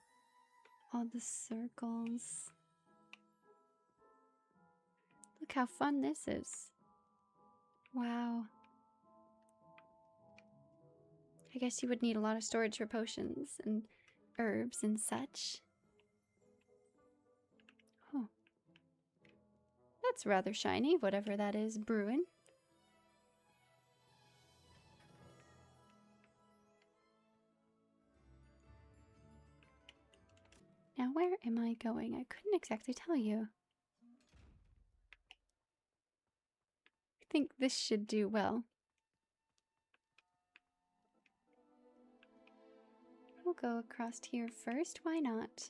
All the circles. Look how fun this is. Wow. I guess you would need a lot of storage for potions and herbs and such. Oh. That's rather shiny, whatever that is brewing. Now where am I going? I couldn't exactly tell you. I think this should do well. We'll go across here first, why not?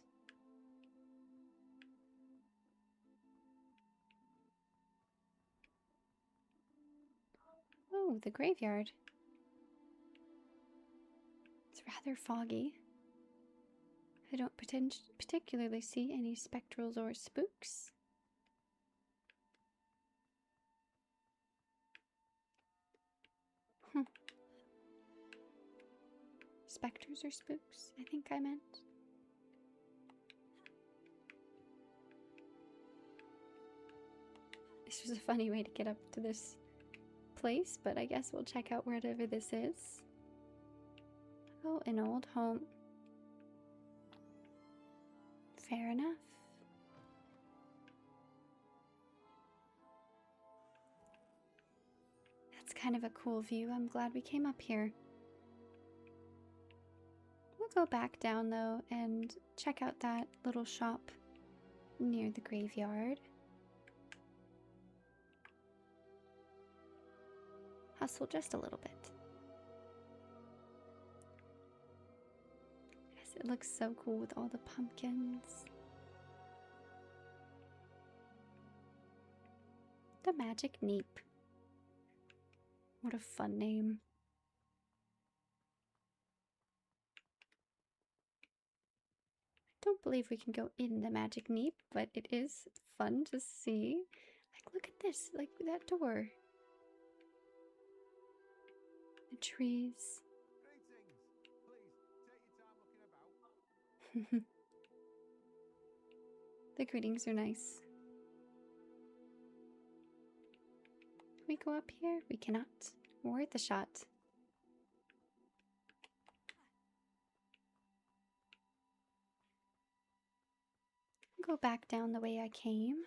Oh, the graveyard. It's rather foggy. I don't particularly see any spectrals or spooks. Specters or spooks, I think I meant. This was a funny way to get up to this place, but I guess we'll check out whatever this is. Oh, an old home. Fair enough. That's kind of a cool view. I'm glad we came up here. We'll go back down though and check out that little shop near the graveyard. Hustle just a little bit. Yes, it looks so cool with all the pumpkins. The Magic Neep. What a fun name. I don't believe we can go in the Magic Neep, but it is fun to see. Like, look at this, like that door. The trees. Greetings. Please, take your time looking about. The greetings are nice. Can we go up here? We cannot. Worth the shot. Go back down the way I came.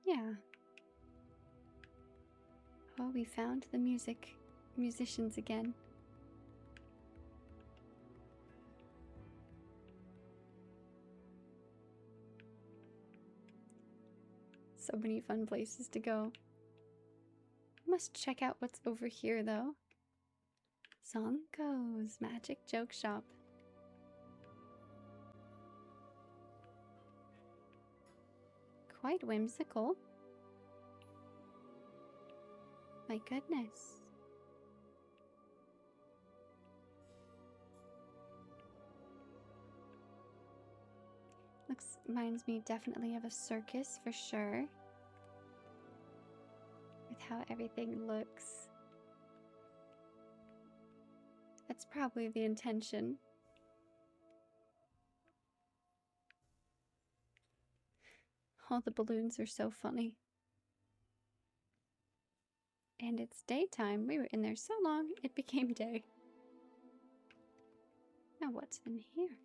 Yeah. Oh, we found the musicians again. So many fun places to go. Must check out what's over here though. Zonko's Magic Joke Shop. Quite whimsical. My goodness. Reminds me definitely of a circus for sure. With how everything looks. That's probably the intention. All the balloons are so funny. And it's daytime. We were in there so long, it became day. Now what's in here?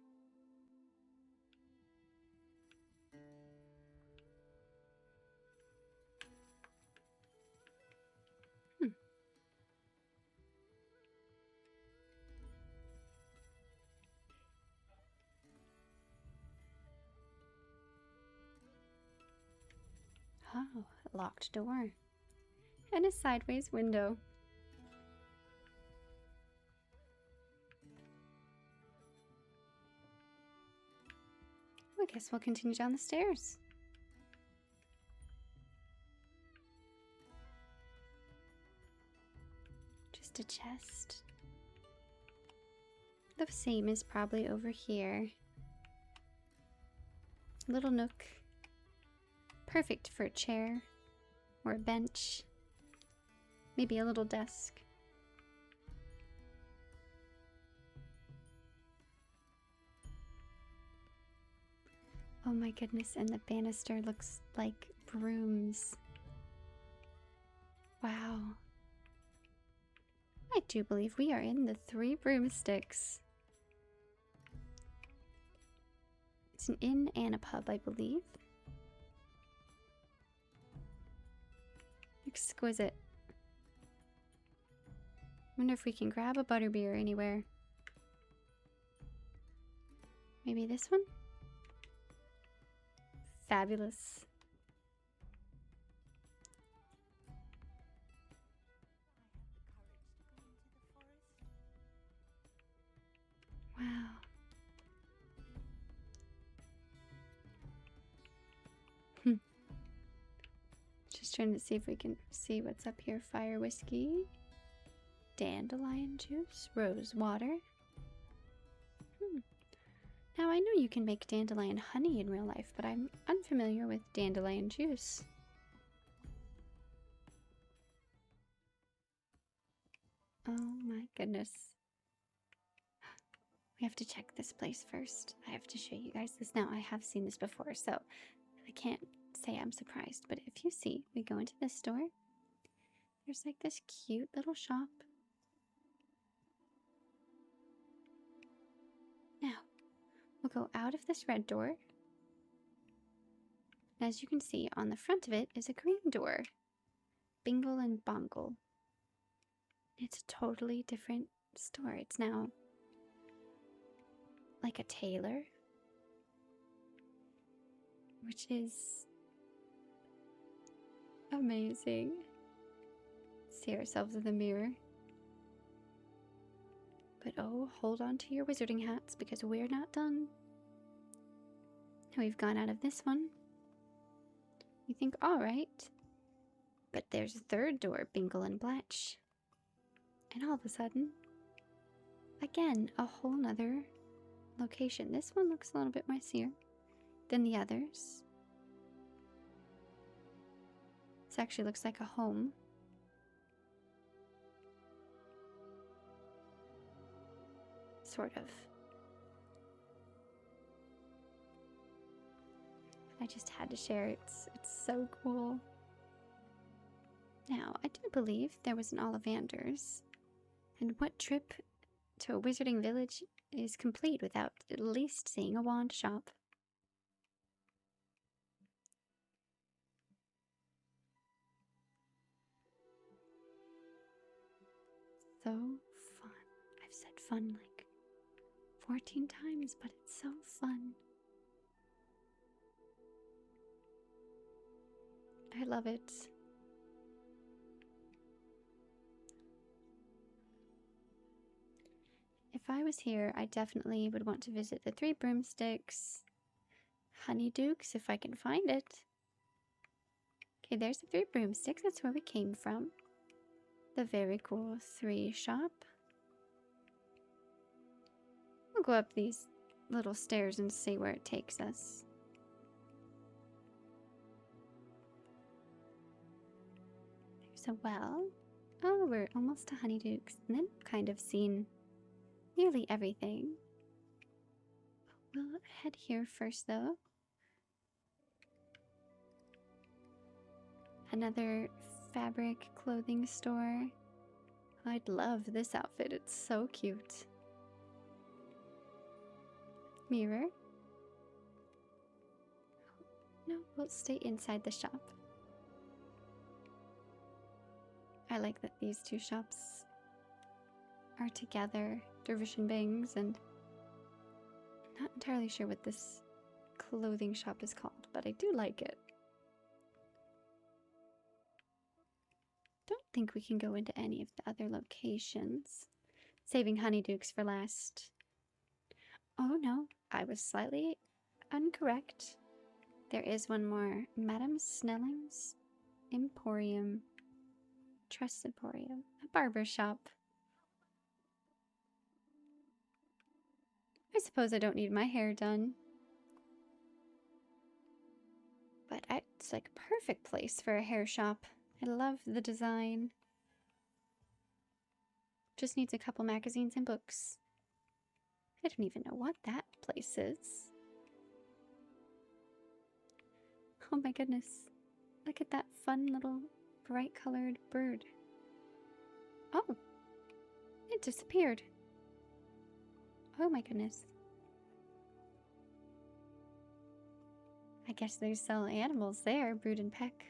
Oh, a locked door. And a sideways window. I guess we'll continue down the stairs. Just a chest. The same is probably over here. Little nook. Perfect for a chair or a bench. Maybe a little desk. Oh my goodness, and the banister looks like brooms. Wow. I do believe we are in the 3 Broomsticks. It's an inn and a pub, I believe. Exquisite. Wonder if we can grab a butterbeer anywhere. Maybe this one? Fabulous. Wow. Just trying to see if we can see what's up here. Fire whiskey, dandelion juice, rose water. Now I know you can make dandelion honey in real life, but I'm unfamiliar with dandelion juice. Oh my goodness. We have to check this place first. I have to show you guys this now. I have seen this before, so I can't say I'm surprised. But if you see, we go into this store. There's like this cute little shop. Now, we'll go out of this red door. As you can see, on the front of it is a green door. Bingle and Bongle. It's a totally different store. It's now like a tailor, which is amazing. See ourselves in the mirror. But oh, hold on to your wizarding hats because we're not done. Now we've gone out of this one. You think, all right, but there's a third door, Bingle and Blatch. And all of a sudden, again, a whole nother location. This one looks a little bit messier than the others. This actually looks like a home. Sort of. I just had to share. It's so cool. Now, I do believe there was an Olivander's. And what trip to a wizarding village is complete without at least seeing a wand shop? So fun. I've said fun like 14 times, but it's so fun. I love it. If I was here, I definitely would want to visit the 3 Broomsticks, Honeydukes, if I can find it. Okay, there's the 3 Broomsticks. That's where we came from. The very cool 3 shop. We'll go up these little stairs and see where it takes us. There's a well. Oh, we're almost to Honeydukes. And then kind of seen nearly everything. We'll head here first, though. Another fabric clothing store. I'd love this outfit. It's so cute. Mirror. No, we'll stay inside the shop. I like that these 2 shops are together. Dervish and Bangs, and I'm not entirely sure what this clothing shop is called, but I do like it. think we can go into any of the other locations. Saving Honeydukes for last. Oh no, I was slightly incorrect. There is one more. Madame Snelling's Emporium. Trust Emporium. A barber shop. I suppose I don't need my hair done. But it's like a perfect place for a hair shop. I love the design. Just needs a couple magazines and books. I don't even know what that place is. Oh my goodness. Look at that fun little bright colored bird. Oh, it disappeared. Oh my goodness. I guess they sell animals there, brood and peck.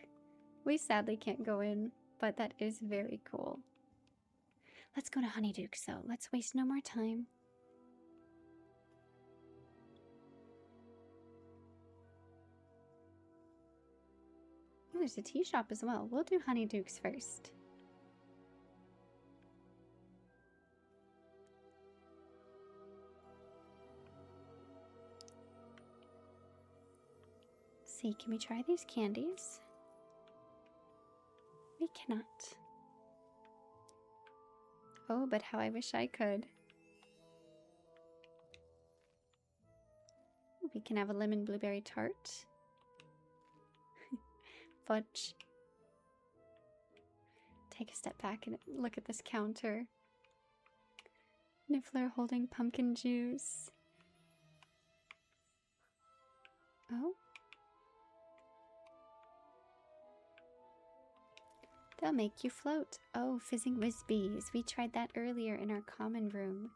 We sadly can't go in, but that is very cool. Let's go to Honeydukes though. Let's waste no more time. Oh, there's a tea shop as well. We'll do Honeydukes first. Let's see, can we try these candies? We cannot. Oh, but how I wish I could. We can have a lemon blueberry tart. Fudge. Take a step back and look at this counter. Niffler holding pumpkin juice. Oh. They'll make you float. Oh, fizzing whizbees. We tried that earlier in our common room.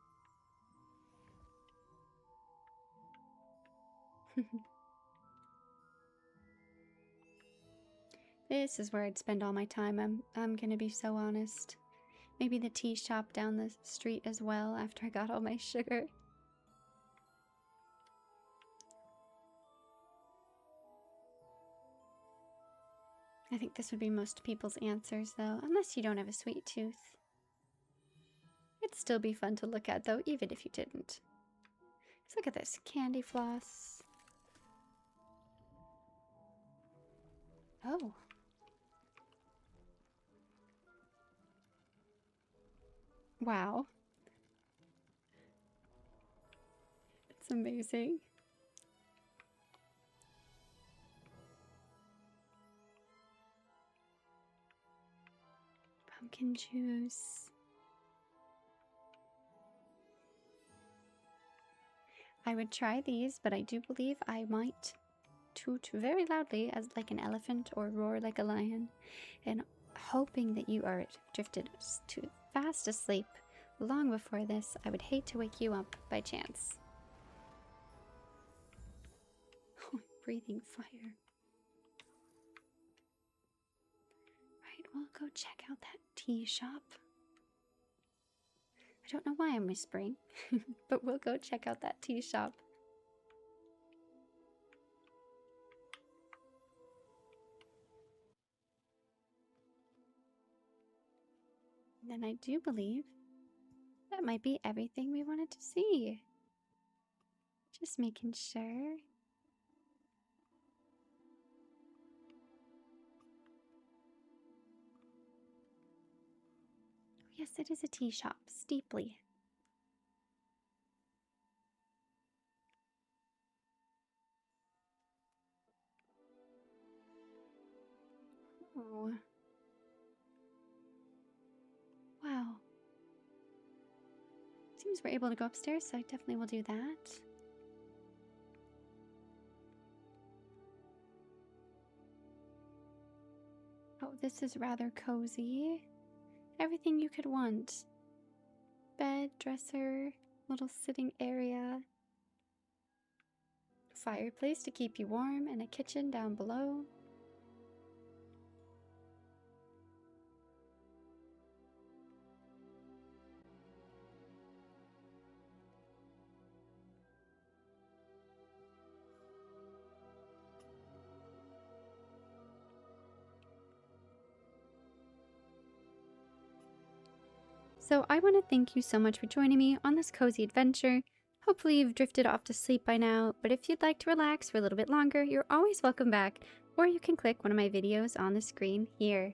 This is where I'd spend all my time. I'm gonna be so honest. Maybe the tea shop down the street as well after I got all my sugar. I think this would be most people's answers though, unless you don't have a sweet tooth. It'd still be fun to look at though, even if you didn't. Let's look at this. Candy floss. Oh. Wow. It's amazing. Pumpkin juice. I would try these, but I do believe I might toot very loudly as like an elephant or roar like a lion, and hoping that you are drifted too fast asleep long before this. I would hate to wake you up by chance. Oh, breathing fire. Right, we'll go check out that tea shop. I don't know why I'm whispering, but we'll go check out that tea shop. Then I do believe that might be everything we wanted to see. Just making sure. Yes, it is a tea shop, steeply. Oh. Wow. Seems we're able to go upstairs, so I definitely will do that. Oh, this is rather cozy. Everything you could want. Bed, dresser, little sitting area. Fireplace to keep you warm, and a kitchen down below. So I want to thank you so much for joining me on this cozy adventure. Hopefully you've drifted off to sleep by now, but if you'd like to relax for a little bit longer, you're always welcome back, or you can click one of my videos on the screen here.